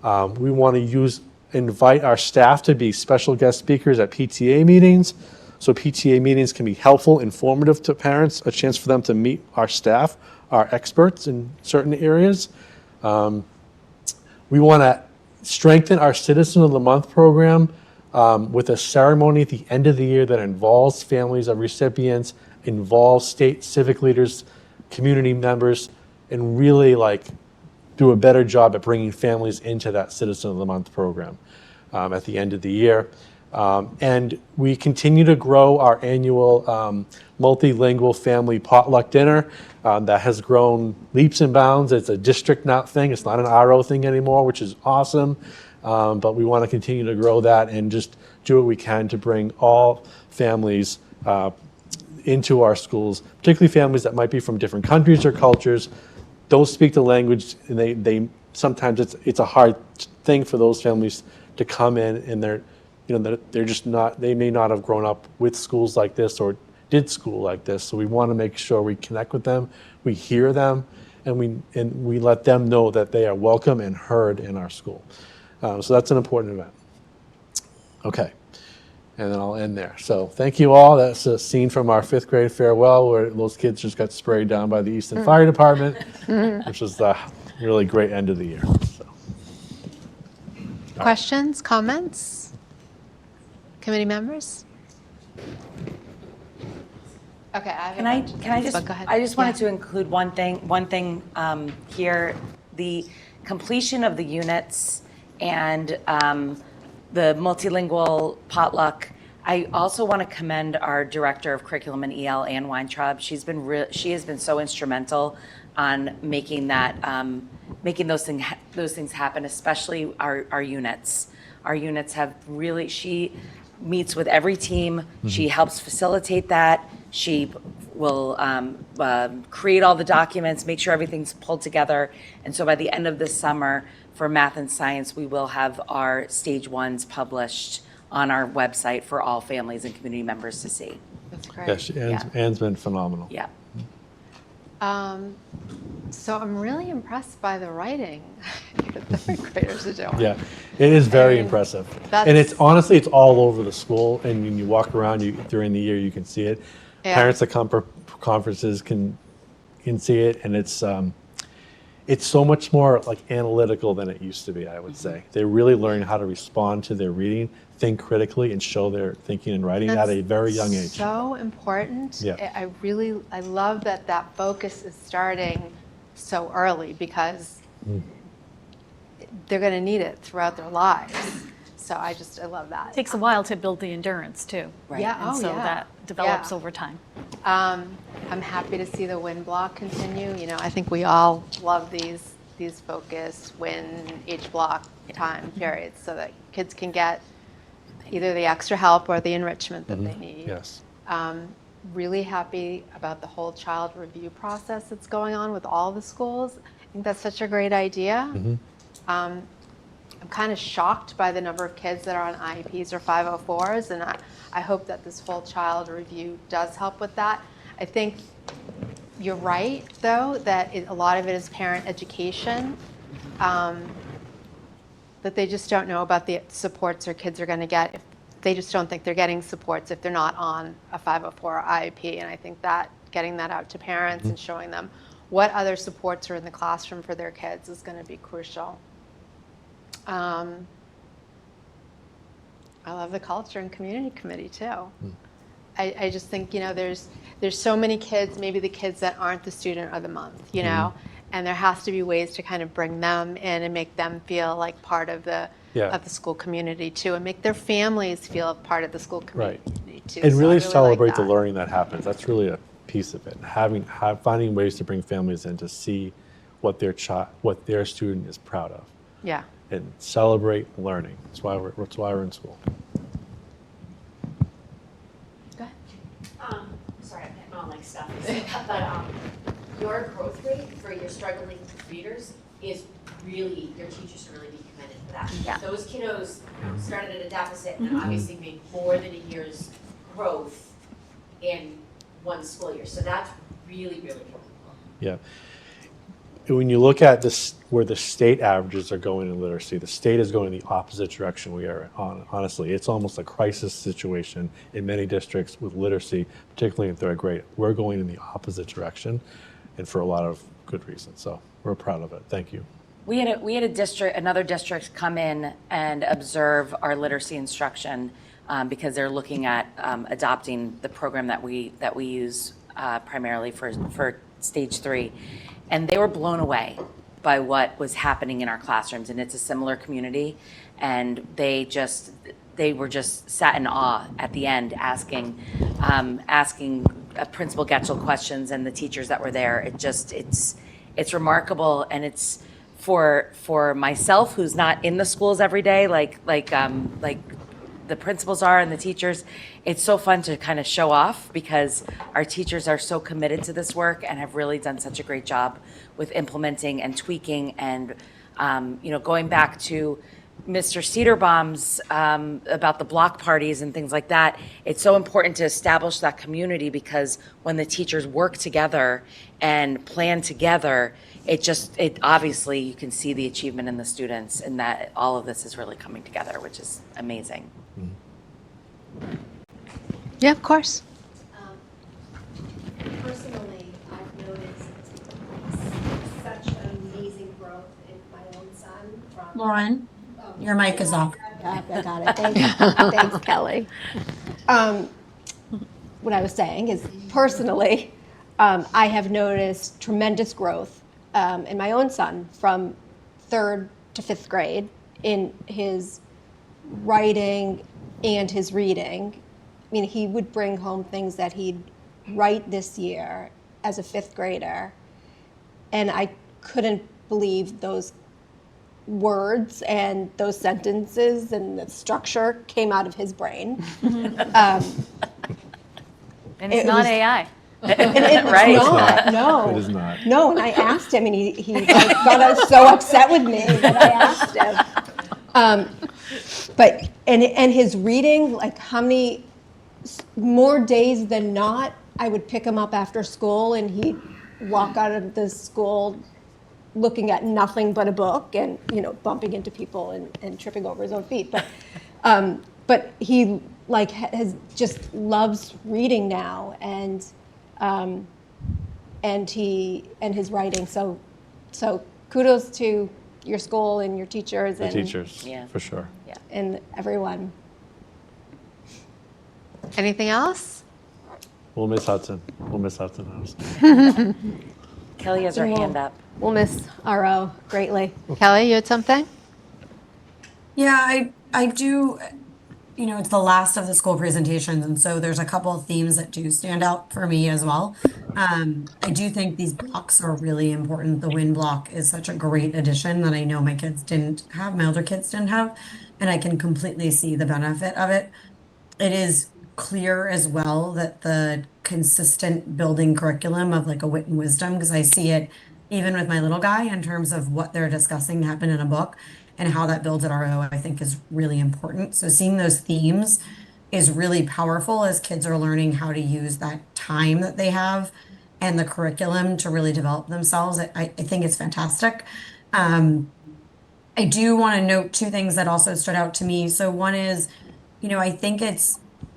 We want to invite our staff to be special guest speakers at PTA meetings. So PTA meetings can be helpful, informative to parents, a chance for them to meet our staff, our experts in certain areas. We want to strengthen our Citizen of the Month program with a ceremony at the end of the year that involves families of recipients, involves state civic leaders, community members, and really do a better job at bringing families into that Citizen of the Month program at the end of the year. And we continue to grow our annual multilingual family potluck dinner that has grown leaps and bounds. It's a district now thing. It's not an RO thing anymore, which is awesome. But we want to continue to grow that and just do what we can to bring all families into our schools, particularly families that might be from different countries or cultures, don't speak the language, and they sometimes it's a hard thing for those families to come in, and they're just not, they may not have grown up with schools like this or did school like this. So we want to make sure we connect with them, we hear them, and we let them know that they are welcome and heard in our school. So that's an important event. Okay. And then I'll end there. So thank you all. That's a scene from our 5th grade farewell where those kids just got sprayed down by the Easton Fire Department, which was a really great end of the year. So. Questions, comments? Committee members? Okay, Can I just, go ahead. I just wanted to include one thing here, the completion of the units and the multilingual potluck. I also want to commend our director of curriculum and EL, Ann Weintraub. She has been so instrumental on making that, making those things happen, especially our units. Our units have really, she meets with every team. She helps facilitate that. She will create all the documents, make sure everything's pulled together. And so by the end of this summer, for math and science, we will have our stage 1s published on our website for all families and community members to see. That's great. Yes, Ann's been phenomenal. Yeah. So I'm really impressed by the writing the 3rd graders are doing. Yeah, it is very impressive. And it's honestly, it's all over the school. And when you walk around during the year, you can see it. Yeah. Parents that come for conferences can see it. And it's so much more analytical than it used to be, I would say. They're really learning how to respond to their reading, think critically, and show their thinking and writing at a very young age. So important. Yeah. I love that focus is starting so early because they're going to need it throughout their lives. So I love that. It takes a while to build the endurance too. Right. Yeah, And so that develops over time. I'm happy to see the WIN block continue. I think we all love these focus WIN each block time periods so that kids can get either the extra help or the enrichment that they need. Yes. Really happy about the whole child review process that's going on with all the schools. I think that's such a great idea. I'm kind of shocked by the number of kids that are on IEPs or 504s, and I hope that this whole child review does help with that. I think you're right, though, that a lot of it is parent education, that they just don't know about the supports their kids are going to get. They just don't think they're getting supports if they're not on a 504 or IEP, and I think that getting that out to parents and showing them what other supports are in the classroom for their kids is going to be crucial. I love the culture and community committee too. I just think there's so many kids, maybe the kids that aren't the student of the month, and there has to be ways to kind of bring them in and make them feel like part of the school community too, and make their families feel part of the school community too. And So really I celebrate like the that. learning that happens. That's really a piece of it. Finding ways to bring families in to see what their student is proud of. Yeah. And celebrate learning. That's why we're in school. Go ahead. Sorry, I'm getting all stuff. But your growth rate for your struggling readers is really, your teachers should really be commended for that. Yeah. Those kiddos started at a deficit and obviously made more than a year's growth in one school year. So that's really, really helpful. Yeah. When you look at this, where the state averages are going in literacy, the state is going the opposite direction we are on. Honestly, it's almost a crisis situation in many districts with literacy, particularly in third grade. We're going in the opposite direction, and for a lot of good reasons. So we're proud of it. Thank you. We had another district come in and observe our literacy instruction because they're looking at adopting the program that we use primarily for stage 3. And they were blown away by what was happening in our classrooms. And it's a similar community. And they were just sat in awe at the end, asking Principal Getchell questions and the teachers that were there. It's remarkable. And it's for myself, who's not in the schools every day, like the principals are and the teachers, it's so fun to kind of show off because our teachers are so committed to this work and have really done such a great job with implementing and tweaking and, going back to Mr. Cedarbaum's about the block parties and things like that. It's so important to establish that community because when the teachers work together and plan together, it obviously you can see the achievement in the students and that all of this is really coming together, which is amazing. Yeah, of course. Personally, I've noticed such amazing growth in my own son from. Lauren, your mic is off. I got it. Thanks, Kelly. What I was saying is, personally, I have noticed tremendous growth in my own son from 3rd to 5th grade in his writing and his reading. I mean, he would bring home things that he'd write this year as a 5th grader, and I couldn't believe those words and those sentences and the structure came out of his brain. And it's not AI. It's Right. not, no. It is not. No, and I asked him, and he got so upset with me that I asked him. But his reading, like how many more days than not, I would pick him up after school, and he'd walk out of the school looking at nothing but a book, and bumping into people and tripping over his own feet. But he has just loves reading now, and his writing. So kudos to your school and your teachers The and teachers, Yeah. for sure. and everyone. Anything else? We'll miss Hudson. We'll miss Hudson House. Kelly has her hand up. We'll miss RO greatly. Kelly, you had something? Yeah, I do, it's the last of the school presentations, and so there's a couple of themes that do stand out for me as well. I do think these blocks are really important. The WIN block is such a great addition that I know my kids didn't have, my older kids didn't have, and I can completely see the benefit of it. It is clear as well that the consistent building curriculum of like a wit and wisdom, because I see it even with my little guy in terms of what they're discussing happen in a book and how that builds at RO, I think is really important. So seeing those themes is really powerful as kids are learning how to use that time that they have and the curriculum to really develop themselves. I think it's fantastic. I do want to note 2 things that also stood out to me. So one is, I think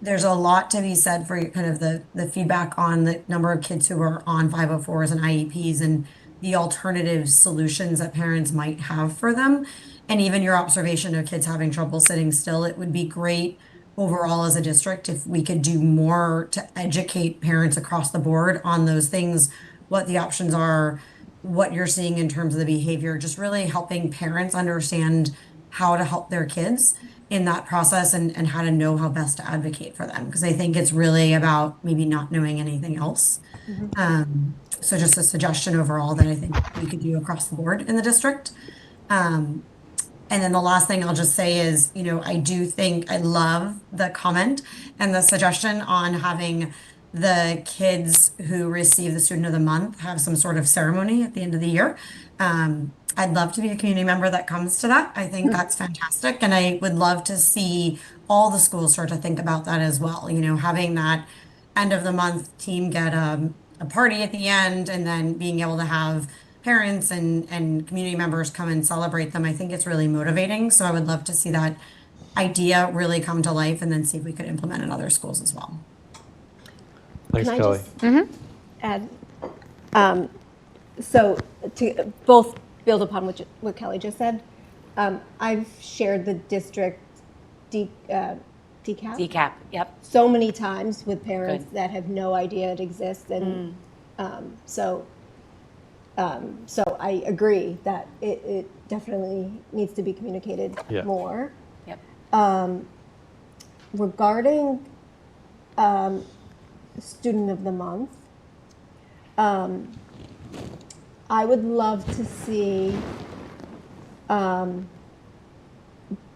there's a lot to be said for kind of the feedback on the number of kids who are on 504s and IEPs and the alternative solutions that parents might have for them. And even your observation of kids having trouble sitting still, it would be great overall as a district if we could do more to educate parents across the board on those things, what the options are, what you're seeing in terms of the behavior, just really helping parents understand how to help their kids in that process and how to know how best to advocate for them. Because I think it's really about maybe not knowing anything else. So just a suggestion overall that I think we could do across the board in the district. And then the last thing I'll just say is, I do think I love the comment and the suggestion on having the kids who receive the Student of the Month have some sort of ceremony at the end of the year. I'd love to be a community member that comes to that. I think that's fantastic. And I would love to see all the schools start to think about that as well. Having that end of the month team get a a party at the end and then being able to have parents and community members come and celebrate them, I think it's really motivating. So I would love to see that idea really come to life and then see if we could implement in other schools as well. Thanks, Can I Kelly. just add? So to both build upon what Kelly just said, I've shared the district DCAP DCAP, yep. so many times with parents Good. that have no idea it exists, and so I agree that it definitely needs to be communicated Yeah. more. Yep. Regarding Student of the Month, I would love to see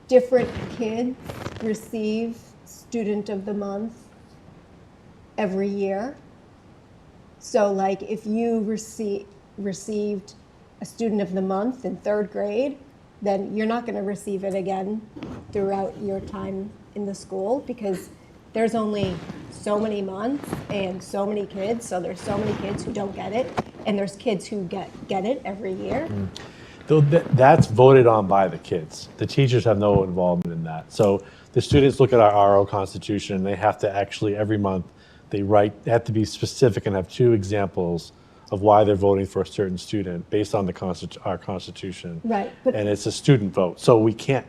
different kids receive Student of the Month every year. So like if you received a Student of the Month in 3rd grade, then you're not going to receive it again throughout your time in the school, because there's only so many months and so many kids, so there's so many kids who don't get it, and there's kids who get it every year. Though that's voted on by the kids. The teachers have no involvement in that. So the students look at our RO constitution, and they have to actually every month they have to be specific and have 2 examples of why they're voting for a certain student based on our constitution. Right. But And it's a student vote. So we can't.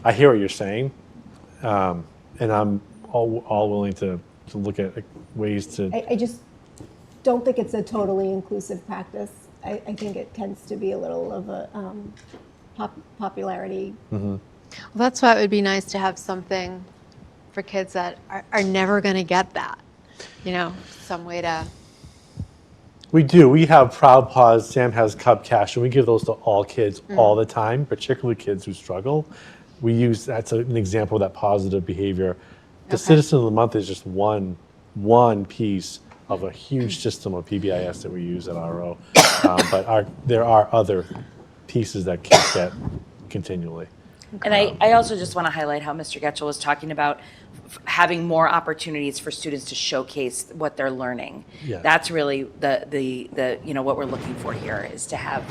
I hear what you're saying, and I'm all willing to look at ways to. I just don't think it's a totally inclusive practice. I think it tends to be a little of a popularity. Mm-hmm. Well, that's why it would be nice to have something for kids that are never going to get that. You know, some way to. We do. We have Proud Paws. Sam has Cub Cash, and we give those to all kids all the time, particularly kids who struggle. We use that's an example of that positive behavior. The Citizen of the Month is just one piece of a huge system of PBIS that we use at RO. But there are other pieces that kids get continually. And I also just want to highlight how Mr. Getchell was talking about having more opportunities for students to showcase what they're learning. Yeah. That's really the what we're looking for here, is to have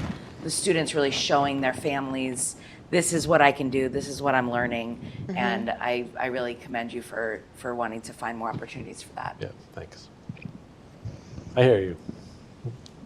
the students really showing their families, this is what I can do, this is what I'm learning. And I really commend you for wanting to find more opportunities for that. Yeah, thanks. I hear you.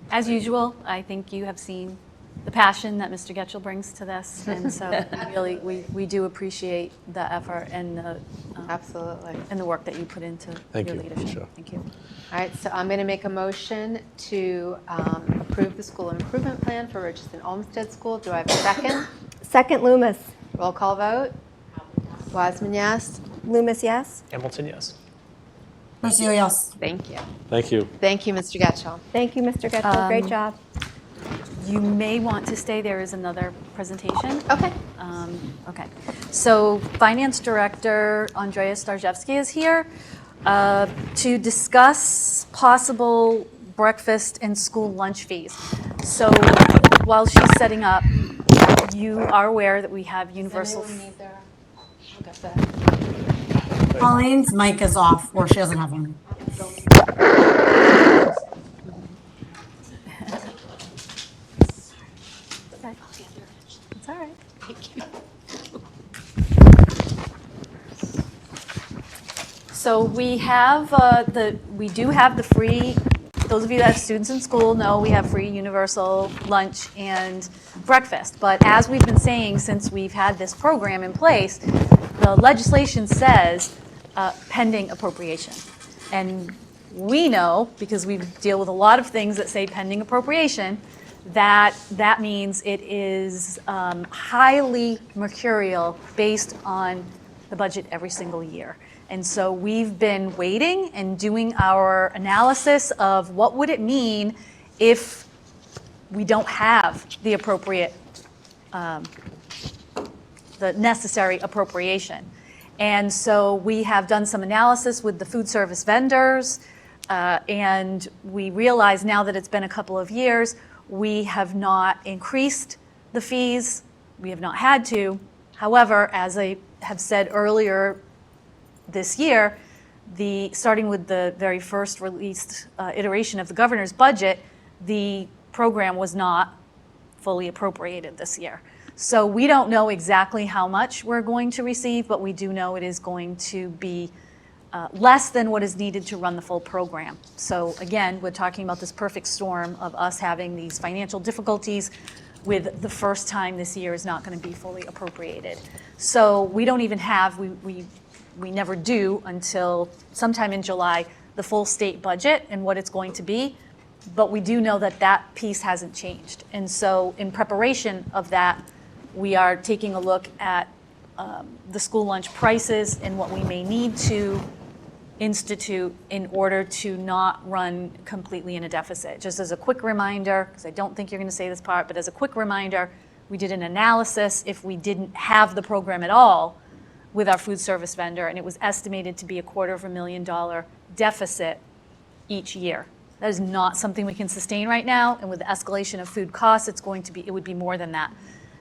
As usual, I think you have seen the passion that Mr. Getchell brings to this, and so really we do appreciate the effort and the Absolutely. and the work that you put into Thank your you. leadership. Sure. Thank you. All right, so I'm going to make a motion to approve the school improvement plan for Richardson Olmsted School. Do I have a second? Second, Loomis. Roll call vote. Wiseman, yes. Loomis, yes. Hamilton, yes. Rocio, yes. Thank you. Thank you. Thank you, Mr. Getchell. Thank you, Mr. Getchell. Great job. You may want to stay. There is another presentation. Okay. Okay. So Finance Director Andrea Starjevsky is here to discuss possible breakfast and school lunch fees. So while she's setting up, you are aware that we have universal. Pauline's mic is off, or she doesn't have one. It's all right. So we have we do have the free. Those of you that have students in school know we have free universal lunch and breakfast. But as we've been saying since we've had this program in place, the legislation says pending appropriation. And we know, because we deal with a lot of things that say pending appropriation, that means it is highly mercurial based on the budget every single year. And so we've been waiting and doing our analysis of what would it mean if we don't have the appropriate, the necessary appropriation. And so we have done some analysis with the food service vendors, and we realize now that it's been a couple of years, we have not increased the fees. We have not had to. However, as I have said earlier this year, starting with the very first released iteration of the governor's budget, the program was not fully appropriated this year. So we don't know exactly how much we're going to receive, but we do know it is going to be less than what is needed to run the full program. So again, we're talking about this perfect storm of us having these financial difficulties with the first time this year is not going to be fully appropriated. So we don't even have, we never do until sometime in July, the full state budget and what it's going to be. But we do know that that piece hasn't changed. And so in preparation of that, we are taking a look at the school lunch prices and what we may need to institute in order to not run completely in a deficit. Just as a quick reminder, because I don't think you're going to say this part, but as a quick reminder, we did an analysis if we didn't have the program at all with our food service vendor, and it was estimated to be $250,000 deficit each year. That is not something we can sustain right now, and with the escalation of food costs, it would be more than that.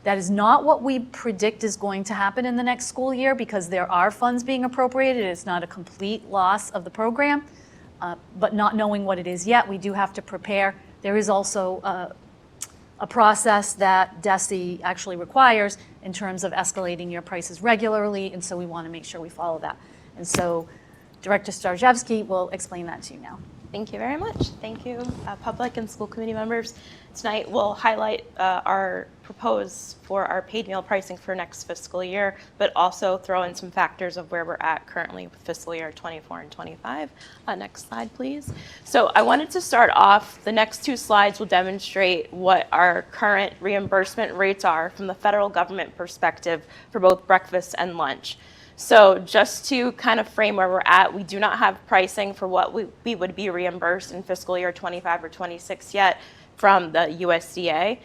That is not what we predict is going to happen in the next school year because there are funds being appropriated. It's not a complete loss of the program, but not knowing what it is yet, we do have to prepare. There is also a process that DESE actually requires in terms of escalating your prices regularly, and so we want to make sure we follow that. And so Director Starzewski will explain that to you now. Thank you very much. Thank you, public and school committee members. Tonight we'll highlight our proposed for our paid meal pricing for next fiscal year, but also throw in some factors of where we're at currently with fiscal year 24 and 25. Next slide, please. So I wanted to start off, the next two slides will demonstrate what our current reimbursement rates are from the federal government perspective for both breakfast and lunch. So just to kind of frame where we're at, we do not have pricing for what we would be reimbursed in fiscal year 25 or 26 yet from the USDA.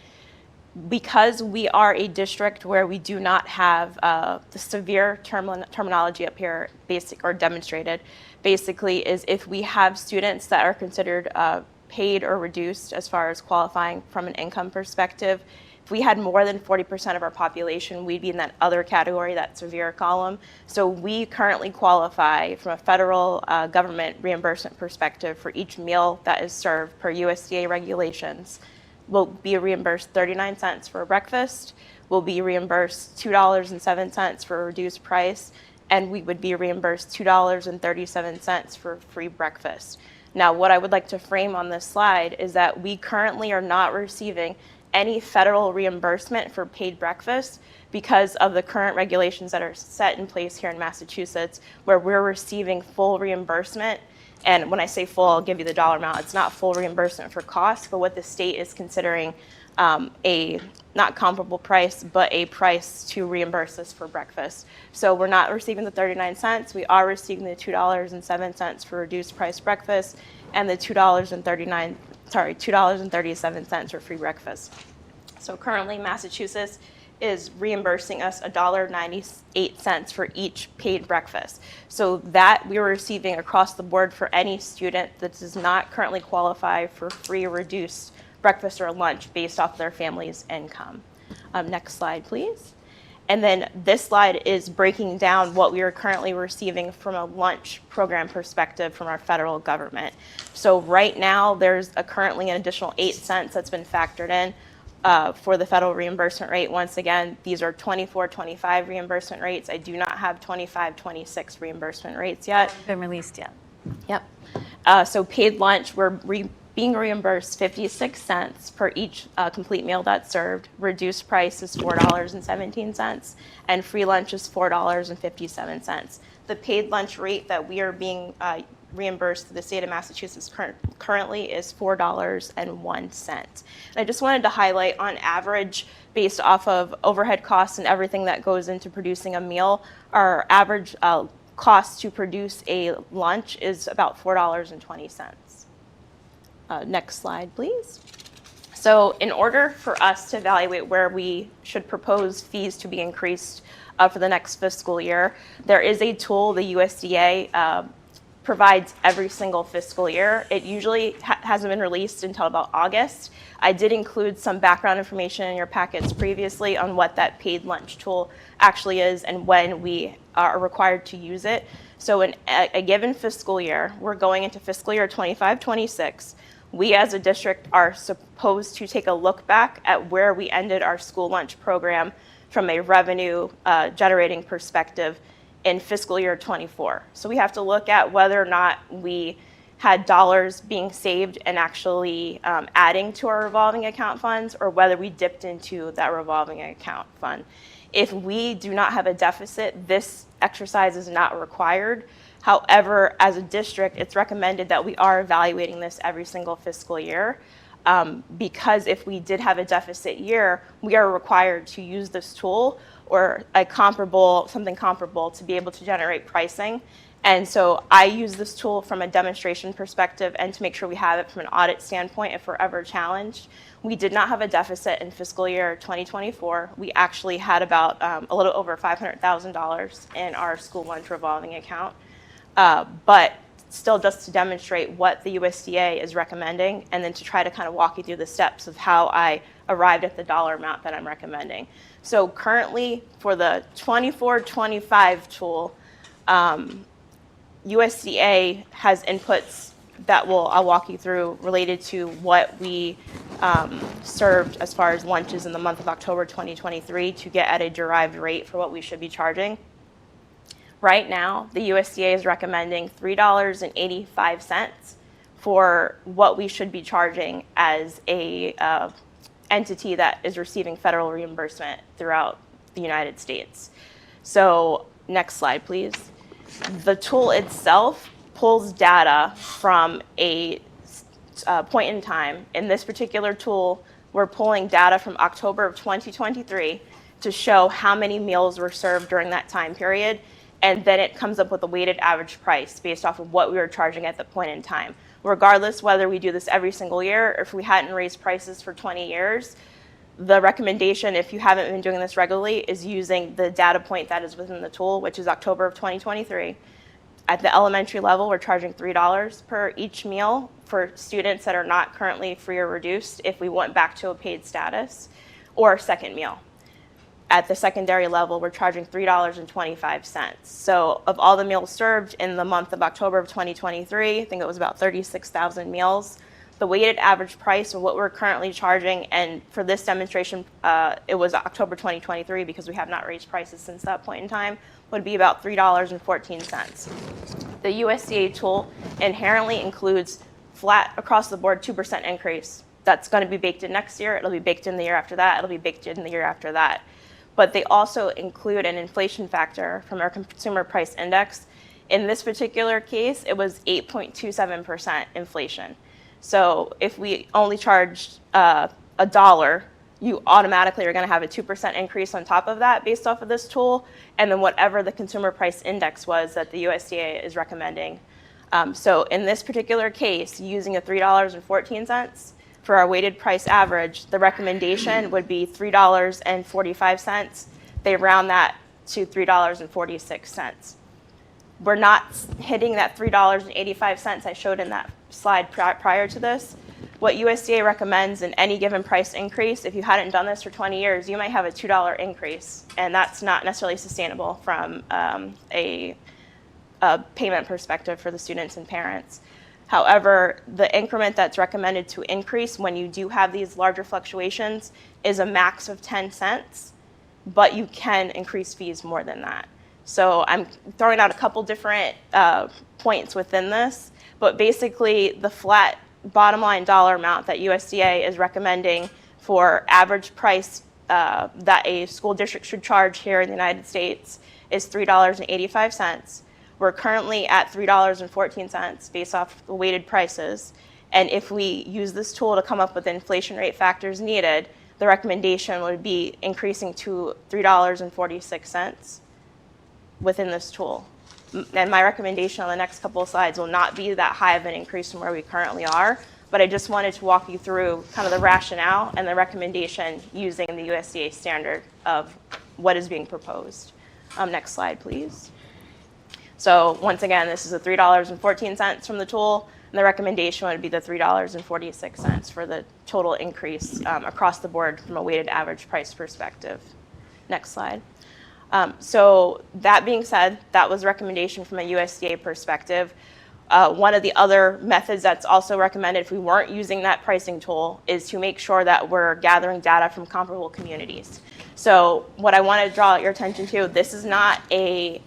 Because we are a district where we do not have the severe terminology up here, basic or demonstrated, basically is if we have students that are considered paid or reduced as far as qualifying from an income perspective. If we had more than 40% of our population, we'd be in that other category, that severe column. So we currently qualify from a federal government reimbursement perspective for each meal that is served per USDA regulations. We'll be reimbursed 39 cents for a breakfast. We'll be reimbursed $2.07 for a reduced price, and we would be reimbursed $2.37 for free breakfast. Now, what I would like to frame on this slide is that we currently are not receiving any federal reimbursement for paid breakfast because of the current regulations that are set in place here in Massachusetts, where we're receiving full reimbursement. And when I say full, I'll give you the dollar amount. It's not full reimbursement for cost, but what the state is considering a not comparable price, but a price to reimburse us for breakfast. So we're not receiving the 39 cents. We are receiving the $2.07 for reduced price breakfast and the $2.37 for free breakfast. So currently Massachusetts is reimbursing us $1.98 for each paid breakfast. So that we are receiving across the board for any student that does not currently qualify for free or reduced breakfast or lunch based off their family's income. Next slide, please. And then this slide is breaking down what we are currently receiving from a lunch program perspective from our federal government. So right now, there's currently an additional 8 cents that's been factored in for the federal reimbursement rate. Once again, these are 24-25 reimbursement rates. I do not have 25-26 reimbursement rates yet. Been released yet. Yep. So paid lunch, we're being reimbursed 56 cents per each complete meal that's served. Reduced price is $4.17, and free lunch is $4.57. The paid lunch rate that we are being reimbursed to the state of Massachusetts currently is $4.01. And I just wanted to highlight, on average, based off of overhead costs and everything that goes into producing a meal, our average cost to produce a lunch is about $4.20. Next slide, please. So in order for us to evaluate where we should propose fees to be increased for the next fiscal year, there is a tool the USDA provides every single fiscal year. It usually hasn't been released until about August. I did include some background information in your packets previously on what that paid lunch tool actually is and when we are required to use it. So in a given fiscal year, we're going into fiscal year 25-26, we as a district are supposed to take a look back at where we ended our school lunch program from a revenue generating perspective in fiscal year 24. So we have to look at whether or not we had dollars being saved and actually adding to our revolving account funds, or whether we dipped into that revolving account fund. If we do not have a deficit, this exercise is not required. However, as a district, it's recommended that we are evaluating this every single fiscal year, because if we did have a deficit year, we are required to use this tool or something comparable to be able to generate pricing. And so I use this tool from a demonstration perspective and to make sure we have it from an audit standpoint if we're ever challenged. We did not have a deficit in fiscal year 2024. We actually had about a little over $500,000 in our school lunch revolving account. But still, just to demonstrate what the USDA is recommending, and then to try to kind of walk you through the steps of how I arrived at the dollar amount that I'm recommending. So currently, for the 24-25 tool, USDA has inputs that I'll walk you through related to what we served as far as lunches in the month of October 2023 to get at a derived rate for what we should be charging. Right now, the USDA is recommending $3.85 for what we should be charging as a entity that is receiving federal reimbursement throughout the United States. So next slide, please. The tool itself pulls data from a point in time. In this particular tool, we're pulling data from October of 2023 to show how many meals were served during that time period. And then it comes up with a weighted average price based off of what we were charging at the point in time. Regardless whether we do this every single year or if we hadn't raised prices for 20 years, the recommendation, if you haven't been doing this regularly, is using the data point that is within the tool, which is October of 2023. At the elementary level, we're charging $3 per each meal for students that are not currently free or reduced if we went back to a paid status, or second meal. At the secondary level, we're charging $3.25. So of all the meals served in the month of October of 2023, I think it was about 36,000 meals. The weighted average price of what we're currently charging, and for this demonstration, it was October 2023 because we have not raised prices since that point in time, would be about $3.14. The USDA tool inherently includes flat across the board 2% increase. That's going to be baked in next year. It'll be baked in the year after that. It'll be baked in the year after that. But they also include an inflation factor from our consumer price index. In this particular case, it was 8.27% inflation. So if we only charged $1, you automatically are going to have a 2% increase on top of that based off of this tool, and then whatever the consumer price index was that the USDA is recommending. So in this particular case, using a $3.14 for our weighted price average, the recommendation would be $3.45. They round that to $3.46. We're not hitting that $3.85 I showed in that slide prior to this. What USDA recommends in any given price increase, if you hadn't done this for 20 years, you might have a $2 increase, and that's not necessarily sustainable from a payment perspective for the students and parents. However, the increment that's recommended to increase when you do have these larger fluctuations is a max of 10 cents, but you can increase fees more than that. So I'm throwing out a couple different points within this, but basically the flat bottom line dollar amount that USDA is recommending for average price that a school district should charge here in the United States is $3.85. We're currently at $3.14 based off the weighted prices. And if we use this tool to come up with the inflation rate factors needed, the recommendation would be increasing to $3.46 within this tool. And my recommendation on the next couple of slides will not be that high of an increase from where we currently are, but I just wanted to walk you through kind of the rationale and the recommendation using the USDA standard of what is being proposed. Next slide, please. So once again, this is the $3.14 from the tool, and the recommendation would be the $3.46 for the total increase across the board from a weighted average price perspective. Next slide. So that being said, that was a recommendation from a USDA perspective. One of the other methods that's also recommended if we weren't using that pricing tool is to make sure that we're gathering data from comparable communities. So what I want to draw your attention to, this is not a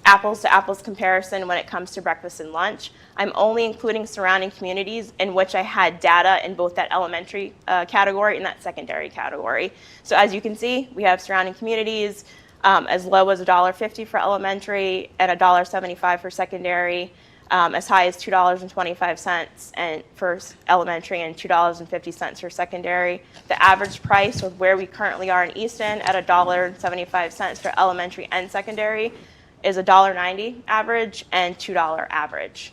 apples to apples comparison when it comes to breakfast and lunch. I'm only including surrounding communities in which I had data in both that elementary category and that secondary category. So as you can see, we have surrounding communities as low as $1.50 for elementary and $1.75 for secondary. As high as $2.25 and for elementary and $2.50 for secondary. The average price with where we currently are in Easton at $1.75 for elementary and secondary is $1.90 average and $2 average.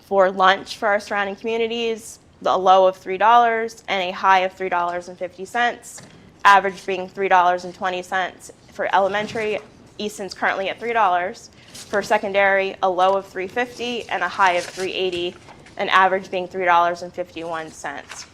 For lunch for our surrounding communities, a low of $3 and a high of $3.50, average being $3.20 for elementary. Easton's currently at $3. For secondary, a low of $3.50 and a high of $3.80, an average being $3.51.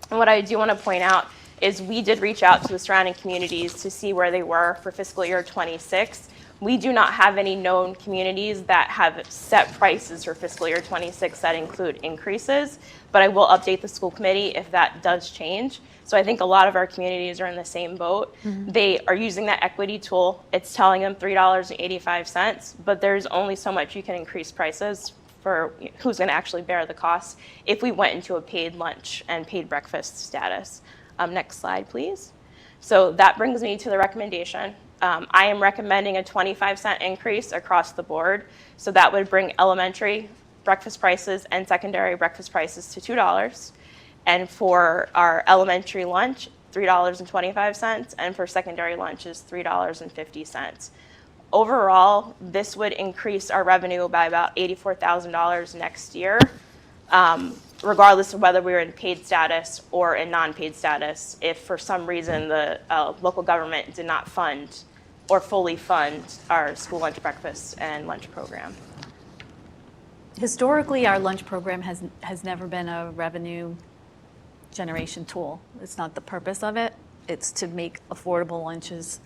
And what I do want to point out is we did reach out to the surrounding communities to see where they were for fiscal year 26. We do not have any known communities that have set prices for fiscal year 26 that include increases, but I will update the school committee if that does change. So I think a lot of our communities are in the same boat. They are using that equity tool. It's telling them $3.85, but there's only so much you can increase prices for who's going to actually bear the cost if we went into a paid lunch and paid breakfast status. Next slide, please. So that brings me to the recommendation. I am recommending a 25-cent increase across the board. So that would bring elementary breakfast prices and secondary breakfast prices to $2. And for our elementary lunch, $3.25, and for secondary lunch is $3.50. Overall, this would increase our revenue by about $84,000 next year, regardless of whether we were in paid status or in non-paid status, if for some reason the local government did not fund or fully fund our school lunch, breakfast, and lunch program. Historically, our lunch program has never been a revenue generation tool. It's not the purpose of it. It's to make affordable lunches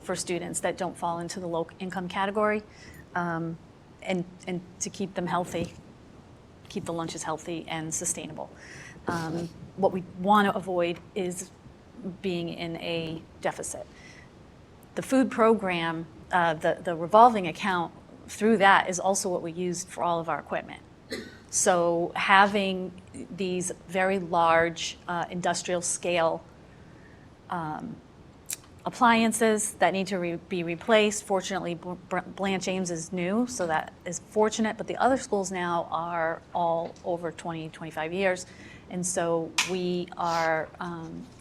for students that don't fall into the low income category, and to keep them healthy, keep the lunches healthy and sustainable. What we want to avoid is being in a deficit. The food program, the revolving account through that is also what we use for all of our equipment. So having these very large industrial scale appliances that need to be replaced. Fortunately, Blanche Ames is new, so that is fortunate, but the other schools now are all over 20, 25 years, and so we are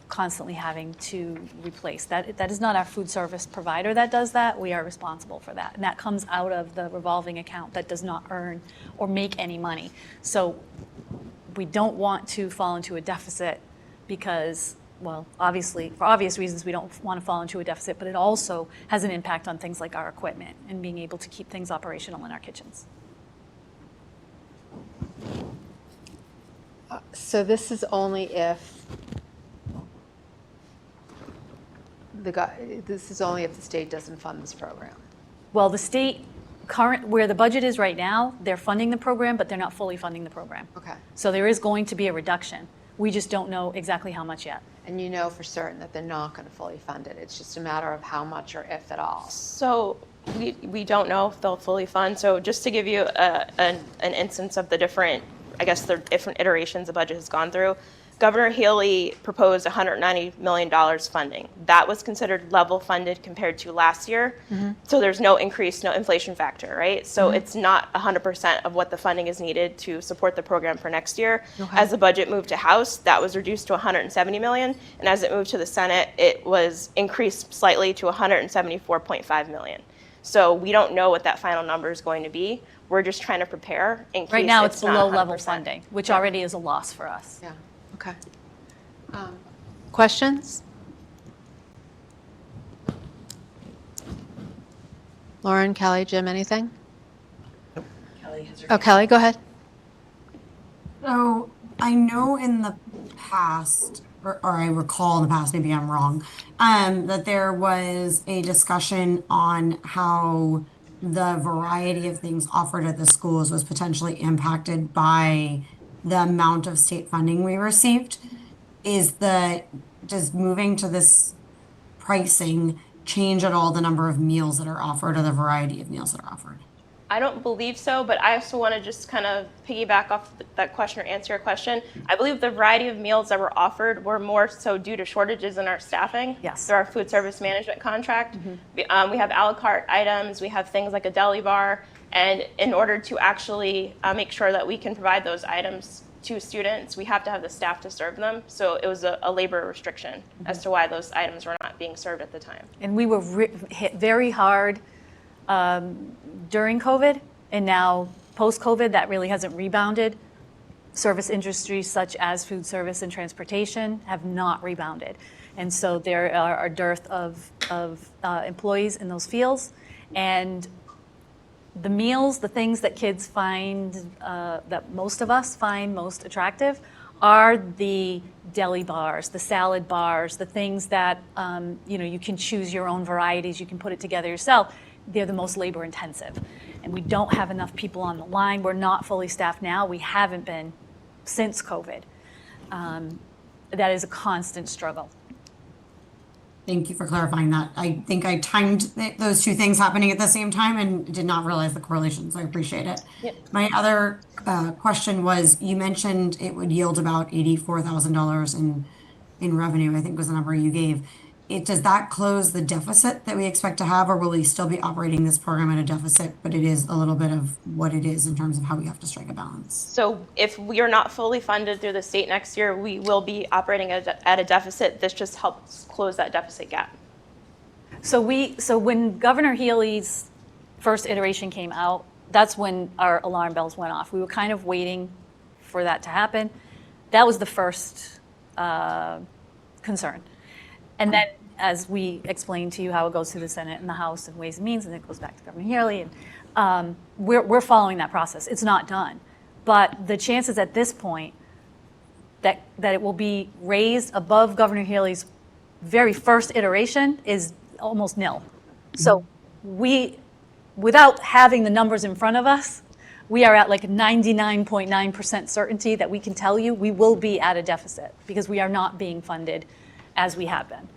constantly having to replace. That is not our food service provider that does that. We are responsible for that, and that comes out of the revolving account that does not earn or make any money. So we don't want to fall into a deficit because, well, obviously, for obvious reasons, we don't want to fall into a deficit, but it also has an impact on things like our equipment and being able to keep things operational in our kitchens. So this is only if the state doesn't fund this program. Well, the state where the budget is right now, they're funding the program, but they're not fully funding the program. Okay. So there is going to be a reduction. We just don't know exactly how much yet. And you know for certain that they're not going to fully fund it. It's just a matter of how much or if at all. So we don't know if they'll fully fund. So just to give you an instance of the different iterations the budget has gone through, Governor Healy proposed $190 million funding. That was considered level funded compared to last year. Mm-hmm. So there's no increase, no inflation factor, right? So it's not 100% of what the funding is needed to support the program for next year. Okay. As the budget moved to House, that was reduced to $170 million. And as it moved to the Senate, it was increased slightly to $174.5 million. So we don't know what that final number is going to be. We're just trying to prepare in case right now it's below not 100%. Level funding, which already is a loss for us. Yeah. Okay. Questions? Lauren, Kelly, Jim, anything? Nope. Kelly has her Kelly, go ahead. So I know in the past, or I recall in the past, maybe I'm wrong, that there was a discussion on how the variety of things offered at the schools was potentially impacted by the amount of state funding we received. Does moving to this pricing change at all the number of meals that are offered or the variety of meals that are offered? I don't believe so, but I also want to just kind of piggyback off that question or answer your question. I believe the variety of meals that were offered were more so due to shortages in our staffing. Yes. Through our food service management contract. We have a la carte items, we have things like a deli bar, and in order to actually make sure that we can provide those items to students, we have to have the staff to serve them. So it was a labor restriction as to why those items were not being served at the time. And we were hit very hard during COVID, and now post-COVID, that really hasn't rebounded. Service industries such as food service and transportation have not rebounded. And so there are a dearth of employees in those fields. And the meals, the things that kids find, that most of us find most attractive, are the deli bars, the salad bars, the things that you can choose your own varieties, you can put it together yourself. They're the most labor intensive. And we don't have enough people on the line. We're not fully staffed now. We haven't been since COVID. That is a constant struggle. Thank you for clarifying that. I think I timed those two things happening at the same time and did not realize the correlation, so I appreciate it. Yep. My other question was, you mentioned it would yield about $84,000 in revenue, I think was the number you gave. Does that close the deficit that we expect to have, or will we still be operating this program at a deficit, but it is a little bit of what it is in terms of how we have to strike a balance? So if we are not fully funded through the state next year, we will be operating at a deficit. This just helps close that deficit gap. So when Governor Healy's first iteration came out, that's when our alarm bells went off. We were kind of waiting for that to happen. That was the first concern. And then, as we explained to you how it goes through the Senate and the House and Ways and Means, and it goes back to Governor Healy, and we're following that process. It's not done. But the chances at this point that it will be raised above Governor Healy's very first iteration is almost nil. So without having the numbers in front of us, we are at like 99.9% certainty that we can tell you we will be at a deficit because we are not being funded as we have been.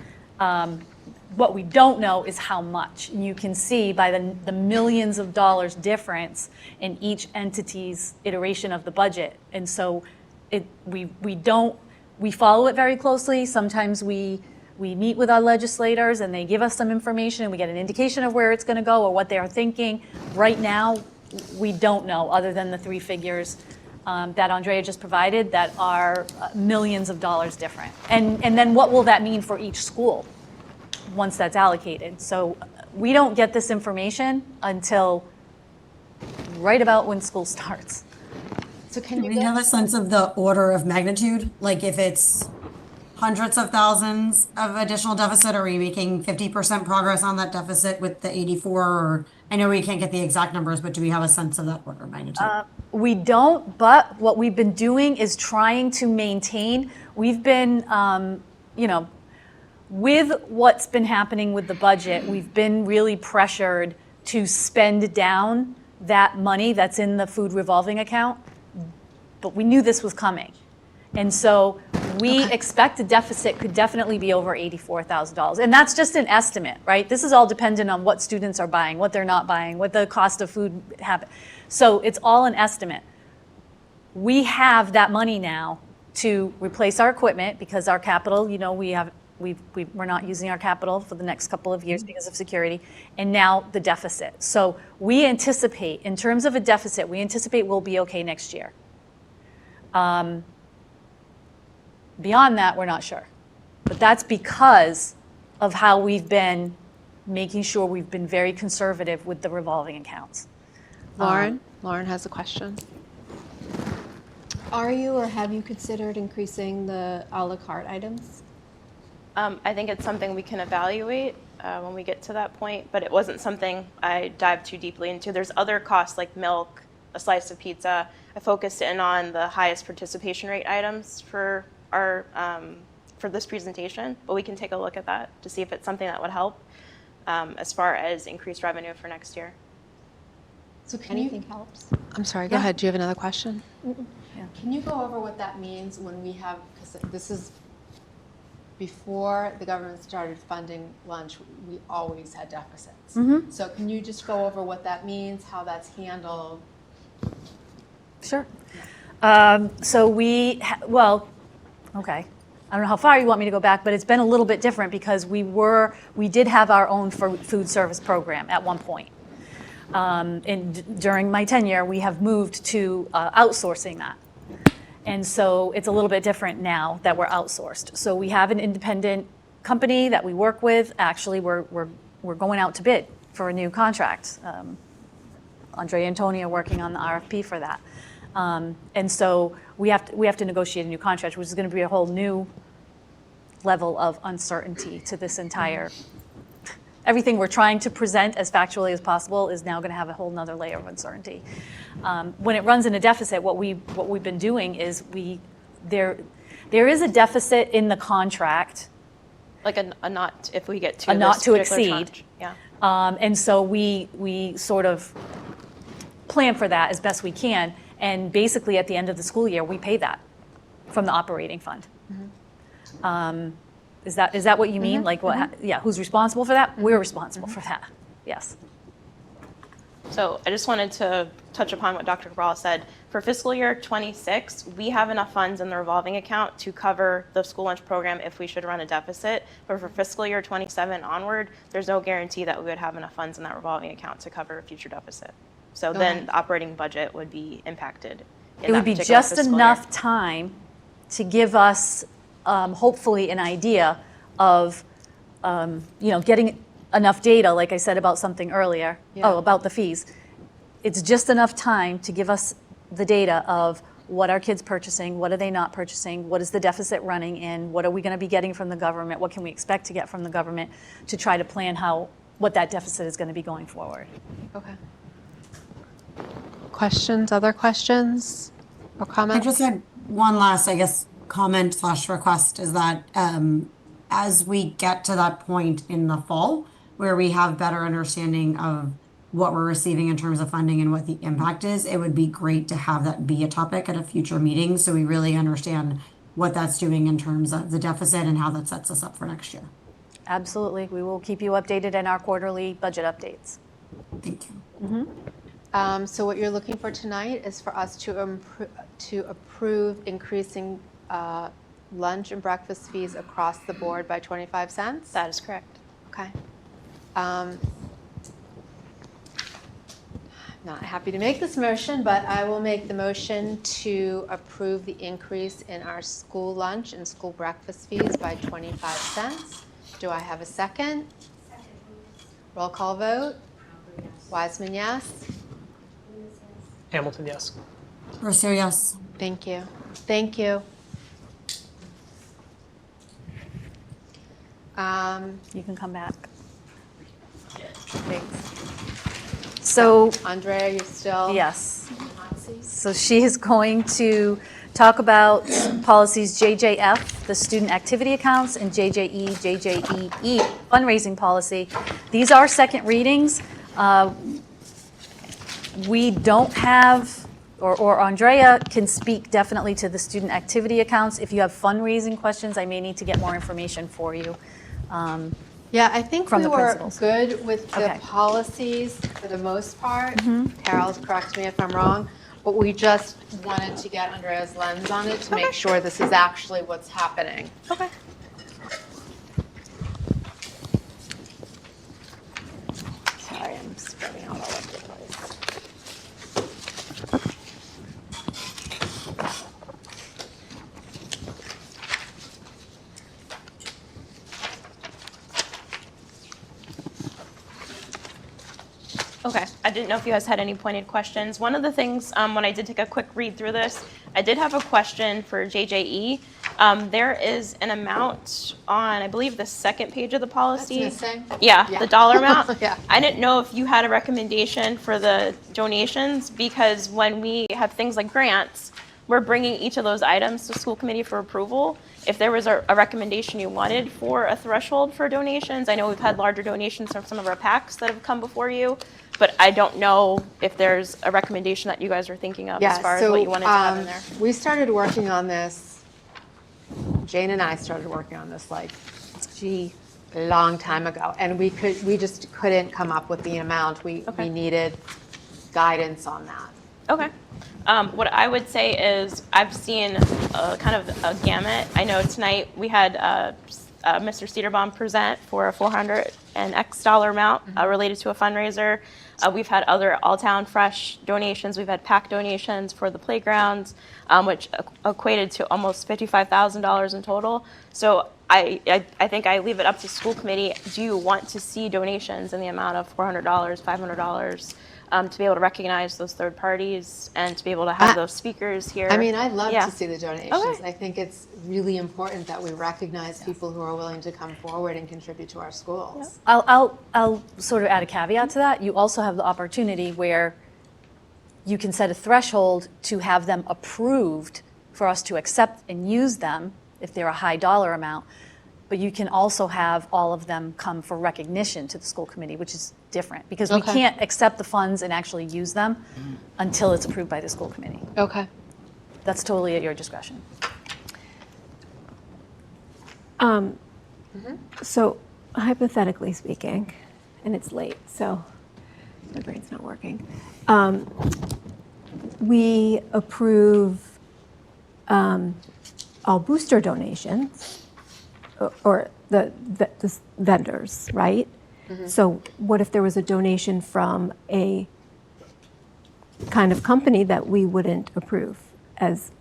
What we don't know is how much. And you can see by the millions of dollars difference in each entity's iteration of the budget. And so we follow it very closely. Sometimes we meet with our legislators and they give us some information and we get an indication of where it's going to go or what they are thinking. Right now, we don't know, other than the three figures that Andrea just provided that are millions of dollars different. And then what will that mean for each school once that's allocated? So we don't get this information until right about when school starts. So can we have a sense of the order of magnitude? Like if it's hundreds of thousands of additional deficit, are we making 50% progress on that deficit with the 84? Or I know we can't get the exact numbers, but do we have a sense of that order of magnitude? We don't, but what we've been doing is trying to maintain. We've been, with what's been happening with the budget, we've been really pressured to spend down that money that's in the food revolving account, but we knew this was coming. And so we expect the deficit could definitely be over $84,000. And that's just an estimate, right? This is all dependent on what students are buying, what they're not buying, what the cost of food happen. So it's all an estimate. We have that money now to replace our equipment because our capital, we're not using our capital for the next couple of years because of security, and now the deficit. So we anticipate, in terms of a deficit, we'll be okay next year. Beyond that, we're not sure. But that's because of how we've been making sure we've been very conservative with the revolving accounts. Lauren has a question. Are you or have you considered increasing the a la carte items? I think it's something we can evaluate when we get to that point, but it wasn't something I dived too deeply into. There's other costs like milk, a slice of pizza. I focused in on the highest participation rate items for for this presentation, but we can take a look at that to see if it's something that would help as far as increased revenue for next year. So Anything helps. I'm sorry, go Yeah. ahead. Do you have another question? Yeah. Can you go over what that means when we have, because this is before the government started funding lunch, we always had deficits. Mhm. So can you just go over what that means, how that's handled? Sure. So well, okay. I don't know how far you want me to go back, but it's been a little bit different because we did have our own food service program at one point. And during my tenure, we have moved to outsourcing that. And so it's a little bit different now that we're outsourced. So we have an independent company that we work with. Actually, we're going out to bid for a new contract. Andre and Tony are working on the RFP for that. And so we have to negotiate a new contract, which is going to be a whole new level of uncertainty to this entire. Everything we're trying to present as factually as possible is now going to have a whole nother layer of uncertainty. When it runs in a deficit, what we've been doing is there is a deficit in the contract. Like a not, if we get to A not this to particular exceed. tranche. Yeah. And so we sort of plan for that as best we can. And basically at the end of the school year, we pay that from the operating fund. Is that what you mean? Like who's responsible for that? We're responsible for that. Yes. So I just wanted to touch upon what Dr. Cabral said. For fiscal year 26, we have enough funds in the revolving account to cover the school lunch program if we should run a deficit. But for fiscal year 27 onward, there's no guarantee that we would have enough funds in that revolving account to cover a future deficit. So then the operating budget would be impacted. It would be just enough time to give us hopefully an idea of getting enough data, like I said about something earlier, about the fees. It's just enough time to give us the data of what are kids purchasing, what are they not purchasing, what is the deficit running in, what are we going to be getting from the government, what can we expect to get from the government to try to plan what that deficit is going to be going forward. Okay. Questions, other questions or comments? I just had one last, I guess, comment/request is that as we get to that point in the fall where we have better understanding of what we're receiving in terms of funding and what the impact is, it would be great to have that be a topic at a future meeting so we really understand what that's doing in terms of the deficit and how that sets us up for next year. Absolutely. We will keep you updated in our quarterly budget updates. Thank you. So what you're looking for tonight is for us to approve increasing lunch and breakfast fees across the board by 25 cents? That is correct. Okay. Not happy to make this motion, but I will make the motion to approve the increase in our school lunch and school breakfast fees by 25 cents. Do I have a second? Second, please. Roll call vote. Wiseman, yes? Hamilton, yes. Rosario, yes. Thank you. Thank you. You can come back. Thanks. So, Andrea, you're still? yes. So she is going to talk about policies JJF, the student activity accounts, and JJE, JJEE, fundraising policy. These are second readings. We don't have, or Andrea can speak definitely to the student activity accounts. If you have fundraising questions, I may need to get more information for you. Yeah, I think From we the were principals. good with the Okay. policies for the most part. Carol's correct me if I'm wrong, but we just wanted to get Andrea's lens on it to make sure this is actually what's happening. Okay. Sorry, I'm spreading out all over the place. Okay, I didn't know if you guys had any pointed questions. One of the things, when I did take a quick read through this, I did have a question for JJE. There is an amount on, I believe, the second page of the policy. That's missing? Yeah, Yeah. the dollar amount. Yeah. I didn't know if you had a recommendation for the donations, because when we have things like grants, we're bringing each of those items to school committee for approval. If there was a recommendation you wanted for a threshold for donations, I know we've had larger donations from some of our PACs that have come before you, but I don't know if there's a recommendation that you guys are thinking of as far as what you wanted to have in there. We started working on this, Jane and I started working on this like, a long time ago, and we just couldn't come up with the amount. We needed guidance on that. Okay. What I would say is I've seen kind of a gamut. I know tonight we had Mr. Cedarbaum present for a $400 and X dollar amount related to a fundraiser. We've had other All-Town Fresh donations. We've had PAC donations for the playgrounds, which equated to almost $55,000 in total. So I think I leave it up to school committee. Do you want to see donations in the amount of $400, $500? To be able to recognize those third parties and to be able to have those speakers here. I mean, I'd love to see the donations. Okay. I think it's really important that we recognize people who are willing to come forward and contribute to our schools. I'll sort of add a caveat to that. You also have the opportunity where you can set a threshold to have them approved for us to accept and use them if they're a high dollar amount. But you can also have all of them come for recognition to the school committee, which is different because we can't accept the funds and actually use them until it's approved by the school committee. Okay. That's totally at your discretion. So hypothetically speaking, and it's late, so my brain's not working. We approve all booster donations or the vendors, right? So what if there was a donation from a kind of company that we wouldn't approve as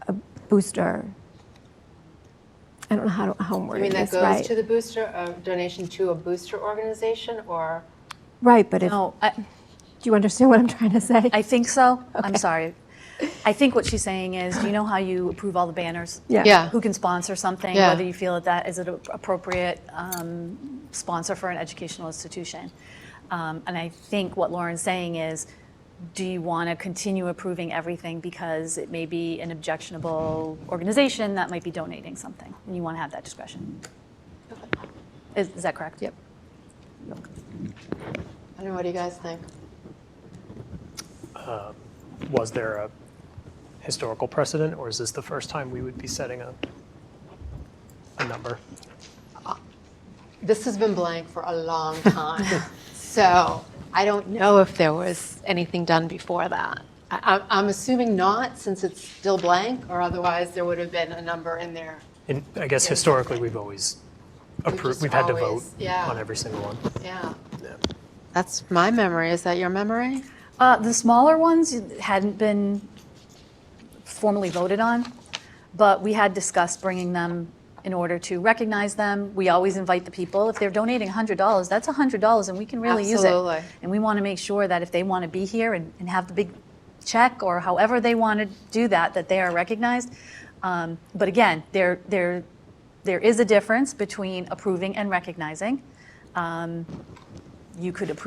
a booster? I don't know how I'm You wording mean that this, goes right? to the booster, a donation to a booster organization, or? Right, but if, No, do you understand what I'm trying to say? I think so. I'm sorry. I think what she's saying is, do you know how you approve all the banners? Yeah. Who can sponsor something, Yeah. whether you feel that is an appropriate sponsor for an educational institution. And I think what Lauren's saying is, do you want to continue approving everything because it may be an objectionable organization that might be donating something, and you want to have that discretion? Is that correct? Yep. I don't know, what do you guys think? Was there a historical precedent, or is this the first time we would be setting a number? This has been blank for a long time, so I don't know if there was anything done before that. I'm assuming not, since it's still blank, or otherwise there would have been a number in there. And I guess historically, we've always approved, we've had to vote on every single one. Yeah. That's my memory. Is that your memory? The smaller ones hadn't been formally voted on, but we had discussed bringing them in order to recognize them. We always invite the people. If they're donating $100, that's $100 and we can really use Absolutely. it. And we want to make sure that if they want to be here and have the big check or however they want to do that, that they are recognized. But again, there is a difference between approving and recognizing. You could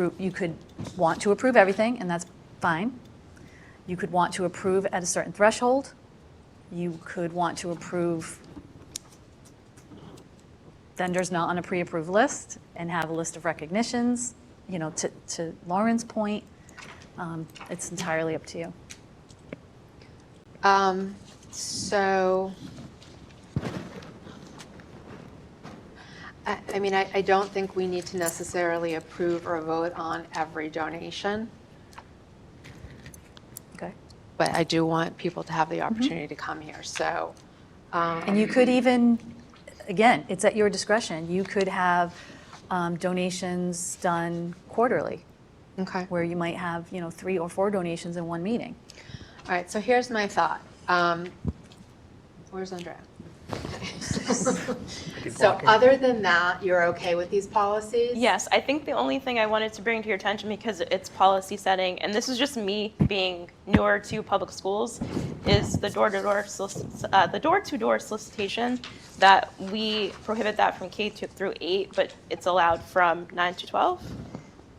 want to approve everything, and that's fine. You could want to approve at a certain threshold. You could want to approve vendors not on a pre-approved list and have a list of recognitions. You know, to Lauren's point, it's entirely up to you. So, I mean, I don't think we need to necessarily approve or vote on every donation. Okay. But I do want people to have the opportunity to come here, so. And you could even, again, it's at your discretion. You could have donations done quarterly. Okay. Where you might have, 3 or 4 donations in one meeting. All right, so here's my thought. Where's Andrea? So other than that, you're okay with these policies? Yes, I think the only thing I wanted to bring to your attention, because it's policy setting, and this is just me being newer to public schools, is the door-to-door solicitation, that we prohibit that from K through 8, but it's allowed from 9 to 12.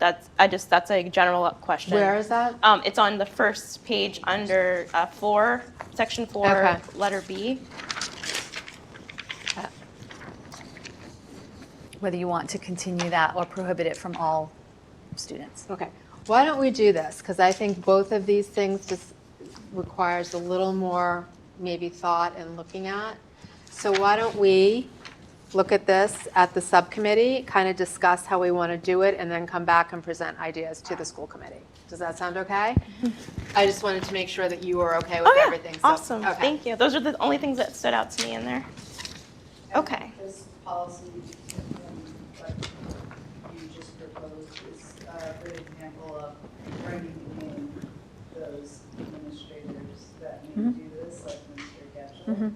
that's a general question. Where is that? It's on the first page under 4, section 4, Okay. letter B. Whether you want to continue that or prohibit it from all students. Okay. Why don't we do this? Because I think both of these things just requires a little more maybe thought and looking at. So why don't we look at this at the subcommittee, kind of discuss how we want to do it, and then come back and present ideas to the school committee. Does that sound okay? I just wanted to make sure that you were okay with everything. So, Awesome. okay. Thank you. Those are the only things that stood out to me in there. Okay. This policy, like you just proposed, is a good example of bringing in those administrators that may do this, like Mr. Getchell.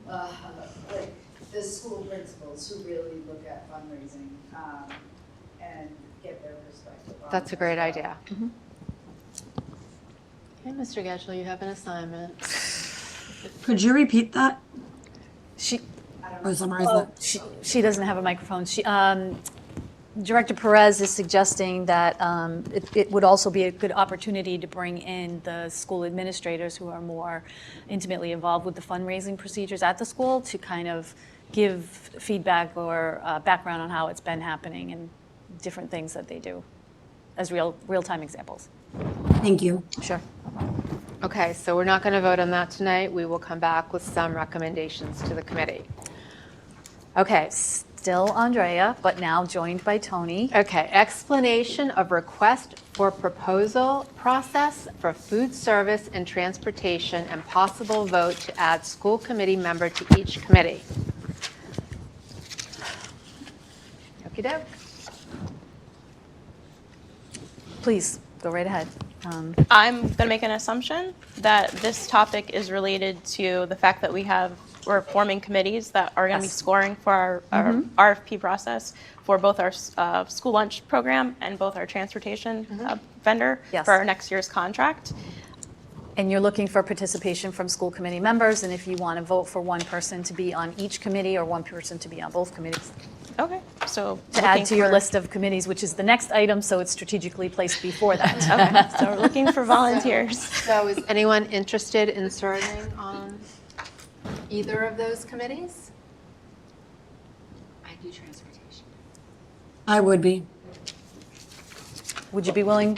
Like the school principals who really look at fundraising and get their perspective on That's a it great as well. idea. Okay, Mr. Getchell, you have an assignment. Could you repeat that? She, Or summarize that? she doesn't have a microphone. Director Perez is suggesting that it would also be a good opportunity to bring in the school administrators who are more intimately involved with the fundraising procedures at the school to kind of give feedback or background on how it's been happening and different things that they do as real-time examples. Thank you. Sure. Okay, so we're not going to vote on that tonight. We will come back with some recommendations to the committee. Okay. Still Andrea, but now joined by Tony. Okay, explanation of request for proposal process for food service and transportation and possible vote to add school committee member to each committee. Okey-doke. Please, go right ahead. I'm going to make an assumption that this topic is related to the fact that we're forming committees that are going to be scoring for our RFP process for both our school lunch program and both our transportation vendor for our next year's contract. And you're looking for participation from school committee members, and if you want to vote for one person to be on each committee or one person to be on both committees. Okay, so to add to your list of committees, which is the next item, so it's strategically placed before that. Okay, so we're looking for volunteers. So is anyone interested in serving on either of those committees? I do transportation. I would be. Would you be willing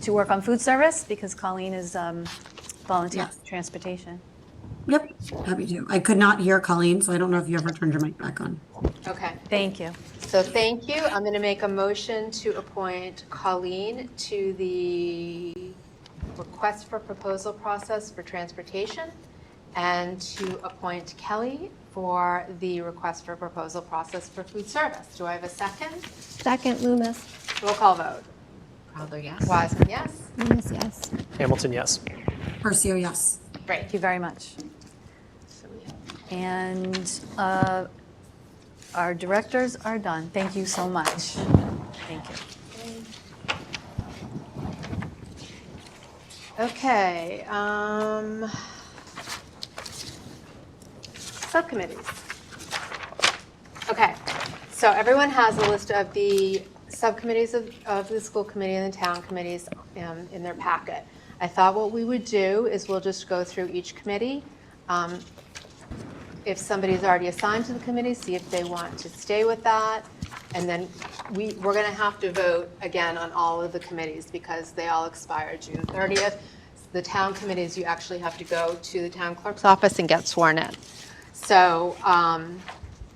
to work on food service? Because Colleen is volunteer Yes. transportation. Yep, happy to. I could not hear Colleen, so I don't know if you ever turned your mic back on. Okay. Thank you. So thank you. I'm going to make a motion to appoint Colleen to the request for proposal process for transportation and to appoint Kelly for the request for proposal process for food service. Do I have a second? Second, Loomis. Roll call vote. Crowther, yes. Wiseman, yes. Loomis, yes. Hamilton, yes. Percio, yes. Great. Thank you very much. And our directors are done. Thank you so much. Thank you. Okay. Subcommittees. Okay. So everyone has a list of the subcommittees of the school committee and the town committees in their packet. I thought what we would do is we'll just go through each committee. If somebody's already assigned to the committee, see if they want to stay with that. And then we're going to have to vote again on all of the committees because they all expire June 30th. The town committees, you actually have to go to the town clerk's office and get sworn in. So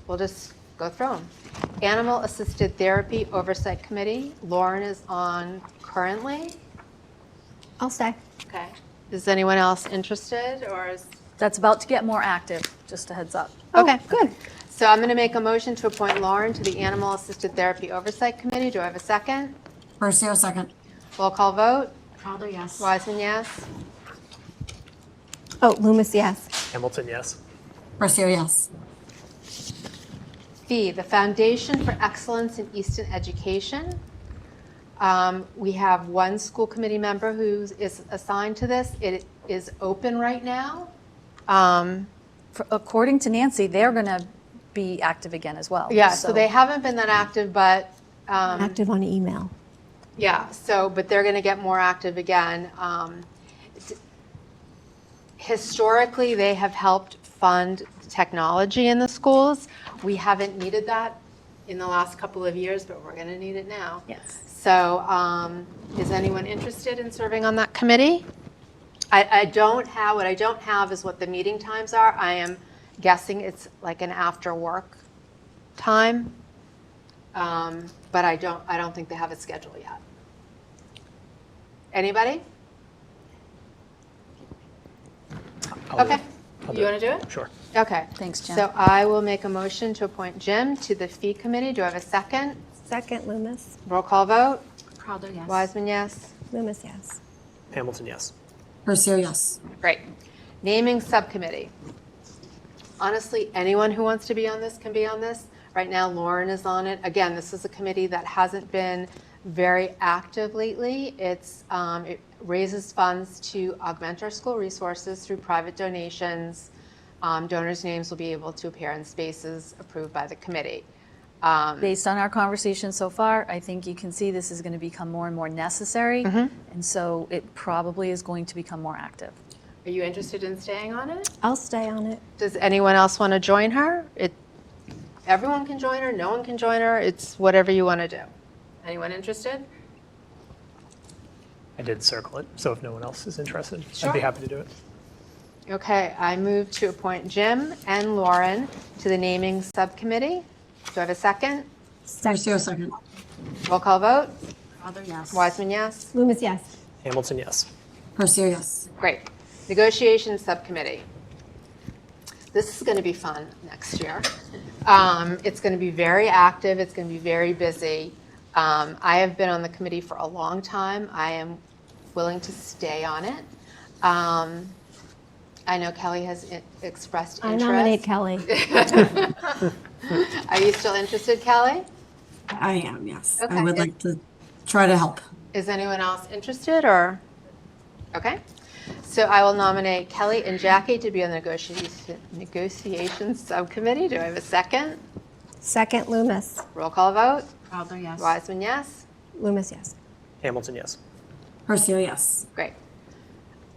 we'll just go through them. Animal Assisted Therapy Oversight Committee, Lauren is on currently. I'll stay. Okay. Is anyone else interested or is? That's about to get more active, just a heads up. Okay, good. So I'm going to make a motion to appoint Lauren to the Animal Assisted Therapy Oversight Committee. Do I have a second? Percio, second. Roll call vote. Crowther, yes. Wiseman, yes. Oh, Loomis, yes. Hamilton, yes. Percio, yes. Fee, the Foundation for Excellence in Easton Education. We have one school committee member who is assigned to this. It is open right now. According to Nancy, they're going to be active again as well. Yeah, so they haven't been that active, but Active on email. Yeah, so, but they're going to get more active again. Historically, they have helped fund technology in the schools. We haven't needed that in the last couple of years, but we're going to need it now. Yes. So is anyone interested in serving on that committee? I don't have, what I don't have is what the meeting times are. I am guessing it's like an after work time. But I don't think they have a schedule yet. Anybody? Okay, you want to do it? Sure. Okay. Thanks, Jen. So I will make a motion to appoint Jim to the fee committee. Do I have a second? Second, Loomis. Roll call vote. Crowder, yes. Wiseman, yes. Loomis, yes. Hamilton, yes. Percio, yes. Great. Naming subcommittee. Honestly, anyone who wants to be on this can be on this. Right now, Lauren is on it. Again, this is a committee that hasn't been very active lately. It raises funds to augment our school resources through private donations. Donors' names will be able to appear in spaces approved by the committee. Based on our conversation so far, I think you can see this is going to become more and more necessary. And so it probably is going to become more active. Are you interested in staying on it? I'll stay on it. Does anyone else want to join her? Everyone can join her, no one can join her. It's whatever you want to do. Anyone interested? I did circle it, so if no one else is interested, Sure. I'd be happy to do it. Okay, I move to appoint Jim and Lauren to the naming subcommittee. Do I have a second? Percio, second. Roll call vote. Crowder, yes. Wiseman, yes. Loomis, yes. Hamilton, yes. Percio, yes. Great. Negotiations subcommittee. This is going to be fun next year. It's going to be very active. It's going to be very busy. I have been on the committee for a long time. I am willing to stay on it. I know Kelly has expressed interest. I nominate Kelly. Are you still interested, Kelly? I am, yes. Okay. I would like to try to help. Is anyone else interested or? Okay. So I will nominate Kelly and Jackie to be on the negotiations subcommittee. Do I have a second? Second, Loomis. Roll call vote. Crowder, yes. Wiseman, yes. Loomis, yes. Hamilton, yes. Percio, yes. Great.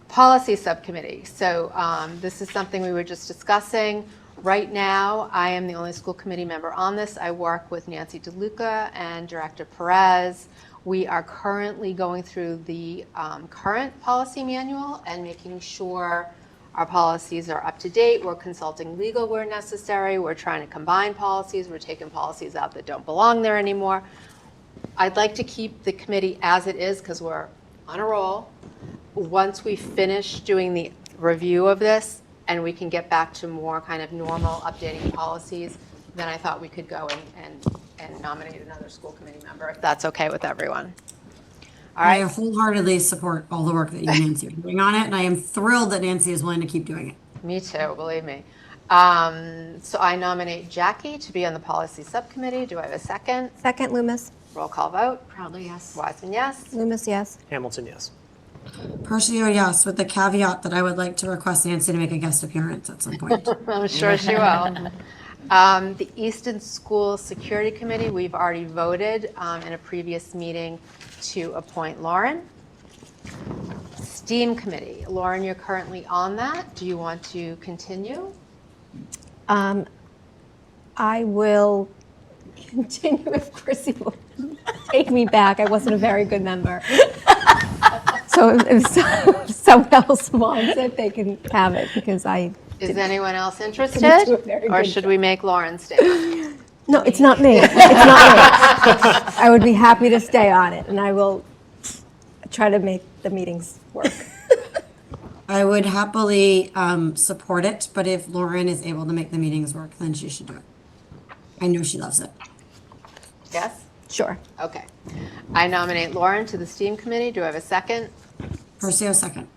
Policy subcommittee. So this is something we were just discussing. Right now, I am the only school committee member on this. I work with Nancy DeLuca and Director Perez. We are currently going through the current policy manual and making sure our policies are up to date. We're consulting legal where necessary. We're trying to combine policies. We're taking policies out that don't belong there anymore. I'd like to keep the committee as it is because we're on a roll. Once we finish doing the review of this and we can get back to more kind of normal updating policies, then I thought we could go and nominate another school committee member, if that's okay with everyone. All I right, wholeheartedly support all the work that you and Nancy are doing on it, and I am thrilled that Nancy is willing to keep doing it. me too, believe me. So I nominate Jackie to be on the policy subcommittee. Do I have a second? Second, Loomis. Roll call vote. Crowder, yes. Wiseman, yes. Loomis, yes. Hamilton, yes. Percio, yes, with the caveat that I would like to request Nancy to make a guest appearance at some point. I'm sure she will. The Easton School Security Committee, we've already voted in a previous meeting to appoint Lauren. STEAM Committee, Lauren, you're currently on that. Do you want to continue? I will continue if Chrissy will take me back. I wasn't a very good member. So if someone else wants it, they can have it because I. Is anyone else do interested? a very Or good should we make Lauren stay on it? No, it's not me. It's not me. I would be happy to stay on it, and I will try to make the meetings work. I would happily support it, but if Lauren is able to make the meetings work, then she should do it. I know she loves it. Yes? Sure. Okay. I nominate Lauren to the STEAM Committee. Do I have a second? Percio, second.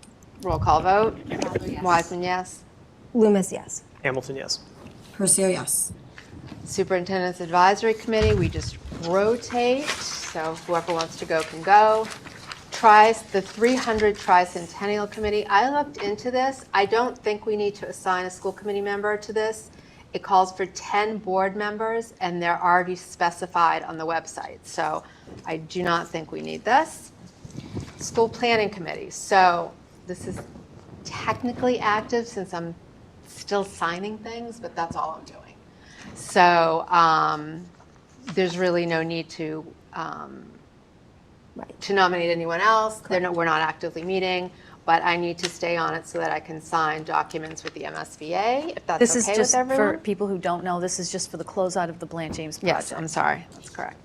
Roll call vote. Crowder, yes. Wiseman, yes. Loomis, yes. Hamilton, yes. Percio, yes. Superintendent's Advisory Committee, we just rotate, so whoever wants to go can go. The 300 Tricentennial Committee, I looked into this. I don't think we need to assign a school committee member to this. It calls for 10 board members, and they're already specified on the website. So I do not think we need this. School Planning Committee. So this is technically active since I'm still signing things, but that's all I'm doing. So there's really no need to nominate anyone else. We're not actively meeting, but I need to stay on it so that I can sign documents with the MSBA, if that's This okay is with just everyone. for people who don't know, this is just for the closeout of the Blanche Ames project. Yes, I'm sorry, that's correct.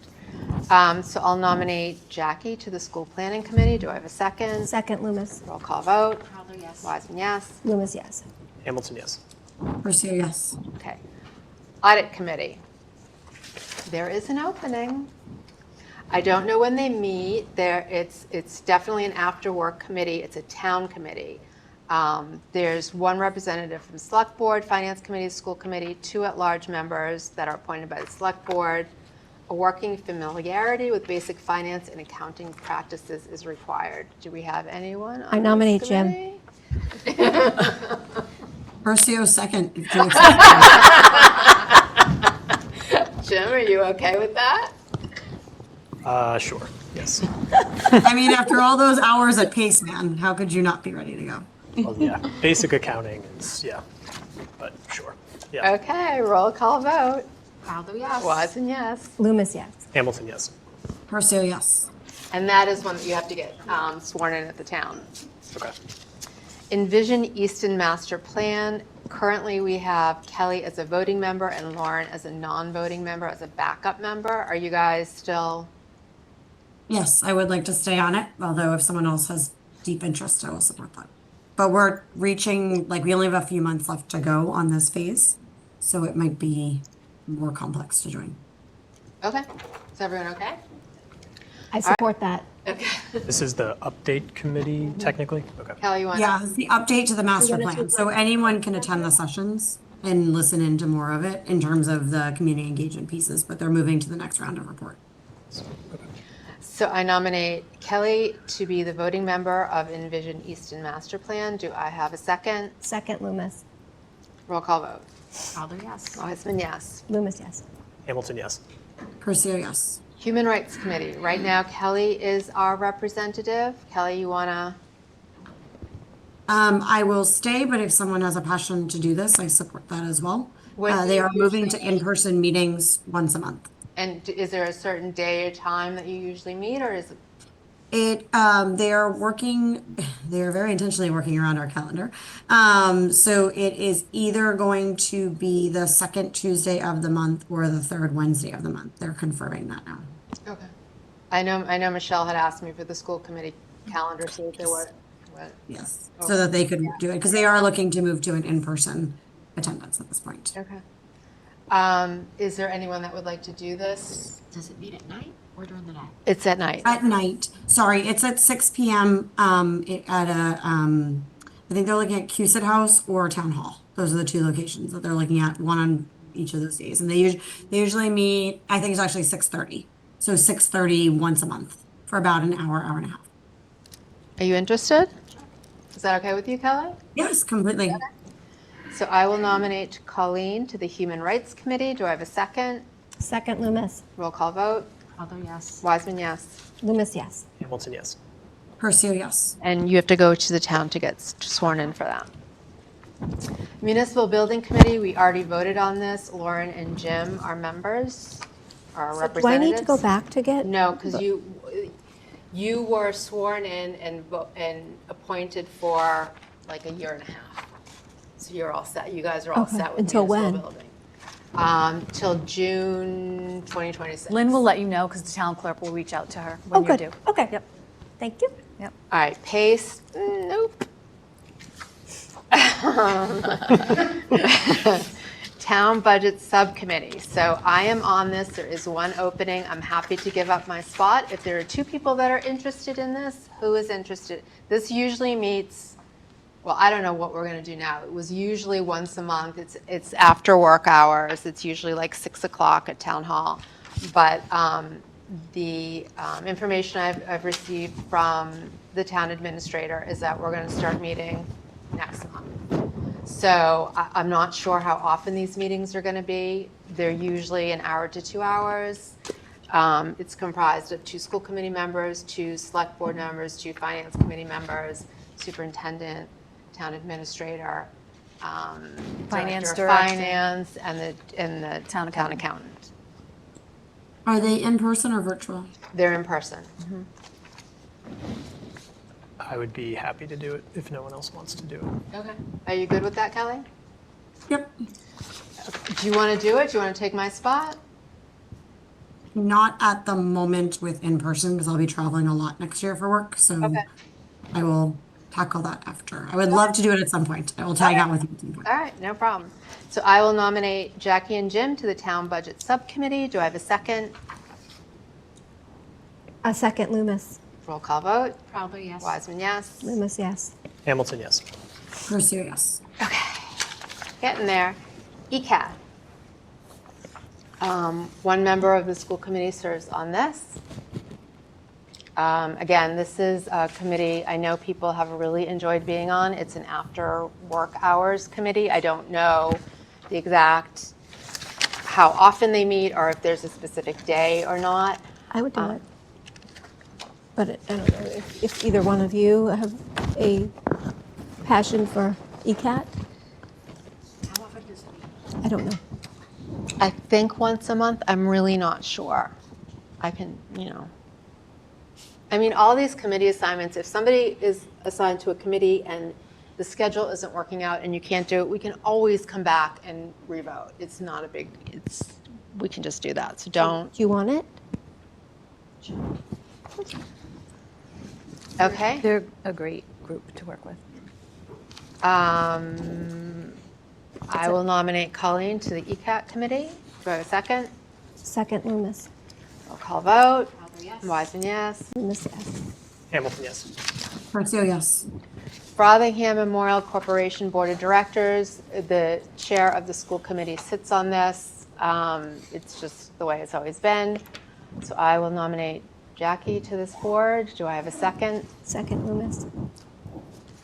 So I'll nominate Jackie to the School Planning Committee. Do I have a second? Second, Loomis. Roll call vote. Crowther, yes. Wiseman, yes. Loomis, yes. Hamilton, yes. Garcia, yes. Okay. Audit Committee. There is an opening. I don't know when they meet. It's definitely an after-work committee. It's a town committee. There's one representative from Select Board, Finance Committee, School Committee, 2 at-large members that are appointed by the Select Board. A working familiarity with basic finance and accounting practices is required. Do we have anyone on I nominate this Jim. committee? Garcia, second. Jim, are you okay with that? Sure, yes. I mean, after all those hours at Pace, man, how could you not be ready to go? Well, yeah, basic accounting is, yeah, but sure, yeah. Okay, roll call vote. Crowther, yes. Wiseman, yes. Loomis, yes. Hamilton, yes. Garcia, yes. And that is one that you have to get sworn in at the town. Okay. Envision Easton Master Plan. Currently, we have Kelly as a voting member and Lauren as a non-voting member, as a backup member. Are you guys still? Yes, I would like to stay on it, although if someone else has deep interest, I will support that. But we're reaching, like, we only have a few months left to go on this phase, so it might be more complex to join. Okay. Is everyone okay? I support that. Okay. This is the update committee, technically? Okay. Kelly, you want? Yeah, it's the update to the master wanna plan. take So anyone can attend the sessions and listen into more of it in terms of the community engagement pieces, but they're moving to the next round of report. So I nominate Kelly to be the voting member of Envision Easton Master Plan. Do I have a second? Second, Loomis. Roll call vote. Crowther, yes. Wiseman, yes. Loomis, yes. Hamilton, yes. Garcia, yes. Human Rights Committee. Right now, Kelly is our representative. Kelly, you want to? I will stay, but if someone has a passion to do this, I support that as well. When do They you are moving to usually meet? in-person meetings once a month. And is there a certain day or time that you usually meet, or is it? They are very intentionally working around our calendar. So it is either going to be the second Tuesday of the month or the third Wednesday of the month. They're confirming that now. Okay. I know Michelle had asked me for the school committee calendar, so if there were. Yes, so that they could do it, because they are looking to move to an in-person attendance at this point. Okay. Is there anyone that would like to do this? Does it meet at night or during the day? It's at night. At night, sorry, it's at 6 p.m. At a, I think they're looking at CUSID House or Town Hall. Those are the 2 locations that they're looking at, one on each of those days. And they usually meet, I think it's actually 6:30. So 6:30 once a month for about an hour, hour and a half. Are you interested? Is that okay with you, Kelly? Yes, completely. Okay. So I will nominate Colleen to the Human Rights Committee. Do I have a second? Second, Loomis. Roll call vote. Crowther, yes. Wiseman, yes. Loomis, yes. Hamilton, yes. Garcia, yes. And you have to go to the town to get sworn in for that. Municipal Building Committee, we already voted on this. Lauren and Jim are members, are So representatives. do I need to go back to get? No, because you were sworn in and appointed for like a year and a half. So you're all set. You guys are all Okay. set with Until municipal when? building. Till June 2026. Lynn will let you know because the town clerk will reach out to her when Oh, you're good. due. Okay. Yep. Thank you. Yep. All right, PACE, nope. Town Budget Subcommittee. So I am on this. There is one opening. I'm happy to give up my spot. If there are 2 people that are interested in this, who is interested? This usually meets, well, I don't know what we're going to do now. It was usually once a month. It's after work hours. It's usually like 6 o'clock at Town Hall. But the information I've received from the town administrator is that we're going to start meeting next month. So I'm not sure how often these meetings are going to be. They're usually an hour to 2 hours. It's comprised of 2 school committee members, 2 select board members, 2 finance committee members, superintendent, town administrator, Finance director of director. finance, and the town accountant. Are they in person or virtual? They're in person. I would be happy to do it if no one else wants to do it. Okay. Are you good with that, Kelly? Yep. Do you want to do it? Do you want to take my spot? Not at the moment with in person because I'll be traveling a lot next year for work. So I will tackle that after. I would love to do it at some point. I will tag out with you at some point. All right, no problem. So I will nominate Jackie and Jim to the Town Budget Subcommittee. Do I have a second? A second, Loomis. Roll call vote. Probably yes. Wiseman, yes. Loomis, yes. Hamilton, yes. Garcia, yes. Getting there. ECAT. One member of the school committee serves on this. Again, this is a committee I know people have really enjoyed being on. It's an after work hours committee. I don't know the exact how often they meet or if there's a specific day or not. I would do it. But I don't know if either one of you have a passion for ECAT. How often does it meet? I don't know. I think once a month. I'm really not sure. I can, I mean, all these committee assignments, if somebody is assigned to a committee and the schedule isn't working out and you can't do it, we can always come back and revote. It's not a big, we can just do that. So don't. Do you want it? Okay. They're a great group to work with. I will nominate Colleen to the ECAT committee. Do I have a second? Second, Loomis. Roll call vote. Yes. Wiseman, yes. Loomis, yes. Hamilton, yes. Garcia, yes. Frothingham Memorial Corporation Board of Directors, the chair of the school committee sits on this. It's just the way it's always been. So I will nominate Jackie to this board. Do I have a second? Second, Loomis.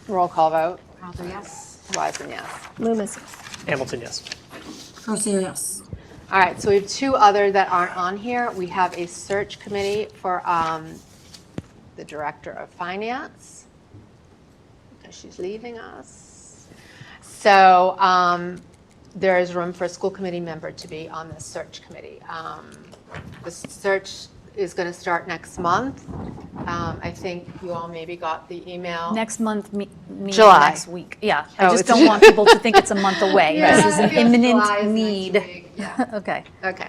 Roll call vote. Probably yes. Wiseman, yes. Loomis, yes. Hamilton, yes. Garcia, yes. All right, so we have 2 other that aren't on here. We have a search committee for the director of finance because she's leaving us. So there is room for a school committee member to be on the search committee. The search is going to start next month. I think you all maybe got the email. Next month, meaning July. next week. Yeah, I Oh, just it's- don't want people to think it's a month away. Yeah, This is an it feels imminent July is next need. week. Yeah. Okay. Okay.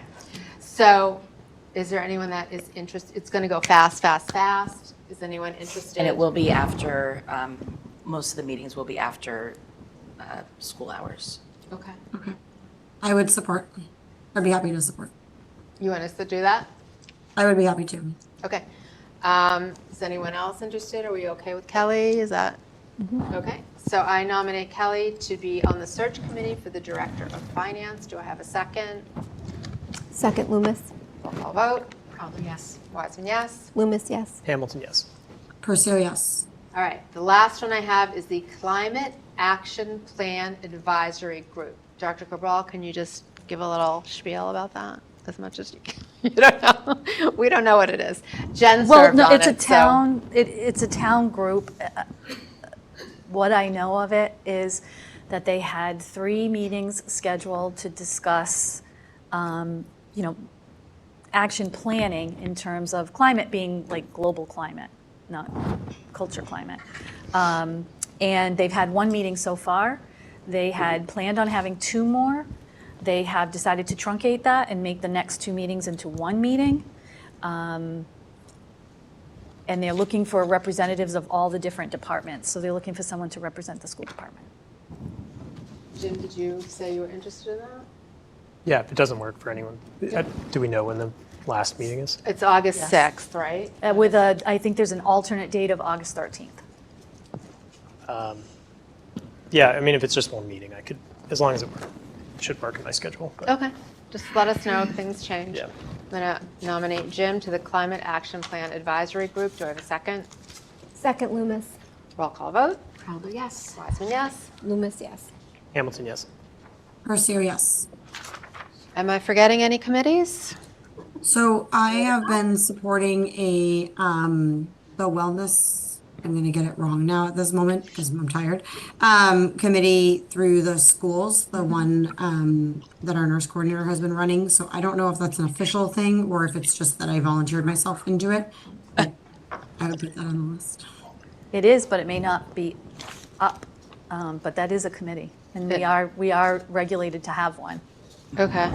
So is there anyone that is interested? It's going to go fast, fast, fast. Is anyone interested? And it will be after, most of the meetings will be after school hours. Okay. Okay. I would support. I'd be happy to support. You want us to do that? I would be happy to. Okay. Is anyone else interested? Are we okay with Kelly? Is that? Okay. So I nominate Kelly to be on the search committee for the director of finance. Do I have a second? Second, Loomis. Roll call vote. Probably yes. Wiseman, yes. Loomis, yes. Hamilton, yes. Garcia, yes. All right. The last one I have is the Climate Action Plan Advisory Group. Dr. Cabral, can you just give a little spiel about that as much as you can? You don't know. We don't know what it is. Jen Well, served no, on it's a it, so- town, it's a town group. What I know of it is that they had 3 meetings scheduled to discuss, action planning in terms of climate being like global climate, not culture climate. And they've had 1 meeting so far. They had planned on having 2 more. They have decided to truncate that and make the next 2 meetings into 1 meeting. And they're looking for representatives of all the different departments. So they're looking for someone to represent the school department. Jim, did you say you were interested in that? Yeah, if it doesn't work for anyone. Do we know when the last meeting is? It's August Yes. 6th, right? With I think there's an alternate date of August 13th. Yeah, I mean, if it's just 1 meeting, I could, as long as it should work in my schedule. But Okay. Just let us know if things change. Yeah. I'm going to nominate Jim to the Climate Action Plan Advisory Group. Do I have a second? Second, Loomis. Roll call vote. Probably yes. Wiseman, yes. Loomis, yes. Hamilton, yes. Garcia, yes. Am I forgetting any committees? So I have been supporting the wellness, I'm gonna get it wrong now at this moment because I'm tired, committee through the schools, the one, that our nurse coordinator has been running. So I don't know if that's an official thing or if it's just that I volunteered myself into it, but I would put that on the list. It is, but it may not be up. But that is a committee, and we are regulated to have one. Okay.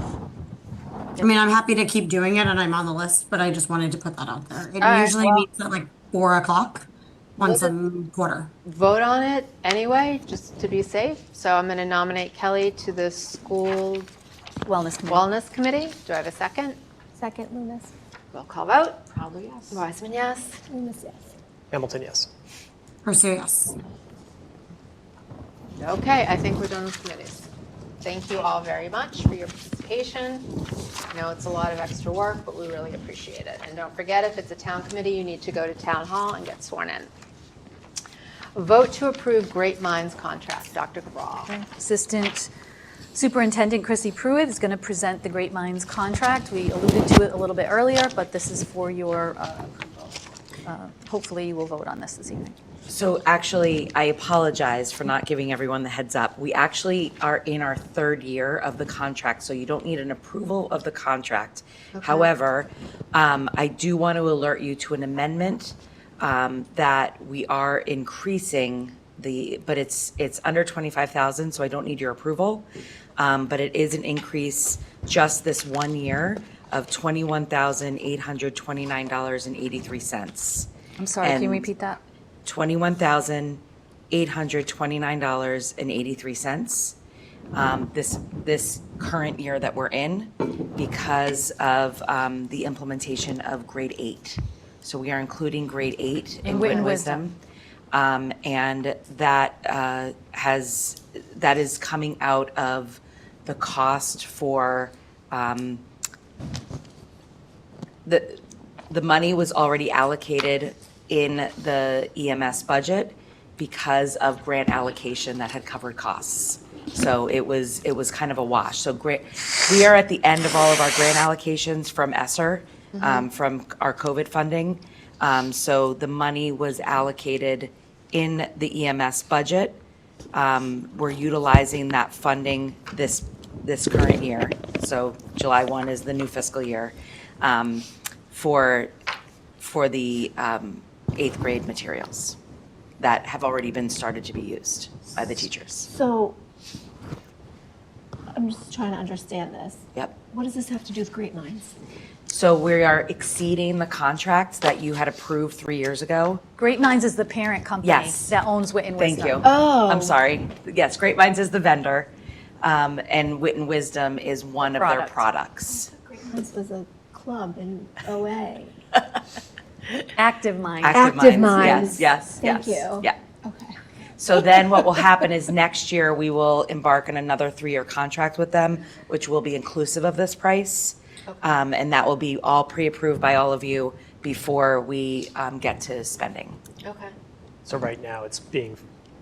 I mean, I'm happy to keep doing it and I'm on the list, but I just wanted to put that out there. It All right, usually well- meets at like 4 o'clock once a We'll quarter. Vote on it anyway, just to be safe. So I'm going to nominate Kelly to the school wellness committee. Do I have a second? Second, Loomis. Roll call vote. Probably yes. Wiseman, yes. Loomis, yes. Hamilton, yes. Garcia, yes. Okay, I think we're done with committees. Thank you all very much for your participation. I know it's a lot of extra work, but we really appreciate it. And don't forget, if it's a town committee, you need to go to town hall and get sworn in. Vote to approve Great Minds contract. Dr. Cabral. Assistant Superintendent Chrissy Pruitt is going to present the Great Minds contract. We alluded to it a little bit earlier, but this is for your approval. Hopefully you will vote on this evening. So actually, I apologize for not giving everyone the heads up. We actually are in our third year of the contract, so you don't need an approval of the contract. Okay. However, I do want to alert you to an amendment that we are increasing but it's under 25,000, so I don't need your approval. But it is an increase just this 1 year of $21,829.83. I'm sorry, can you repeat that? $21,829.83. This current year that we're in, because of the implementation of grade 8. So we are including grade 8 in Wit and Wisdom. And that is coming out of the cost for the money was already allocated in the EMS budget because of grant allocation that had covered costs. So it was kind of a wash. So we are at the end of all of our grant allocations from ESSER, from our COVID funding. So the money was allocated in the EMS budget. We're utilizing that funding this current year. So July 1 is the new fiscal year for the 8th grade materials that have already been started to be used by the teachers. So I'm just trying to understand this. Yep. What does this have to do with Great Minds? So we are exceeding the contracts that you had approved 3 years ago. Great Minds is the parent company Yes. that owns Wit and Thank Wisdom. you. Oh. I'm sorry. Yes, Great Minds is the vendor, and Wit and Wisdom is one of their products. Great Minds was a club in OA. Active Minds. Active Minds. Yes. Thank you. Yeah. Okay. So then what will happen is next year, we will embark on another 3-year contract with them, which will be inclusive of this price. And that will be all pre-approved by all of you before we get to spending. Okay. So right now,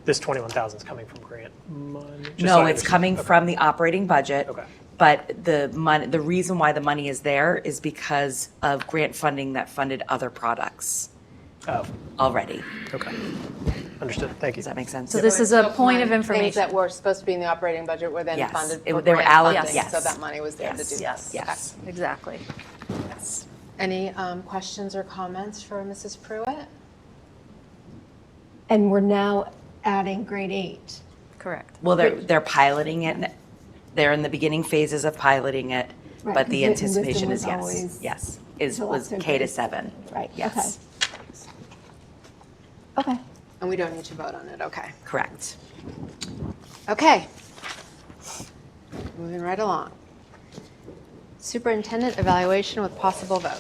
this 21,000 is coming from grant money? Just so No, I it's understand. coming Okay. from the operating budget. Okay. But the reason why the money is there is because of grant funding that funded other products already. Okay. Understood. Thank you. Does that make sense? So this is a point of Things information. that were supposed to be in the operating budget were then Yes. funded They for were grant allocated, funding, so yes. that money was there to do that. Yes, Yes. exactly. Yes. Any questions or comments for Mrs. Pruitt? And we're now adding grade 8. Correct. Well, they're piloting it. They're in the beginning phases of piloting it, Right, but the 'cause Wit and anticipation is Wisdom was yes. always Yes. Was till K to grade 7. Right, Yes. Okay. And we don't need to vote on it, okay. Correct. Okay. Moving right along. Superintendent evaluation with possible vote.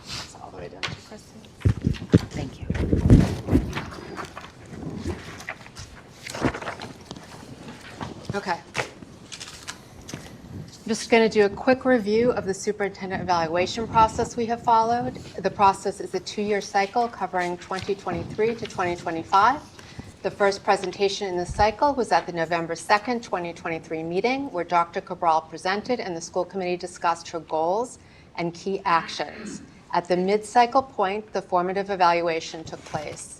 It's all the way down to Kristen. Thank you. Okay. I'm just going to do a quick review of the superintendent evaluation process we have followed. The process is a 2-year cycle covering 2023 to 2025. The first presentation in this cycle was at the November 2nd, 2023 meeting, where Dr. Cabral presented and the school committee discussed her goals and key actions. At the mid-cycle point, the formative evaluation took place.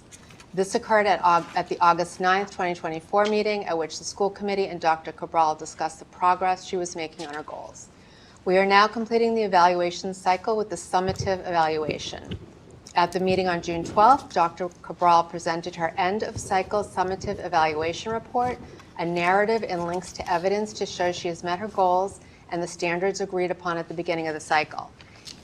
This occurred at the August 9th, 2024 meeting, at which the school committee and Dr. Cabral discussed the progress she was making on her goals. We are now completing the evaluation cycle with the summative evaluation. At the meeting on June 12th, Dr. Cabral presented her end-of-cycle summative evaluation report, a narrative and links to evidence to show she has met her goals and the standards agreed upon at the beginning of the cycle.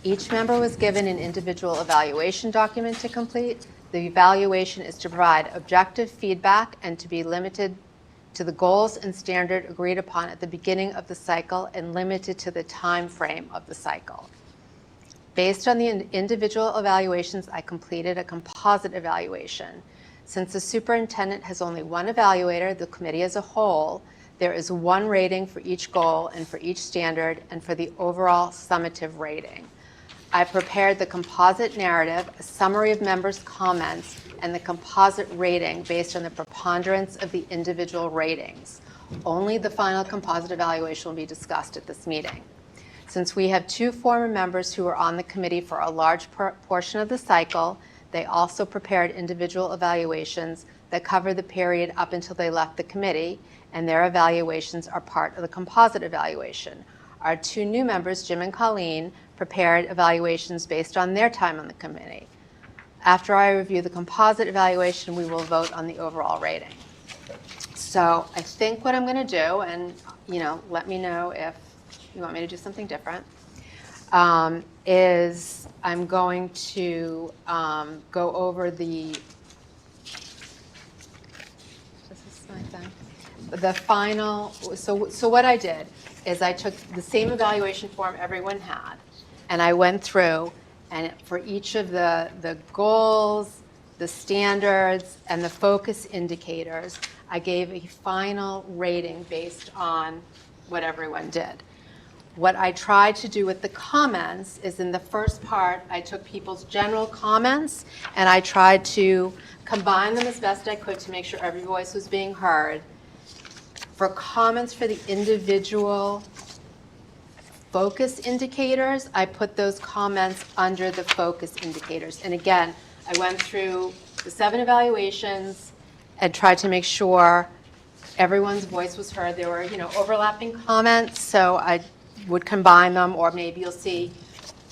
Each member was given an individual evaluation document to complete. The evaluation is to provide objective feedback and to be limited to the goals and standard agreed upon at the beginning of the cycle and limited to the time frame of the cycle. Based on the individual evaluations, I completed a composite evaluation. Since the superintendent has only one evaluator, the committee as a whole, there is one rating for each goal and for each standard and for the overall summative rating. I prepared the composite narrative, a summary of members' comments, and the composite rating based on the preponderance of the individual ratings. Only the final composite evaluation will be discussed at this meeting. Since we have 2 former members who were on the committee for a large portion of the cycle, they also prepared individual evaluations that cover the period up until they left the committee, and their evaluations are part of the composite evaluation. Our 2 new members, Jim and Colleen, prepared evaluations based on their time on the committee. After I review the composite evaluation, we will vote on the overall rating. So I think what I'm going to do, and let me know if you want me to do something different, is I'm going to go over the final. So what I did is I took the same evaluation form everyone had, and I went through, and for each of the goals, the standards, and the focus indicators, I gave a final rating based on what everyone did. What I tried to do with the comments is in the first part, I took people's general comments and I tried to combine them as best I could to make sure every voice was being heard. For comments for the individual focus indicators, I put those comments under the focus indicators. And again, I went through the 7 evaluations and tried to make sure everyone's voice was heard. There were, overlapping comments, so I would combine them, or maybe you'll see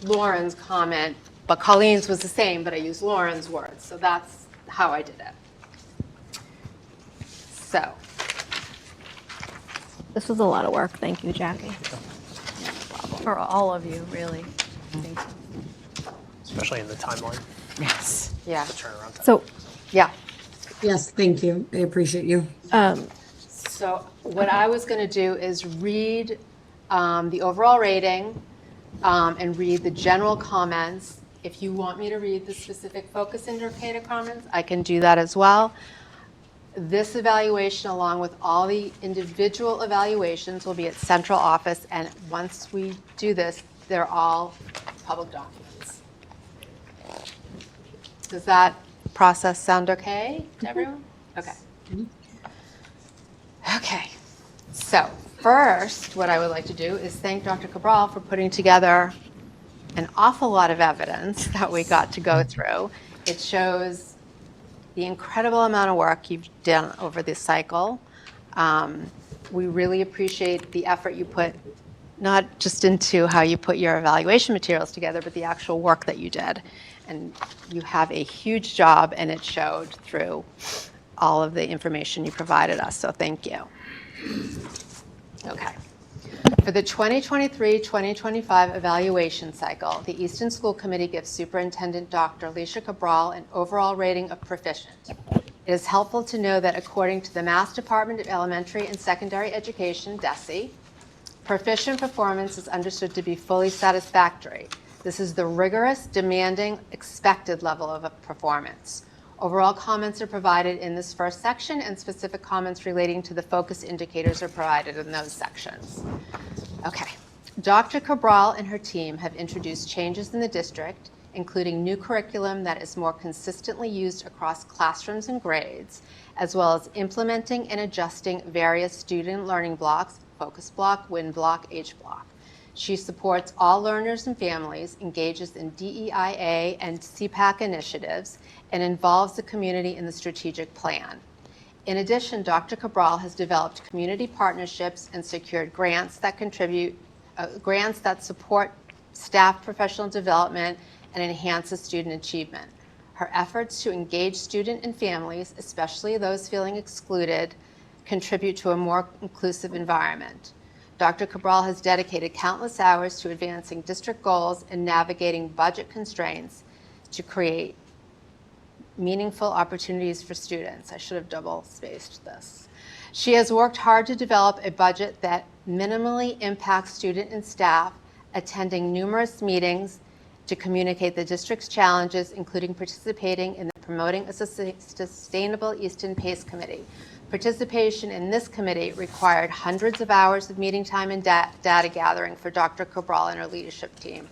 Lauren's comment, but Colleen's was the same, but I used Lauren's words. So that's how I did it. So. This was a lot of work. Thank you, Jackie. For all of you, really. Thank you. Especially in the timeline. Yes. Yeah. The turnaround time. So, yeah. Yes, thank you. I appreciate you. So what I was going to do is read the overall rating and read the general comments. If you want me to read the specific focus indicator comments, I can do that as well. This evaluation, along with all the individual evaluations, will be at central office, and once we do this, they're all public documents. Does that process sound okay to everyone? Okay. Okay. So first, what I would like to do is thank Dr. Cabral for putting together an awful lot of evidence that we got to go through. It shows the incredible amount of work you've done over this cycle. We really appreciate the effort you put, not just into how you put your evaluation materials together, but the actual work that you did. And you have a huge job, and it showed through all of the information you provided us, so thank you. Okay. For the 2023-2025 evaluation cycle, the Easton School Committee gives Superintendent Dr. Alicia Cabral an overall rating of proficient. It is helpful to know that according to the Mass Department of Elementary and Secondary Education, DESE, proficient performance is understood to be fully satisfactory. This is the rigorous, demanding, expected level of performance. Overall comments are provided in this first section, and specific comments relating to the focus indicators are provided in those sections. Okay. Dr. Cabral and her team have introduced changes in the district, including new curriculum that is more consistently used across classrooms and grades, as well as implementing and adjusting various student learning blocks, focus block, win block, H block. She supports all learners and families, engages in DEIA and CPAC initiatives, and involves the community in the strategic plan. In addition, Dr. Cabral has developed community partnerships and secured grants that support staff professional development and enhances student achievement. Her efforts to engage students and families, especially those feeling excluded, contribute to a more inclusive environment. Dr. Cabral has dedicated countless hours to advancing district goals and navigating budget constraints to create meaningful opportunities for students. I should have double-spaced this. She has worked hard to develop a budget that minimally impacts student and staff, attending numerous meetings to communicate the district's challenges, including participating in the Promoting a Sustainable Easton PACE Committee. Participation in this committee required hundreds of hours of meeting time and data gathering for Dr. Cabral and her leadership team.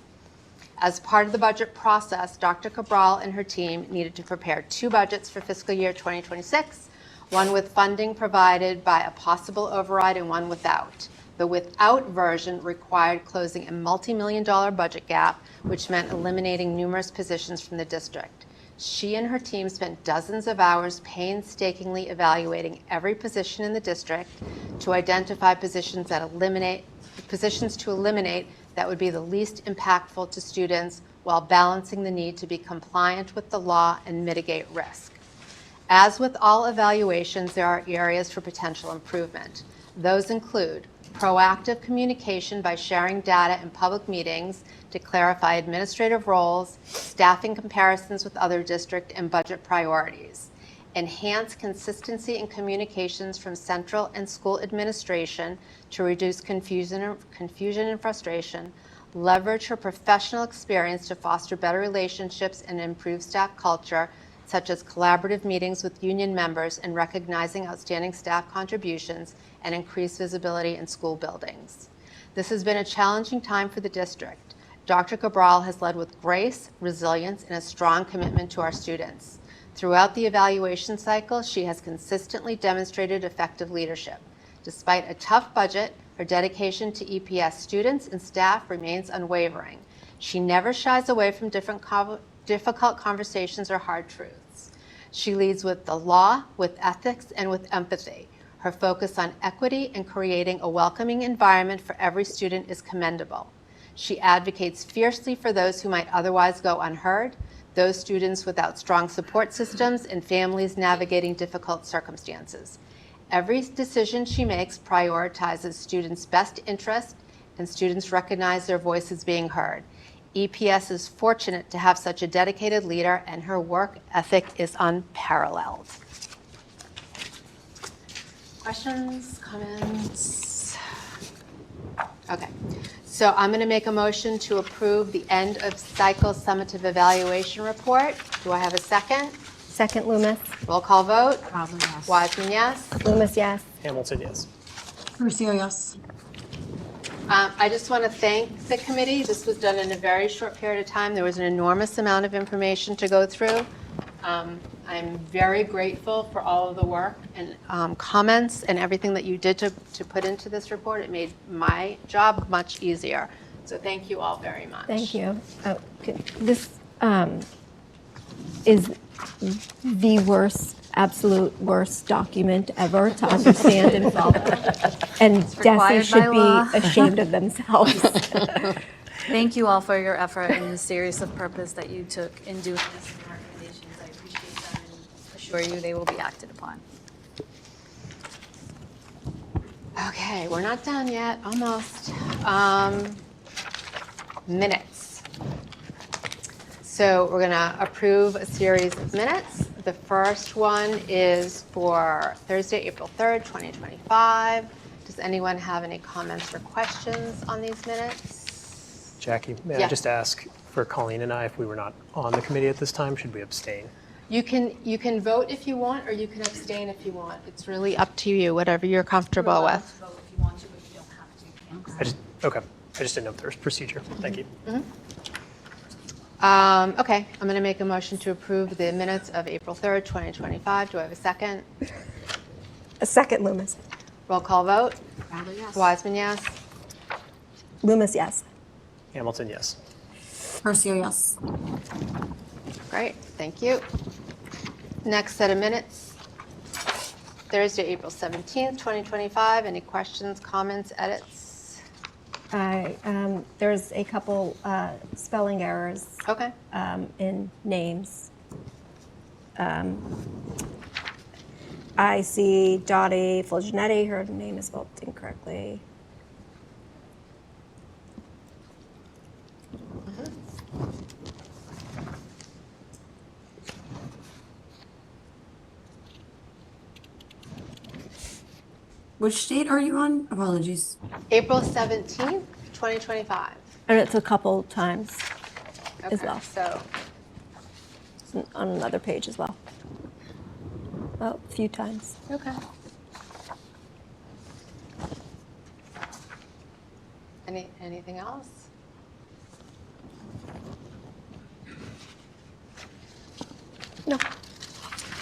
As part of the budget process, Dr. Cabral and her team needed to prepare 2 budgets for fiscal year 2026, one with funding provided by a possible override and one without. The without version required closing a multi-million-dollar budget gap, which meant eliminating numerous positions from the district. She and her team spent dozens of hours painstakingly evaluating every position in the district to identify positions to eliminate that would be the least impactful to students while balancing the need to be compliant with the law and mitigate risk. As with all evaluations, there are areas for potential improvement. Those include proactive communication by sharing data in public meetings to clarify administrative roles, staffing comparisons with other district and budget priorities, enhance consistency in communications from central and school administration to reduce confusion and frustration, leverage her professional experience to foster better relationships and improve staff culture, such as collaborative meetings with union members and recognizing outstanding staff contributions, and increase visibility in school buildings. This has been a challenging time for the district. Dr. Cabral has led with grace, resilience, and a strong commitment to our students. Throughout the evaluation cycle, she has consistently demonstrated effective leadership. Despite a tough budget, her dedication to EPS students and staff remains unwavering. She never shies away from difficult conversations or hard truths. She leads with the law, with ethics, and with empathy. Her focus on equity and creating a welcoming environment for every student is commendable. She advocates fiercely for those who might otherwise go unheard, those students without strong support systems, and families navigating difficult circumstances. Every decision she makes prioritizes students' best interest, and students recognize their voices being heard. EPS is fortunate to have such a dedicated leader, and her work ethic is unparalleled. Questions, comments? Okay, so I'm going to make a motion to approve the end of cycle summative evaluation report. Do I have a second? Second, Loomis. Roll call vote. Crosland, yes. Wiseman, yes. Loomis, yes. Hamilton, yes. Crucio, yes. I just want to thank the committee. This was done in a very short period of time. There was an enormous amount of information to go through. I'm very grateful for all of the work and comments and everything that you did to put into this report. It made my job much easier. So thank you all very much. Thank you. This is the worst, absolute worst document ever to understand and follow. And DESE should be ashamed of themselves. Thank you all for your effort and the serious of purpose that you took in doing this and recommendations. I appreciate them and assure you they will be acted upon. Okay, we're not done yet, almost. Minutes. So we're going to approve a series of minutes. The first one is for Thursday, April 3rd, 2025. Does anyone have any comments or questions on these minutes? Jackie, may I just ask for Colleen and I, if we were not on the committee at this time, should we abstain? You can vote if you want, or you can abstain if you want. It's really up to you, whatever you're comfortable with. Okay. I just didn't know if there was procedure. Thank you. Okay, I'm going to make a motion to approve the minutes of April 3rd, 2025. Do I have a second? A second, Loomis. Roll call vote. Crowder, yes. Wiseman, yes. Loomis, yes. Hamilton, yes. Percio, yes. Great, thank you. Next set of minutes, Thursday, April 17th, 2025. Any questions, comments, edits? There's a couple spelling errors. Okay. In names. I see Dottie Fulgenetti, her name is spelled incorrectly. Which date are you on? Apologies. April 17th, 2025. And it's a couple times as Okay, well. so, It's on another page as well. Well, a few times. okay. Anything else? No,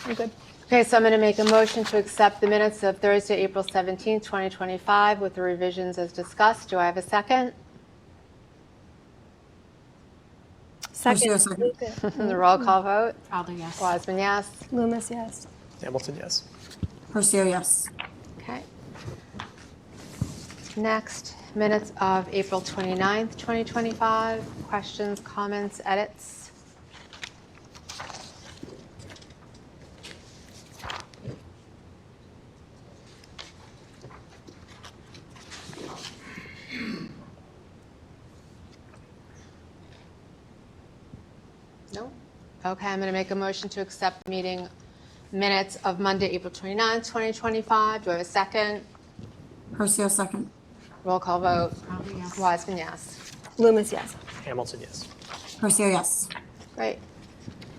I'm good. Okay, so I'm going to make a motion to accept the minutes of Thursday, April 17th, 2025 with the revisions as discussed. Do I have a second? Percio, second. The roll call vote. Crowder, yes. Wiseman, yes. Loomis, yes. Hamilton, yes. Percio, yes. Okay. Next, minutes of April 29th, 2025. Questions, comments, edits? No? Okay, I'm going to make a motion to accept the meeting minutes of Monday, April 29th, 2025. Do I have a second? Percio, second. Roll call vote. Crowder, yes. Wiseman, yes. Loomis, yes. Hamilton, yes. Percio, yes. Great.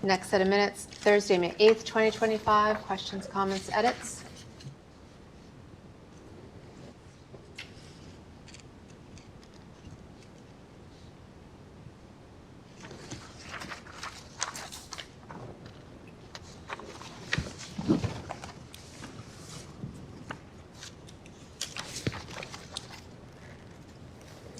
Next set of minutes, Thursday, May 8th, 2025. Questions, comments, edits?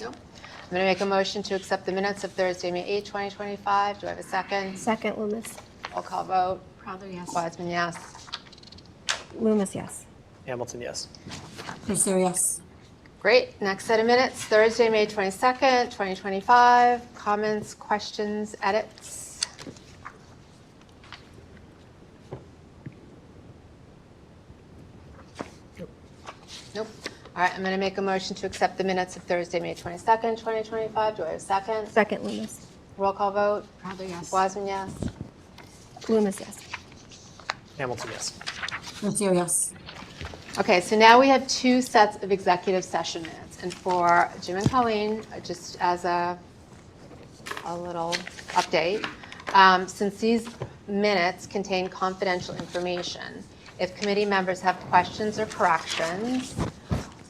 No? I'm going to make a motion to accept the minutes of Thursday, May 8th, 2025. Do I have a second? Second, Loomis. Roll call vote. Crowder, yes. Wiseman, yes. Loomis, yes. Hamilton, yes. Percio, yes. Great. Next set of minutes, Thursday, May 22nd, 2025. Comments, questions, edits? Nope. All right, I'm going to make a motion to accept the minutes of Thursday, May 22nd, 2025. Do I have a second? Second, Loomis. Roll call vote. Crowder, yes. Wiseman, yes. Loomis, yes. Hamilton, yes. Percio, yes. Okay, so now we have two sets of executive session minutes. And for Jim and Colleen, just as a little update, since these minutes contain confidential information, if committee members have questions or corrections,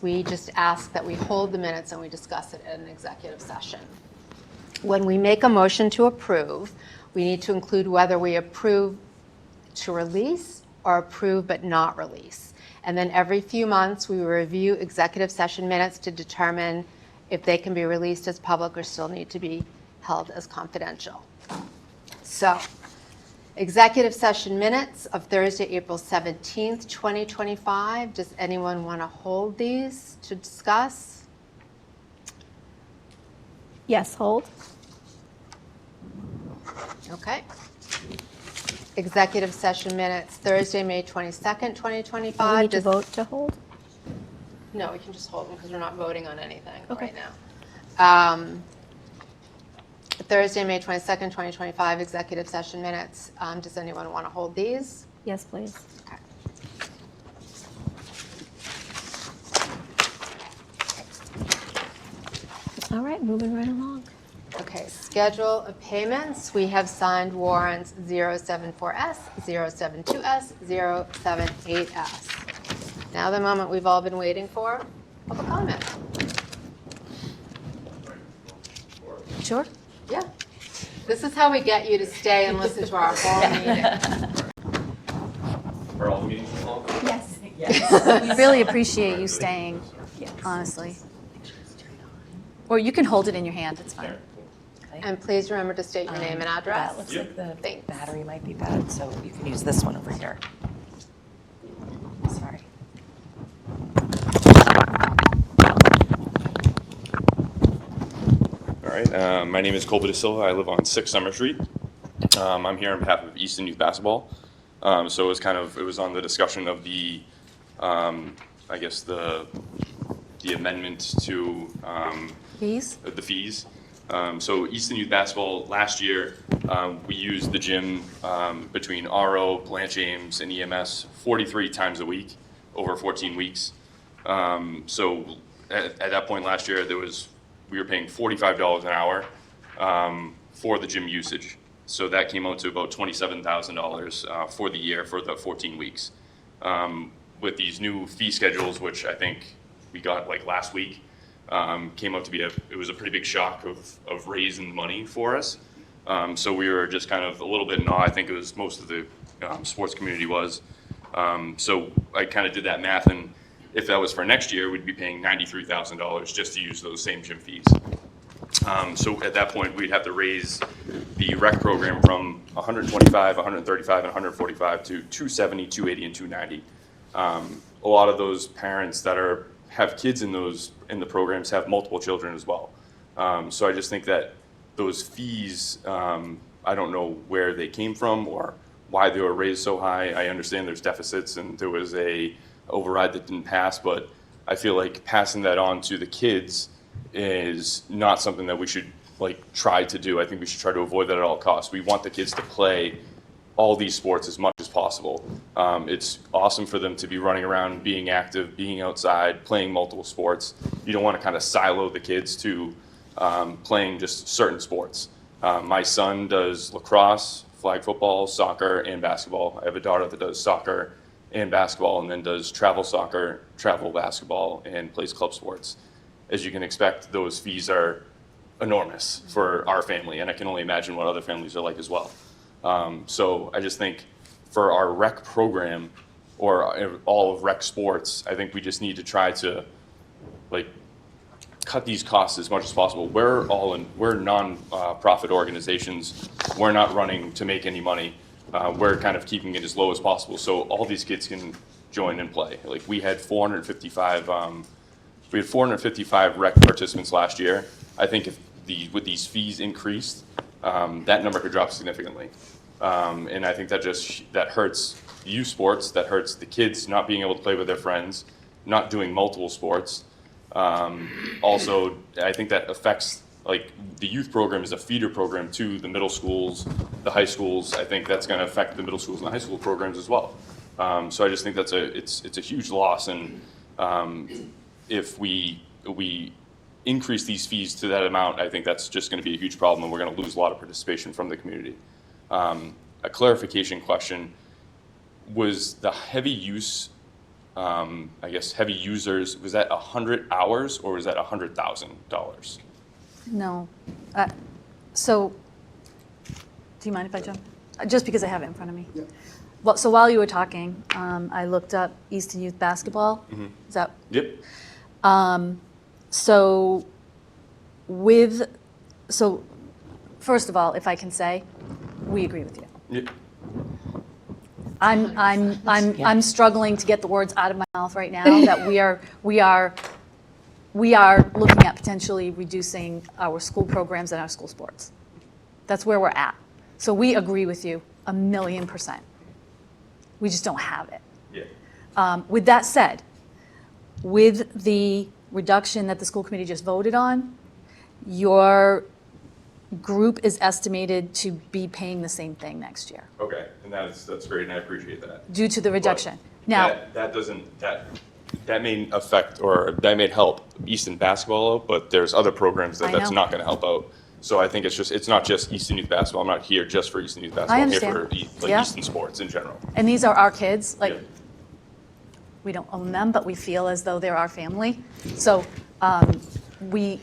we just ask that we hold the minutes and we discuss it in an executive session. When we make a motion to approve, we need to include whether we approve to release or approve but not release. And then every few months, we review executive session minutes to determine if they can be released as public or still need to be held as confidential. So, executive session minutes of Thursday, April 17th, 2025. Does anyone want to hold these to discuss? Yes, hold. Okay. Executive session minutes, Thursday, May 22nd, 2025. We need to vote to hold? No, we can just hold them because we're not voting on anything Okay. right now. Thursday, May 22nd, 2025, executive session minutes. Does anyone want to hold these? Yes, please. Okay. All right, moving right along. Okay, schedule of payments. We have signed warrants 074S, 072S, 078S. Now the moment we've all been waiting for, public comment. Sure. Yeah. This is how we get you to stay and listen to our whole meeting. Are all the meetings long? Yes. We really appreciate you staying, honestly. Or you can hold it in your hand, it's fine. And please remember to state your name and address. That looks like the Thanks. battery might be bad, so you can use this one over here. Sorry. All right. My name is Colby De Silva. I live on 6 Summer Street. I'm here on behalf of Easton Youth Basketball. So it was on the discussion of the, I guess the amendment to Fees? the fees. So Easton Youth Basketball last year, we used the gym between RO, Blanche Ames, and EMS 43 times a week over 14 weeks. So at that point last year, we were paying $45 an hour for the gym usage. So that came out to about $27,000 for the year for the 14 weeks. With these new fee schedules, which I think we got like last week, came out to be it was a pretty big shock of raising money for us. So we were just kind of a little bit in awe. I think it was most of the sports community was. So I kind of did that math, and if that was for next year, we'd be paying $93,000 just to use those same gym fees. So at that point, we'd have to raise the rec program from 125, 135, and 145 to 270, 280, and 290. A lot of those parents that have kids in the programs have multiple children as well. So I just think that those fees, I don't know where they came from or why they were raised so high. I understand there's deficits and there was a override that didn't pass, but I feel like passing that on to the kids is not something that we should try to do. I think we should try to avoid that at all costs. We want the kids to play all these sports as much as possible. It's awesome for them to be running around, being active, being outside, playing multiple sports. You don't want to kind of silo the kids to playing just certain sports. My son does lacrosse, flag football, soccer, and basketball. I have a daughter that does soccer and basketball, and then does travel soccer, travel basketball, and plays club sports. As you can expect, those fees are enormous for our family, and I can only imagine what other families are like as well. So I just think for our rec program or all of rec sports, I think we just need to try to cut these costs as much as possible. We're non-profit organizations. We're not running to make any money. We're kind of keeping it as low as possible so all these kids can join and play. We had 455 rec participants last year. I think with these fees increased, that number could drop significantly. And I think that hurts youth sports, that hurts the kids not being able to play with their friends, not doing multiple sports. Also, I think that affects, the youth program is a feeder program to the middle schools, the high schools. I think that's going to affect the middle schools and the high school programs as well. So I just think it's a huge loss, and if we increase these fees to that amount, I think that's just going to be a huge problem, and we're going to lose a lot of participation from the community. A clarification question: was the heavy use, heavy users, was that 100 hours or was that $100,000? No. So, do you mind if I jump? Just because I have it in front of me. Yeah. Well, so while you were talking, I looked up Easton Youth Basketball. Mm-hmm. Is that? Yep. So first of all, if I can say, we agree with you. Yep. I'm struggling to get the words out of my mouth right now that we are looking at potentially reducing our school programs and our school sports. That's where we're at. So we agree with you 1,000,000%. We just don't have it. Yeah. With that said, with the reduction that the school committee just voted on, your group is estimated to be paying the same thing next year. Okay, and that's great, and I appreciate that. Due to the reduction. But Now, that may affect, or that may help Easton basketball out, but there's other programs that's not going to help out. So I think it's not just Easton Youth Basketball. I'm not here just for Easton Youth Basketball. I'm here understand. for Yeah. Easton sports in general. And these are our kids, like, Yeah. we don't own them, but we feel as though they're our family. So we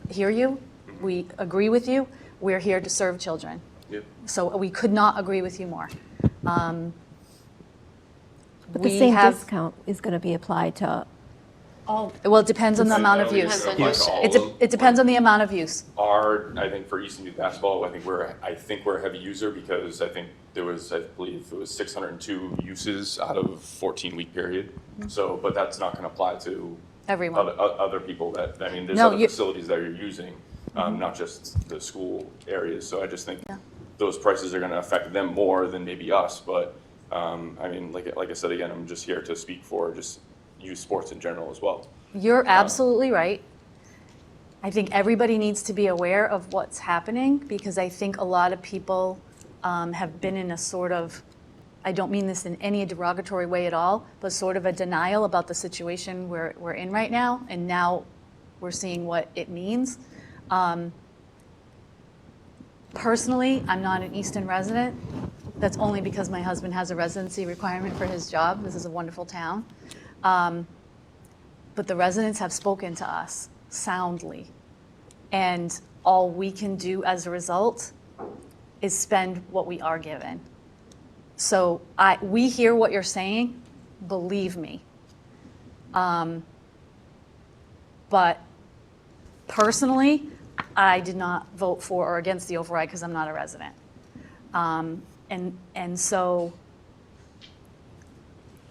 hear you, we agree with you, we're here to serve children. Yeah. So we could not agree with you more. But the same discount is going to be applied to. Oh, well, it depends on the amount of use. It depends on the amount of use. I think for Easton Youth Basketball, I think we're a heavy user because I think I believe it was 602 uses out of 14-week period. So, but that's not going to apply to everyone. Other people there's No, other facilities that you're using, not just the school areas. So I just think those prices are going to affect them more than maybe us. But like I said again, I'm just here to speak for just youth sports in general as well. You're absolutely right. I think everybody needs to be aware of what's happening because I think a lot of people have been in a sort of, I don't mean this in any derogatory way at all, but sort of a denial about the situation we're in right now, and now we're seeing what it means. Personally, I'm not an Easton resident. That's only because my husband has a residency requirement for his job. This is a wonderful town. But the residents have spoken to us soundly. And all we can do as a result is spend what we are given. So we hear what you're saying, believe me. But personally, I did not vote for or against the override because I'm not a resident. And so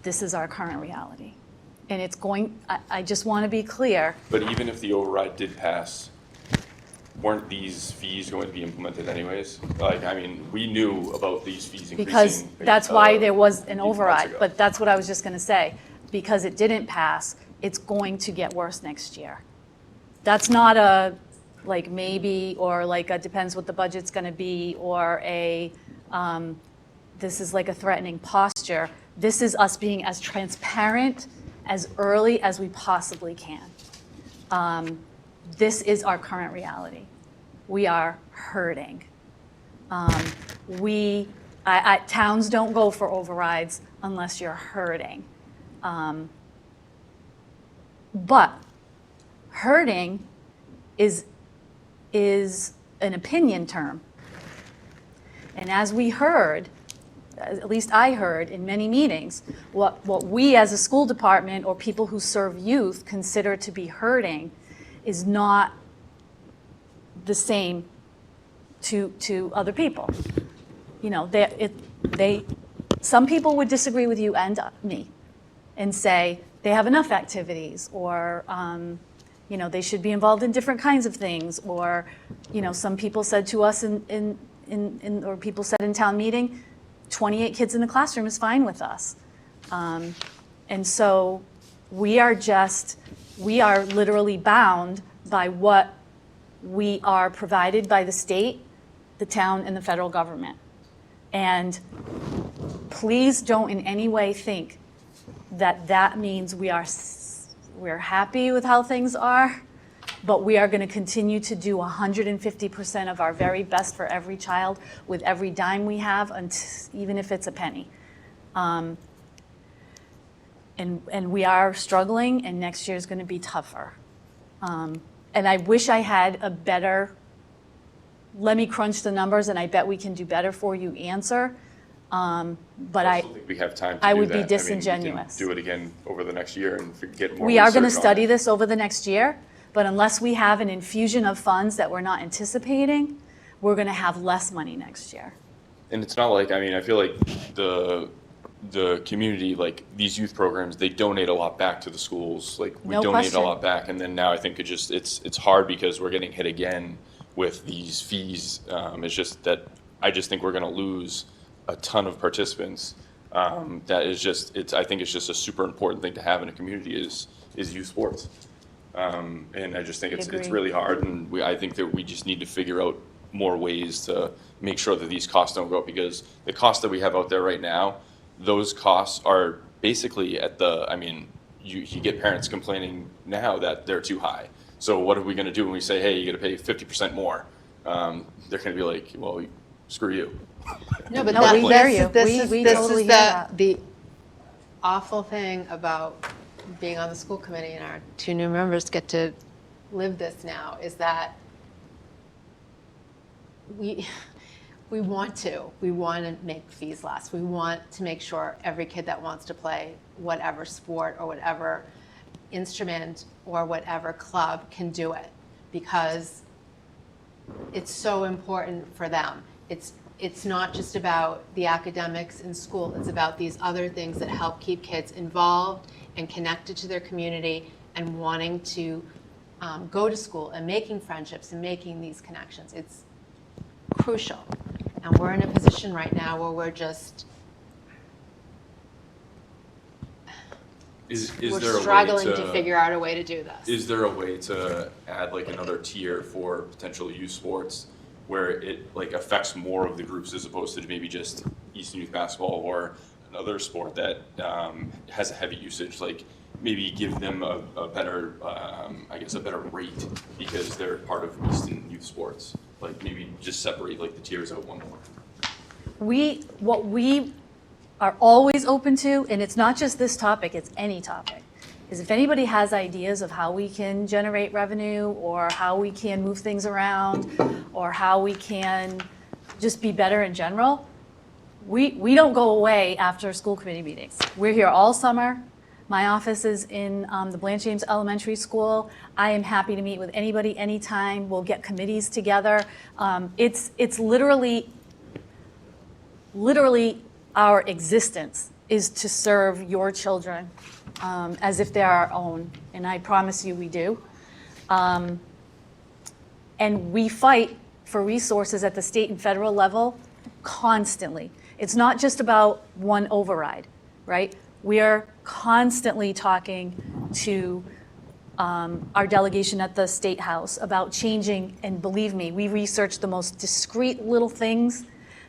this is our current reality. And it's going, I just want to be clear. But even if the override did pass, weren't these fees going to be implemented anyways? We knew about these fees increasing. Because that's why there was an override, ago. but that's what I was just going to say. Because it didn't pass, it's going to get worse next year. That's not a, like, maybe, or like a depends what the budget's going to be, or a, this is like a threatening posture. This is us being as transparent as early as we possibly can. This is our current reality. We are hurting. Towns don't go for overrides unless you're hurting. But hurting is an opinion term. And as we heard, at least I heard in many meetings, what we as a school department or people who serve youth consider to be hurting is not the same to other people. You know, some people would disagree with you and me and say they have enough activities, or they should be involved in different kinds of things, or some people said to us or people said in town meeting, 28 kids in the classroom is fine with us. And so we are literally bound by what we are provided by the state, the town, and the federal government. And please don't in any way think that means we're happy with how things are, but we are going to continue to do 150% of our very best for every child with every dime we have, even if it's a penny. And we are struggling, and next year is going to be tougher. And I wish I had a better, let me crunch the numbers and I bet we can do better for you answer. But I think we have time to I do would be that. disingenuous. We can do it again over the next year and get more We are going to research on study it. this over the next year, but unless we have an infusion of funds that we're not anticipating, we're going to have less money next year. And it's not like, I feel like the community, like these youth programs, they donate a lot back to the schools. Like we No donate question. a lot back, and then now I think it's hard because we're getting hit again with these fees. It's just that I just think we're going to lose a ton of participants. That is I think it's just a super important thing to have in a community is youth sports. And I just think it's really hard, and I think that we just need to figure out more ways to make sure that these costs don't go up, because the costs that we have out there right now, those costs are basically you get parents complaining now that they're too high. So what are we going to do when we say, hey, you got to pay 50% more? they're going to be like, well, screw you. No, but No, that, we hear you. this We is totally hear that. the awful thing about being on the school committee, and our 2 new members get to live this now, is that we want to make fees less. We want to make sure every kid that wants to play whatever sport or whatever instrument or whatever club can do it, because it's so important for them. It's not just about the academics in school, it's about these other things that help keep kids involved and connected to their community and wanting to go to school and making friendships and making these connections. It's crucial. And we're in a position right now where we're just we're there struggling a way to figure out a way to do this. Is there a way to add like another tier for potential youth sports where it like affects more of the groups as opposed to maybe just Easton Youth Basketball or another sport that has a heavy usage, like maybe give them a better, I guess, a better rate because they're part of Easton Youth Sports? Like maybe just separate like the tiers out one more. What we are always open to, and it's not just this topic, it's any topic, is if anybody has ideas of how we can generate revenue or how we can move things around or how we can just be better in general, we don't go away after school committee meetings. We're here all summer. My office is in the Blanche Ames Elementary School. I am happy to meet with anybody anytime. We'll get committees together. It's literally our existence is to serve your children as if they're our own, and I promise you we do. And we fight for resources at the state and federal level constantly. It's not just about one override, right? We are constantly talking to our delegation at the State House about changing, and believe me, we research the most discreet little things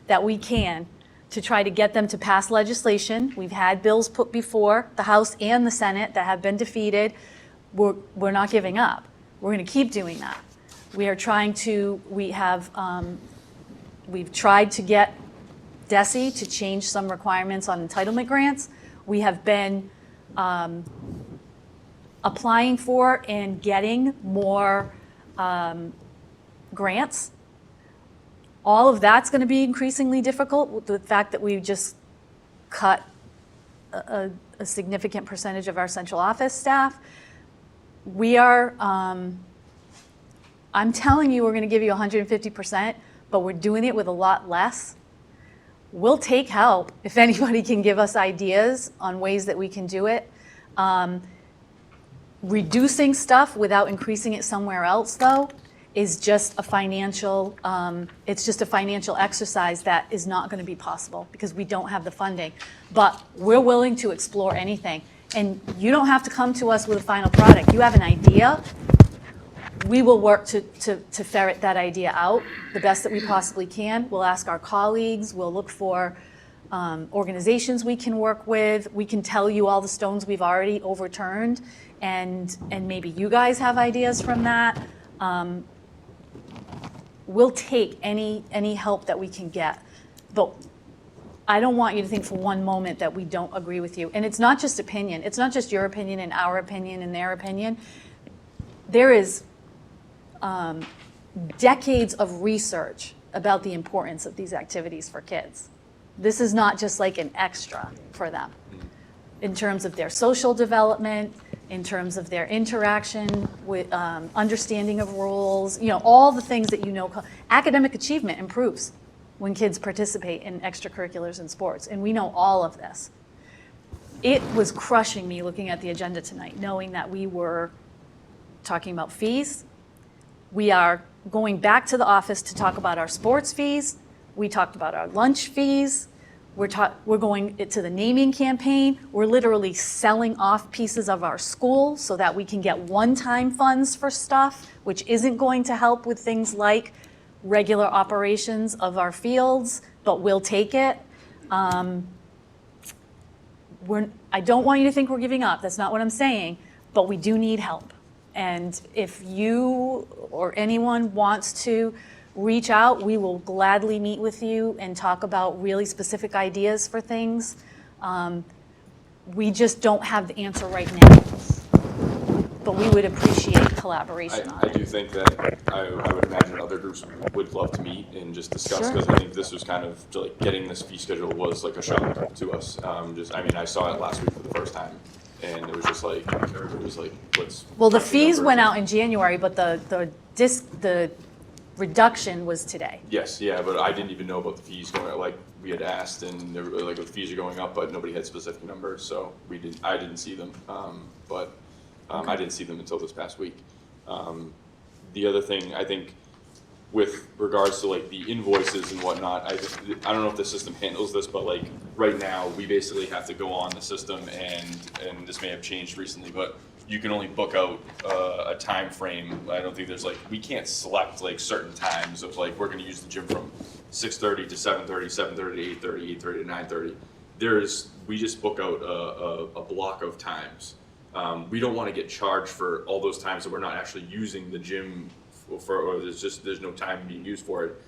that we can to try to get them to pass legislation. We've had bills put before the House and the Senate that have been defeated. We're not giving up. We're going to keep doing that. We are trying to, we've tried to get DESE to change some requirements on entitlement grants. We have been applying for and getting more grants. All of that's going to be increasingly difficult with the fact that we just cut a significant percentage of our central office staff. We are, I'm telling you, we're going to give you 150%, but we're doing it with a lot less. We'll take help if anybody can give us ideas on ways that we can do it. Reducing stuff without increasing it somewhere else, though, is just a financial, it's just a financial exercise that is not going to be possible because we don't have the funding. But we're willing to explore anything. And you don't have to come to us with a final product. You have an idea, we will work to ferret that idea out the best that we possibly can. We'll ask our colleagues, we'll look for organizations we can work with. We can tell you all the stones we've already overturned, and maybe you guys have ideas from that. We'll take any help that we can get. But I don't want you to think for one moment that we don't agree with you. And it's not just opinion. It's not just your opinion and our opinion and their opinion. There is decades of research about the importance of these activities for kids. This is not just like an extra for them in terms of their social development, in terms of their interaction with understanding of rules, you know, all the things that you know. Academic achievement improves when kids participate in extracurriculars and sports, and we know all of this. It was crushing me looking at the agenda tonight, knowing that we were talking about fees. We are going back to the office to talk about our sports fees. We talked about our lunch fees. We're going to the naming campaign. We're literally selling off pieces of our school so that we can get one-time funds for stuff, which isn't going to help with things like regular operations of our fields, but we'll take it. I don't want you to think we're giving up. That's not what I'm saying, but we do need help. And if you or anyone wants to reach out. We will gladly meet with you and talk about really specific ideas for things. We just don't have the answer right now, but we would appreciate collaboration. I do think that I would imagine other groups would love to meet and just discuss, because I think this was kind of like getting this fee schedule was like a shock to us. I saw it last week for the first time, and it was just like everybody was like, "What's?" Well, the fees went out in January, but the reduction was today. Yes, yeah, but I didn't even know about the fees going up. Like we had asked, and they were like the fees are going up, but nobody had specific numbers, so I didn't see them. I didn't see them until this past week. The other thing, I think, with regards to like the invoices and whatnot, I don't know if the system handles this, but like right now we basically have to go on the system, and this may have changed recently, but you can only book out a time frame. I don't think there's like, we can't select like certain times of like, we're gonna use the gym from 6:30 to 7:30, 7:30 to 8:30, 8:30 to 9:30. We just book out a block of times. We don't wanna get charged for all those times that we're not actually using the gym or there's no time being used for it.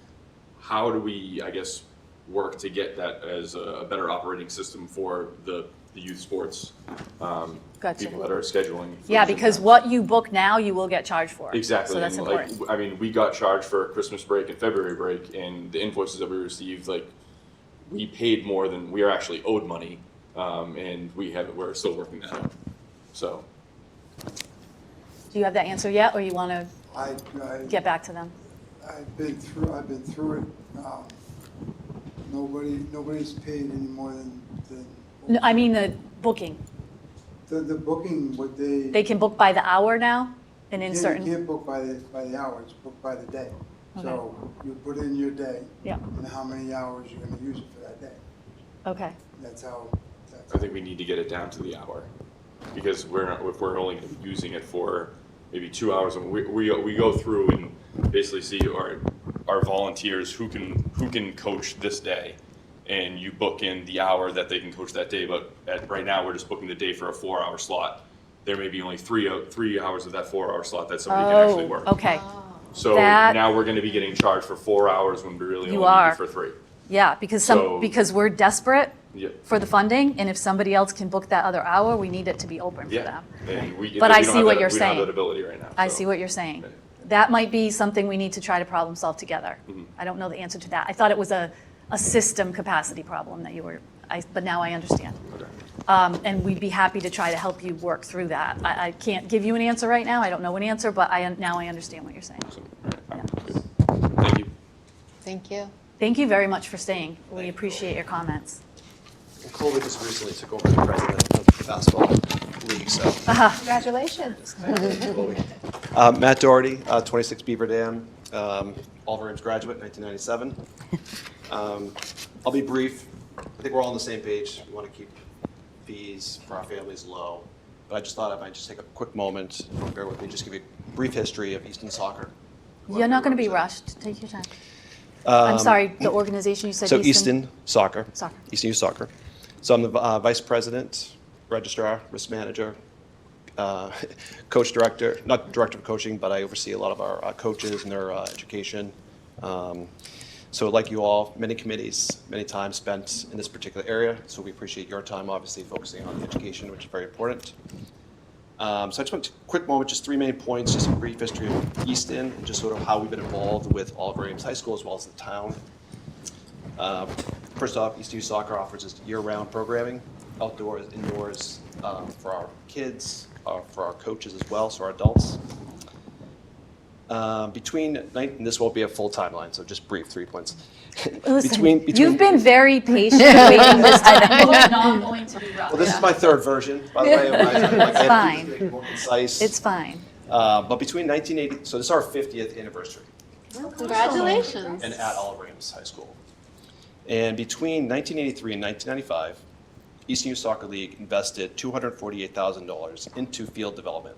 How do we, I guess, work to get that as a better operating system for the youth sports Gotcha. people that are scheduling? Yeah, because what you book now, you will get charged for. Exactly. So that's and important. we got charged for Christmas break and February break, and the invoices that we received, like, we paid more than we are actually owed money, and we're still working that out. So. Do you have that answer yet, or you want to I get back to them? I've been through it. Nobody's paid any more than No, I mean the booking. the booking. What They can book by the hour now, and in certain. You can't book by the hour. It's booked by the day. Okay. So you put in your day. Yeah. And how many hours you're going to use it for that day. Okay. That's how. I think we need to get it down to the hour, because if we're only going to be using it for maybe 2 hours, and we go through and basically see our volunteers who can coach this day, and you book in the hour that they can coach that day. But right now we're just booking the day for a 4-hour slot. There may be only three hours of that 4-hour slot that somebody can actually work. Okay. So now we're going to be getting charged for 4 hours when we really only need it for 3. Yeah, because we're desperate Yeah. for the funding, and if somebody else can book that other hour, we need it to be open for them. And But I we don't see have what that- you're we don't have saying. that ability right now. I so. see what you're saying. That might be something we need to try to problem solve together. Mhm. I don't know the answer to that. I thought it was a system capacity problem that but now I understand. Okay. And we'd be happy to try to help you work through that. I can't give you an answer right now. I don't know an answer, but now I understand what you're saying. Thank you. Thank you. Thank you very much for staying. We appreciate your comments. And Colby just recently took over the president of the basketball league, so. Congratulations. Matt Doherty, 26 Beaver Dam, Oliver Ames graduate, 1997. I'll be brief. I think we're all on the same page. We want to keep fees for our families low. But I just thought I might just take a quick moment, bear with me, just give you a brief history of Easton Soccer. You're not going to be rushed. Take your time. I'm sorry, the organization you said So Easton? Easton Soccer. Soccer. Easton Youth Soccer. So I'm the vice president, registrar, risk manager, coach director, not director of coaching, but I oversee a lot of our coaches and their education. So like you all, many committees, many times spent in this particular area. So we appreciate your time, obviously, focusing on the education, which is very important. So I just want a quick moment, just 3 main points, just a brief history of Easton, and just sort of how we've been involved with Oliver Ames High School as well as the town. First off, Easton Youth Soccer offers us year-round programming, outdoors, indoors, for our kids, for our coaches as well, so our adults. And this won't be a full timeline, so just brief 3 points. Listen, you've been very patient waiting this time. We're not going to be rushed. Well, this is my third version, by the way. It's fine. Concise. It's fine. But between 1980, so this is our 50th anniversary. Congratulations. And at Oliver Ames High School. And between 1983 and 1995, Easton Youth Soccer League invested $248,000 into field development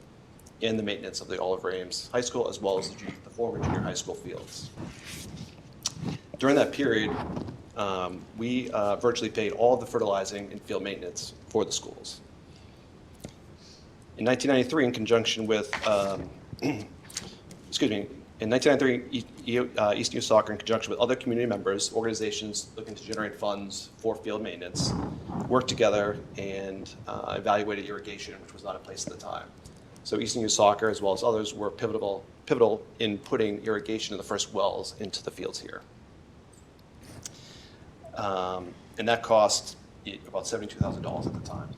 and the maintenance of the Oliver Ames High School, as well as the former junior high school fields. During that period, we virtually paid all of the fertilizing and field maintenance for the schools. In 1993, in conjunction with, In 1993, Easton Youth Soccer, in conjunction with other community members, organizations looking to generate funds for field maintenance, worked together and evaluated irrigation, which was not in place at the time. So Easton Youth Soccer, as well as others, were pivotal in putting irrigation in the first wells into the fields here. And that cost about $72,000 at the time.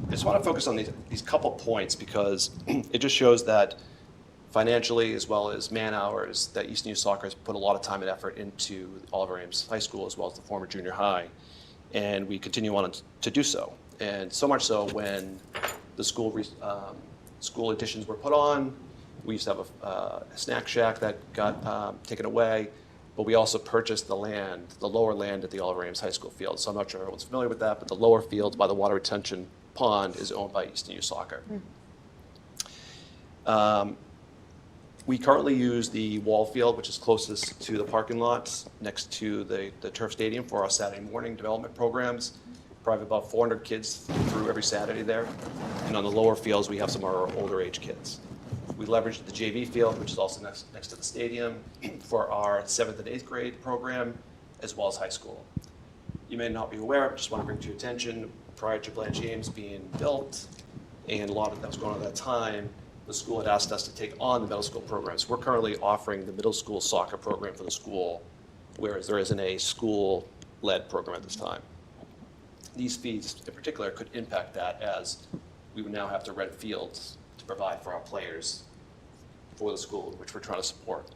I just want to focus on these couple points because it just shows that financially, as well as man hours, that Easton Youth Soccer has put a lot of time and effort into Oliver Ames High School as well as the former junior high, and we continue on to do so. And so much so when the school additions were put on, we used to have a snack shack that got taken away, but we also purchased the land, the lower land at the Oliver Ames High School field. So I'm not sure everyone's familiar with that, but the lower field by the water retention pond is owned by Easton Youth Soccer. We currently use the wall field, which is closest to the parking lots next to the turf stadium for our Saturday morning development programs. Probably about 400 kids through every Saturday there. And on the lower fields, we have some of our older age kids. We leveraged the JV field, which is also next to the stadium, for our 7th and 8th grade program, as well as high school. You may not be aware, but just want to bring to your attention, prior to Blanche Ames being built, and a lot of that was going on at that time, the school had asked us to take on the middle school programs. We're currently offering the middle school soccer program for the school, whereas there isn't a school-led program at this time. These fees in particular could impact that, as we would now have to rent fields to provide for our players for the school, which we're trying to support.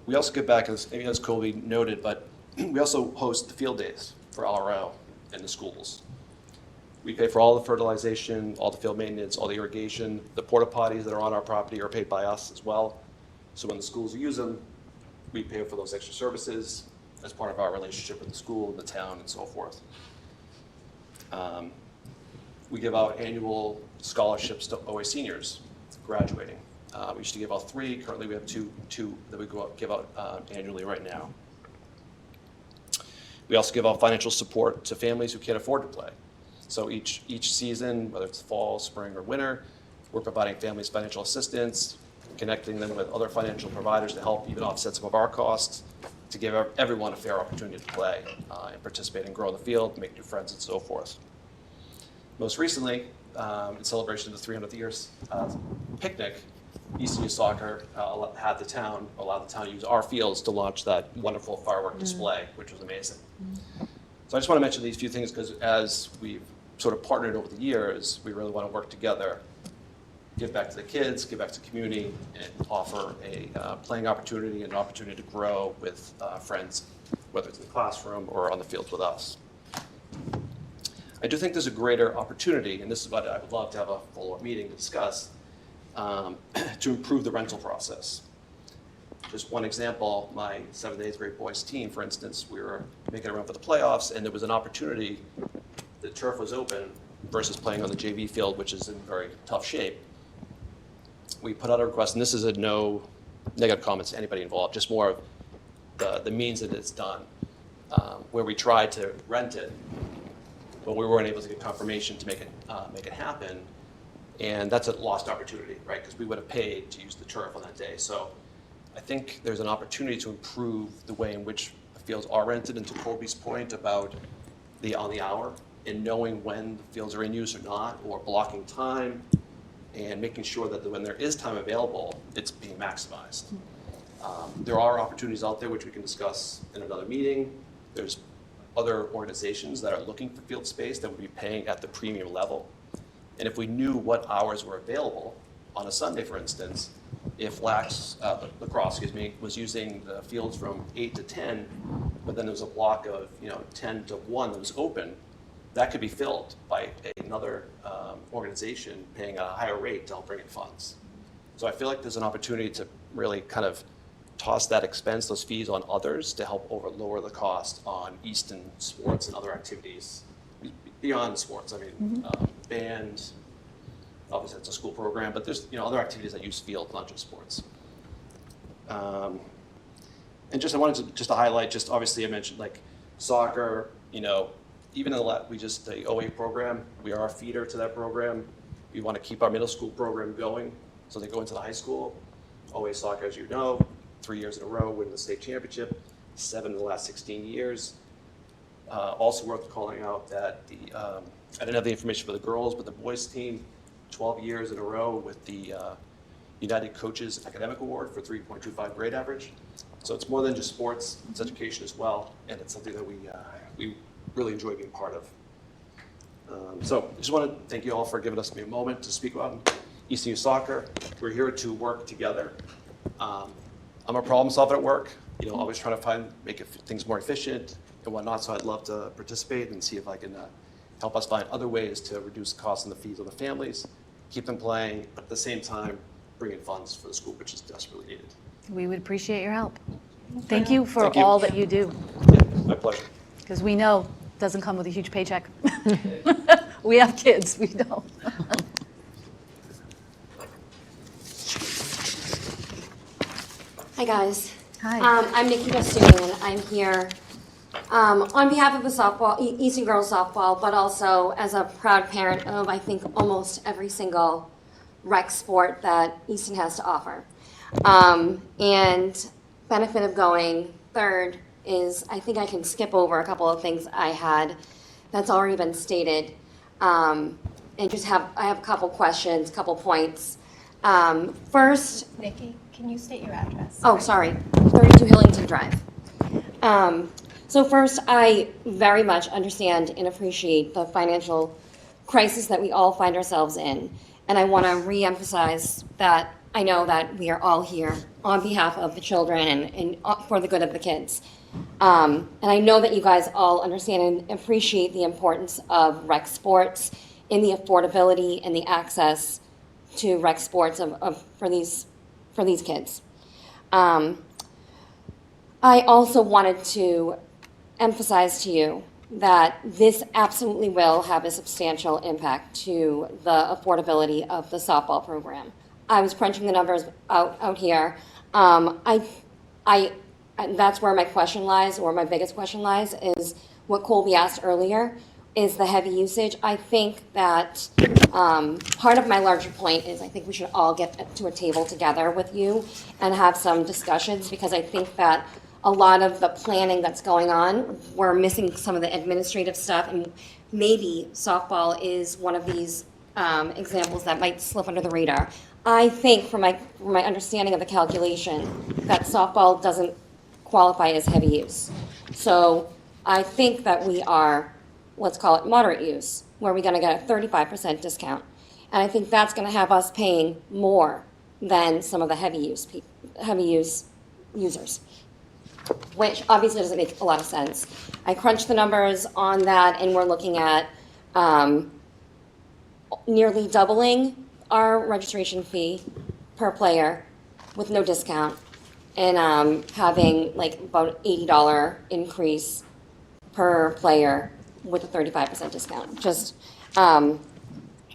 We also get back, as Colby noted, but we also host the field days for LRO in the schools. We pay for all the fertilization, all the field maintenance, all the irrigation. The porta potties that are on our property are paid by us as well. So when the schools use them, we pay for those extra services as part of our relationship with the school, the town, and so forth. We give out annual scholarships to OA seniors graduating. We used to give out 3. Currently, we have two that we give out annually right now. We also give out financial support to families who can't afford to play. So each season, whether it's fall, spring, or winter, we're providing families financial assistance, connecting them with other financial providers to help even offset some of our costs, to give everyone a fair opportunity to play and participate and grow in the field, make new friends, and so forth. Most recently, in celebration of the 300th year picnic, Easton Youth Soccer allowed the town to use our fields to launch that wonderful firework display, which was amazing. So I just want to mention these few things because as we've sort of partnered over the years, we really want to work together, give back to the kids, give back to the community, and offer a playing opportunity and an opportunity to grow with friends, whether it's in the classroom or on the fields with us. I do think there's a greater opportunity, and this is what I would love to have a follow-up meeting to discuss, to improve the rental process. Just one example, my 7th and 8th grade boys team, for instance, we were making a run for the playoffs, and there was an opportunity, the turf was open versus playing on the JV field, which is in very tough shape. We put out a request, and this is no negative comments to anybody involved, just more of the means that it's done, where we tried to rent it, but we weren't able to get confirmation to make it happen, and that's a lost opportunity, right? Because we would have paid to use the turf on that day. So I think there's an opportunity to improve the way in which the fields are rented, and to Colby's point about on the hour, and knowing when the fields are in use or not, or blocking time, and making sure that when there is time available, it's being maximized. There are opportunities out there which we can discuss in another meeting. There's other organizations that are looking for field space that would be paying at the premium level. And if we knew what hours were available on a Sunday, for instance, if lacrosse was using the fields from 8 to 10, but then there was a block of 10 to 1 that was open, that could be filled by another organization paying a higher rate to help bring in funds. So I feel like there's an opportunity to really kind of toss that expense, those fees, on others to help lower the cost on Easton sports and other activities beyond sports. I mean, band, obviously it's a school program, but there's other activities that use fields, not just sports. And I wanted to highlight, obviously I mentioned like soccer, even in the OA program, we are a feeder to that program. We want to keep our middle school program going so they go into the high school. Always soccer, as you know, 3 years in a row, winning the state championship, 7 in the last 16 years. Also worth calling out that I didn't have the information for the girls, but the boys team, 12 years in a row with the United Coaches Academic Award for 3.25 grade average. So it's more than just sports, it's education as well, and it's something that we really enjoy being part of. So I just want to thank you all for giving us a moment to speak about Easton Youth Soccer. We're here to work together. I'm a problem solver at work, always trying to make things more efficient and whatnot, so I'd love to participate and see if I can help us find other ways to reduce costs and the fees on the families, keep them playing, but at the same time, bring in funds for the school, which is desperately needed. We would appreciate your help. Thank you for Thank you. all that you do, Yeah, my pleasure. because we know it doesn't come with a huge paycheck. We have kids, we know. Hi, guys. Hi. I'm Nikki Bastunian. I'm here on behalf of the softball, Easton Girls Softball, but also as a proud parent of, I think, almost every single rec sport that Easton has to offer. And benefit of going third is I think I can skip over a couple of things I had that's already been stated. And I have a couple questions, couple points. First, Nikki, can you state your address? oh, sorry, 32 Hillington Drive. So first, I very much understand and appreciate the financial crisis that we all find ourselves in. And I want to reemphasize that I know that we are all here on behalf of the children and for the good of the kids. And I know that you guys all understand and appreciate the importance of rec sports and the affordability and the access to rec sports for these kids. I also wanted to emphasize to you that this absolutely will have a substantial impact to the affordability of the softball program. I was crunching the numbers out here. That's where my question lies, or my biggest question lies, is what Colby asked earlier, is the heavy usage. I think that part of my larger point is I think we should all get to a table together with you and have some discussions, because I think that a lot of the planning that's going on, we're missing some of the administrative stuff, and maybe softball is one of these examples that might slip under the radar. I think from my understanding of the calculation that softball doesn't qualify as heavy use. So I think that we are, let's call it moderate use, where we're gonna get a 35% discount. And I think that's gonna have us paying more than some of the heavy use users, which obviously doesn't make a lot of sense. I crunched the numbers on that, and we're looking at nearly doubling our registration fee per player with no discount, and having like about $80 increase per player with a 35% discount. Just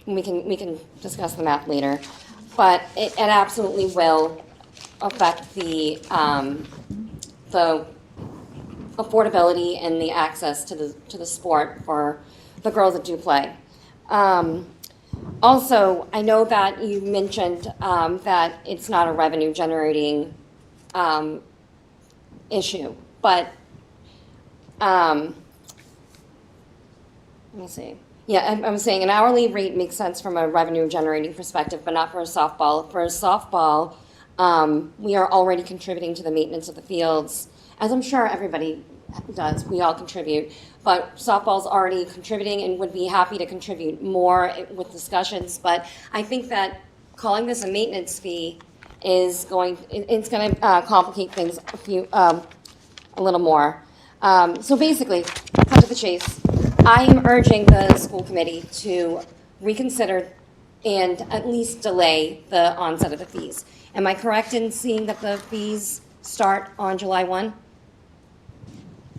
we can discuss the math later, but it absolutely will affect the affordability and the access to the sport for the girls that do play. Also, I know that you mentioned that it's not a revenue generating issue, but let me see. Yeah, I'm saying an hourly rate makes sense from a revenue generating perspective, but not for a softball. For a softball, we are already contributing to the maintenance of the fields, as I'm sure everybody does. We all contribute, but softball's already contributing and would be happy to contribute more with discussions. But I think that calling this a maintenance fee is going to complicate things a little more. So basically, cut to the chase. I am urging the school committee to reconsider and at least delay the onset of the fees. Am I correct in seeing that the fees start on July 1?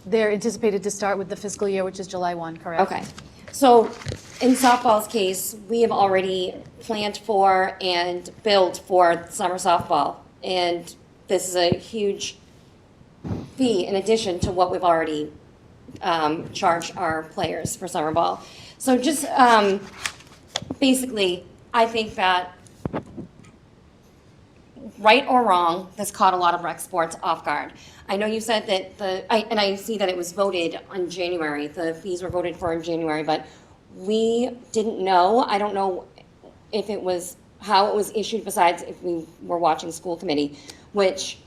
They're anticipated to start with the fiscal year, which is July 1, correct? Okay. So in softball's case, we have already planned for and billed for summer softball. And this is a huge fee in addition to what we've already charged our players for summer ball. So just basically, I think that, right or wrong, this caught a lot of rec sports off guard. I know you said that and I see that it was voted on January, the fees were voted for in January, but we didn't know. I don't know if it was, how it was issued, besides if we were watching school committee, which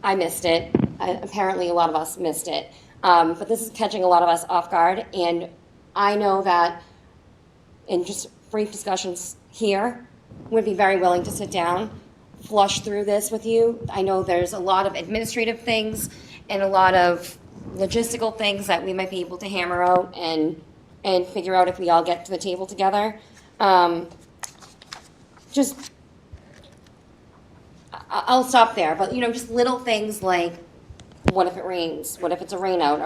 I missed it. Apparently a lot of us missed it. But this is catching a lot of us off guard, and I know that in just brief discussions here, would be very willing to sit down, flush through this with you. I know there's a lot of administrative things and a lot of logistical things that we might be able to hammer out and figure out if we all get to the table together. I'll stop there, but just little things like, what if it rains? What if it's a rain out?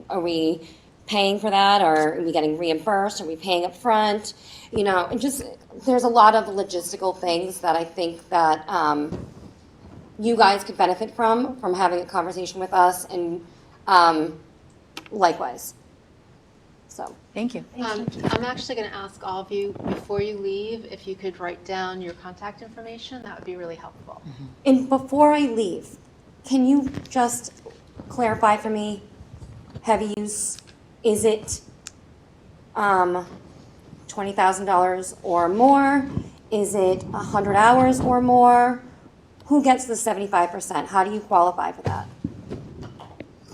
Are we paying for that? Or are we getting reimbursed? Are we paying up front? And just, there's a lot of logistical things that I think that you guys could benefit from having a conversation with us, and likewise. So, thank you. I'm actually going to ask all of you, before you leave, if you could write down your contact information. That would be really helpful. And before I leave, can you just clarify for me, heavy use, is it $20,000 or more? Is it 100 hours or more? Who gets the 75%? How do you qualify for that?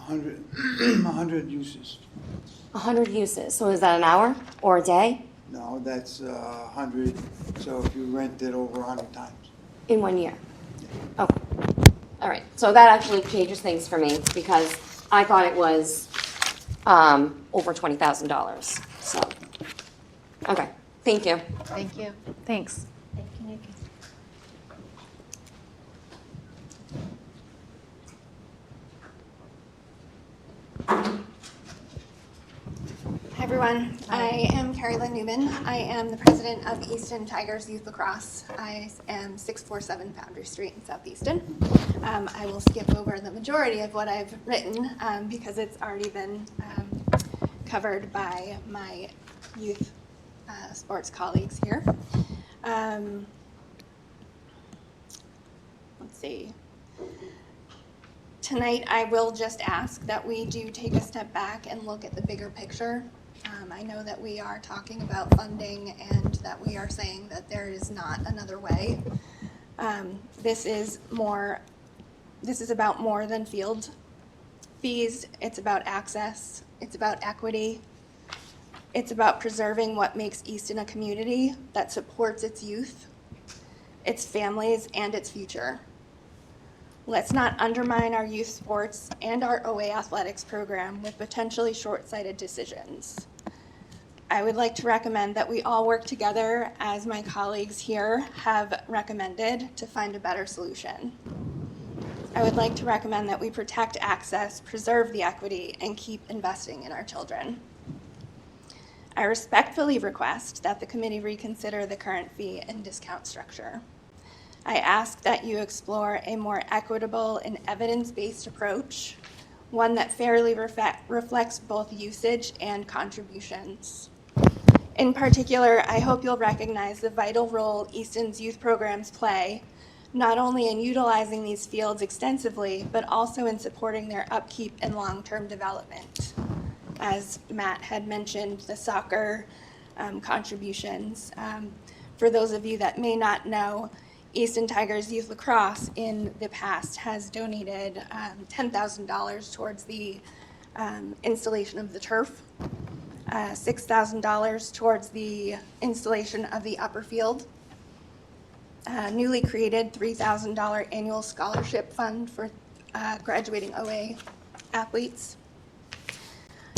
100 uses. 100 uses. So is that an hour or a day? No, that's 100, so if you rent it over 100 times. In 1 year? Okay. All right. So that actually changes things for me, because I thought it was over $20,000. So, okay. Thank you. Thank you. Thanks. Thank you, Nikki. Hi, everyone. I am Carrie Lynn Newman. I am the president of Easton Tigers Youth Lacrosse. I am 647 Foundry Street in South Easton. I will skip over the majority of what I've written because it's already been covered by my youth sports colleagues here. Let's see. Tonight, I will just ask that we do take a step back and look at the bigger picture. I know that we are talking about funding and that we are saying that there is not another way. This is about more than field fees. It's about access. It's about equity. It's about preserving what makes Easton a community that supports its youth, its families, and its future. Let's not undermine our youth sports and our OA athletics program with potentially short-sighted decisions. I would like to recommend that we all work together, as my colleagues here have recommended, to find a better solution. I would like to recommend that we protect access, preserve the equity, and keep investing in our children. I respectfully request that the committee reconsider the current fee and discount structure. I ask that you explore a more equitable and evidence-based approach, one that fairly reflects both usage and contributions. In particular, I hope you'll recognize the vital role Easton's youth programs play, not only in utilizing these fields extensively, but also in supporting their upkeep and long-term development. As Matt had mentioned, the soccer contributions. For those of you that may not know, Easton Tigers Youth Lacrosse in the past has donated $10,000 towards the installation of the turf, $6,000 towards the installation of the upper field, newly created $3,000 annual scholarship fund for graduating OA athletes.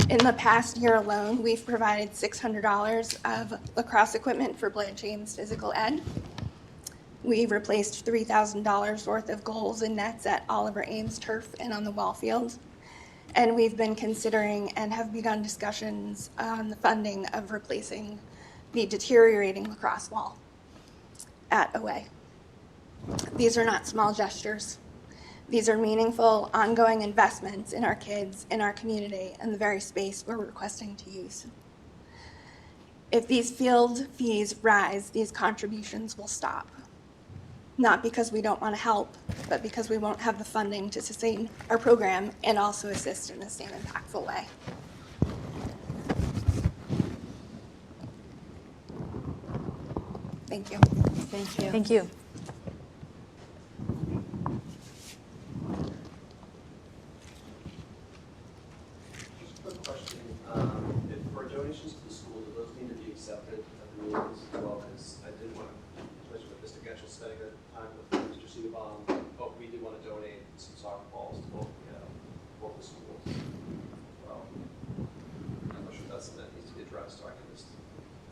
In the past year alone, we've provided $600 of lacrosse equipment for Blanche Ames Physical Ed. We replaced $3,000 worth of goals and nets at Oliver Ames Turf and on the Wall Field. And we've been considering and have begun discussions on the funding of replacing the deteriorating lacrosse wall at OA. These are not small gestures. These are meaningful, ongoing investments in our kids, in our community, and the very space we're requesting to use. if these field fees rise, these contributions will stop. Not because we don't want to help, but because we won't have the funding to sustain our program and also assist in the same impactful way. Thank you. Thank you. Thank you. Just a quick question. For donations to the school, do those need to be accepted at the meetings as well? Because I did want to, especially with Mr. Getchell spending the time with Mr. Seabaum, but we did want to donate some soccer balls to both the schools. Well, I'm not sure if that's something that needs to be addressed, so I can just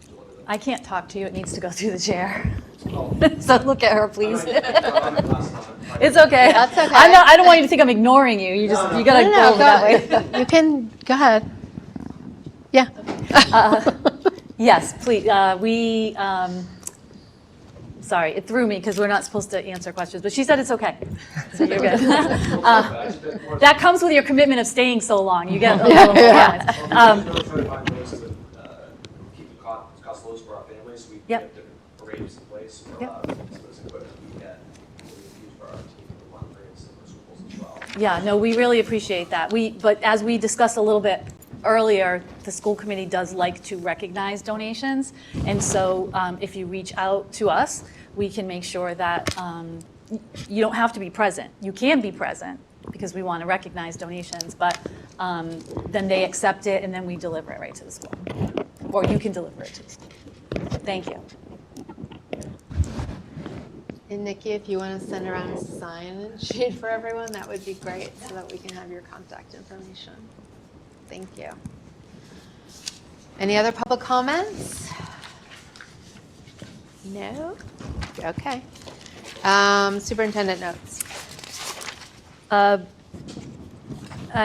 deliver them. I can't talk to you. It needs to go through the chair. Oh. So look at her, please. It's okay. That's okay. I don't want you to think I'm ignoring you. You just you gotta go that way. You can go ahead. Yeah. Yes, please. Sorry, it threw me because we're not supposed to answer questions, but she said it's okay. So you're good. That comes with your commitment of staying so long. You get a little Keep the cost low for our families. We Yep. have different arrangements in place for Yep. some of this equipment we get. We use for our team for monitoring similar schools as well. Yeah, no, we really appreciate that. But as we discussed a little bit earlier, the school committee does like to recognize donations. And so if you reach out to us, we can make sure that you don't have to be present. You can be present because we want to recognize donations, but then they accept it and then we deliver it right to the school. Or you can deliver it to the school. Thank you. And Nikki, if you want to send around a sign sheet for everyone, that would be great so that we can have your contact information. Thank you. Any other public comments? No? Okay. Superintendent notes. I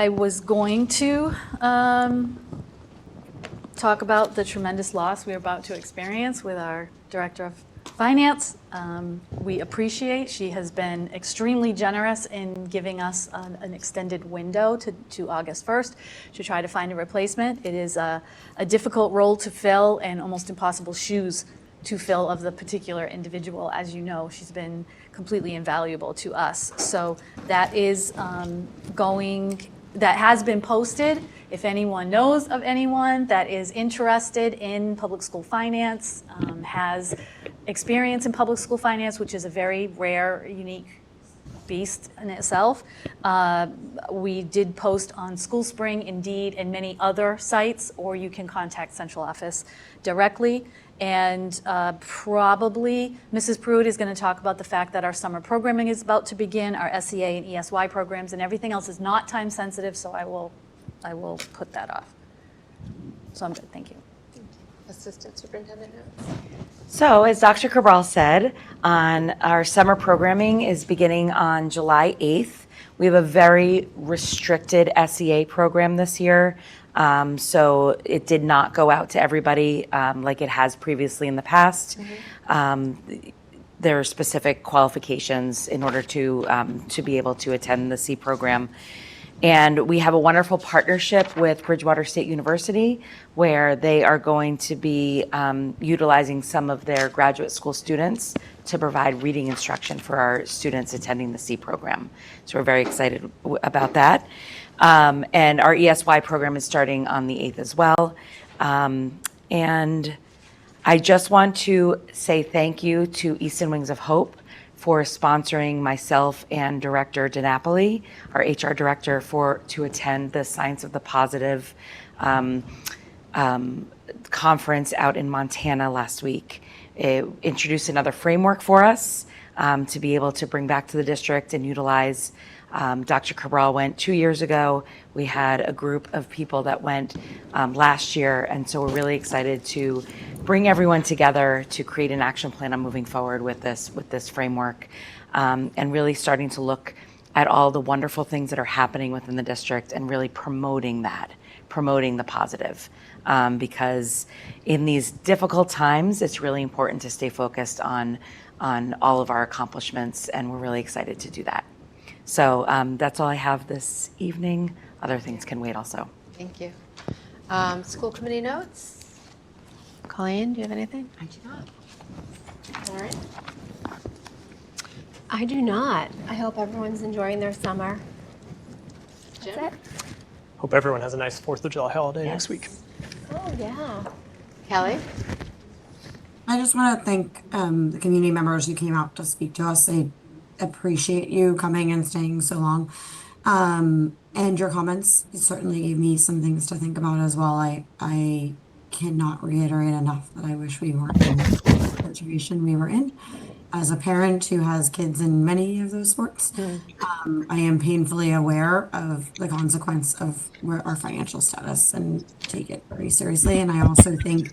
was going to talk about the tremendous loss we're about to experience with our Director of Finance. We appreciate, she has been extremely generous in giving us an extended window to August 1st to try to find a replacement. It is a difficult role to fill and almost impossible shoes to fill of the particular individual. As you know, she's been completely invaluable to us. So that is that has been posted. If anyone knows of anyone that is interested in public school finance, has experience in public school finance, which is a very rare, unique beast in itself. We did post on School Spring, Indeed, and many other sites, or you can contact central office directly. And probably Mrs. Pruitt is going to talk about the fact that our summer programming is about to begin, our SEA and ESY programs, and everything else is not time sensitive, so I will put that off. So I'm good, thank you. Assistant Superintendent notes. So, as Dr. Cabral said, our summer programming is beginning on July 8th. We have a very restricted SEA program this year, so it did not go out to everybody like it has previously in the past. There are specific qualifications in order to be able to attend the C program. And we have a wonderful partnership with Bridgewater State University, where they are going to be utilizing some of their graduate school students to provide reading instruction for our students attending the C program. So we're very excited about that. And our ESY program is starting on the 8th as well. And I just want to say thank you to Easton Wings of Hope for sponsoring myself and Director DiNapoli, our HR director, to attend the Science of the Positive conference out in Montana last week. It introduced another framework for us to be able to bring back to the district and utilize. Dr. Cabral went 2 years ago. We had a group of people that went last year, and so we're really excited to bring everyone together to create an action plan on moving forward with this framework, and really starting to look at all the wonderful things that are happening within the district and really promoting the positive. Because in these difficult times, it's really important to stay focused on all of our accomplishments, and we're really excited to do that. So that's all I have this evening. Other things can wait also. Thank you. School committee notes? Colleen, do you have anything? I do not. Lauren? I do not. I hope everyone's enjoying their summer. Jim? That's it. Hope everyone has a nice 4th of July holiday next week. Oh, yeah. Kelly? I just want to thank the community members who came out to speak to us. I appreciate you coming and staying so long. And your comments certainly gave me some things to think about as well. I cannot reiterate enough that I wish we weren't in the situation we were in. As a parent who has kids in many of those sports, I am painfully aware of the consequence of our financial status and take it very seriously. And I also think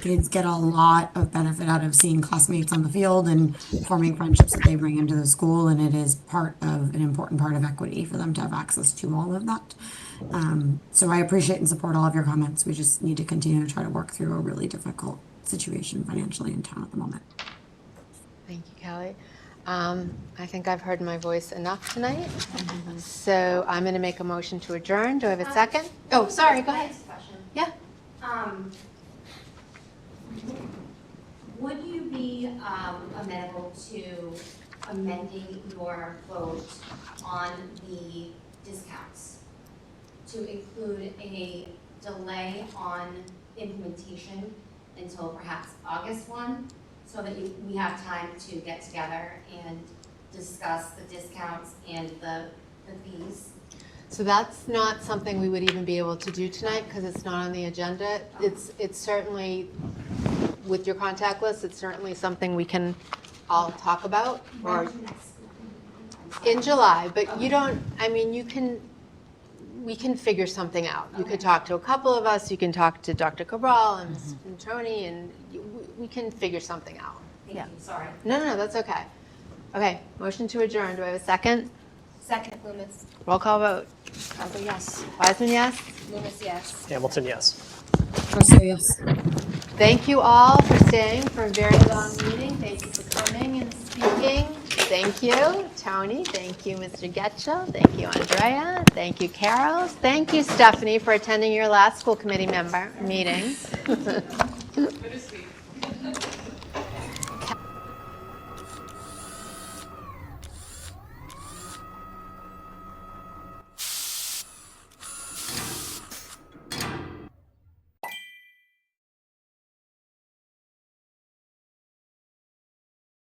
kids get a lot of benefit out of seeing classmates on the field and forming friendships that they bring into the school. And it is part of an important part of equity for them to have access to all of that. So I appreciate and support all of your comments. We just need to continue to try to work through a really difficult situation financially in town at the moment. Thank you, Kelly. I think I've heard my voice enough tonight. So I'm going to make a motion to adjourn. Do I have a second? Oh, sorry, go ahead. Yeah. Would you be amenable to amending your vote on the discounts to include a delay on implementation until perhaps August 1, so that we have time to get together and discuss the discounts and the fees? So that's not something we would even be able to do tonight because it's not on the agenda. It's certainly, with your contact list, it's certainly something we can all talk about or in July, but you don't, I mean, we can figure something out. You could talk to a couple of us, you can talk to Dr. Cabral and Tony, and we can figure something out. Thank you, sorry. No, that's okay. Okay, motion to adjourn. Do I have a second? Second, Loomis. Roll call vote. Elder, yes. Wiseman, yes? Loomis, yes. Hamilton, yes. So yes. Thank you all for staying for a very long meeting. Thank you for coming and speaking. Thank you, Tony. Thank you, Mr. Getchell. Thank you, Andrea. Thank you, Carol. Thank you, Stephanie, for attending your last school committee member meeting. Good to see you.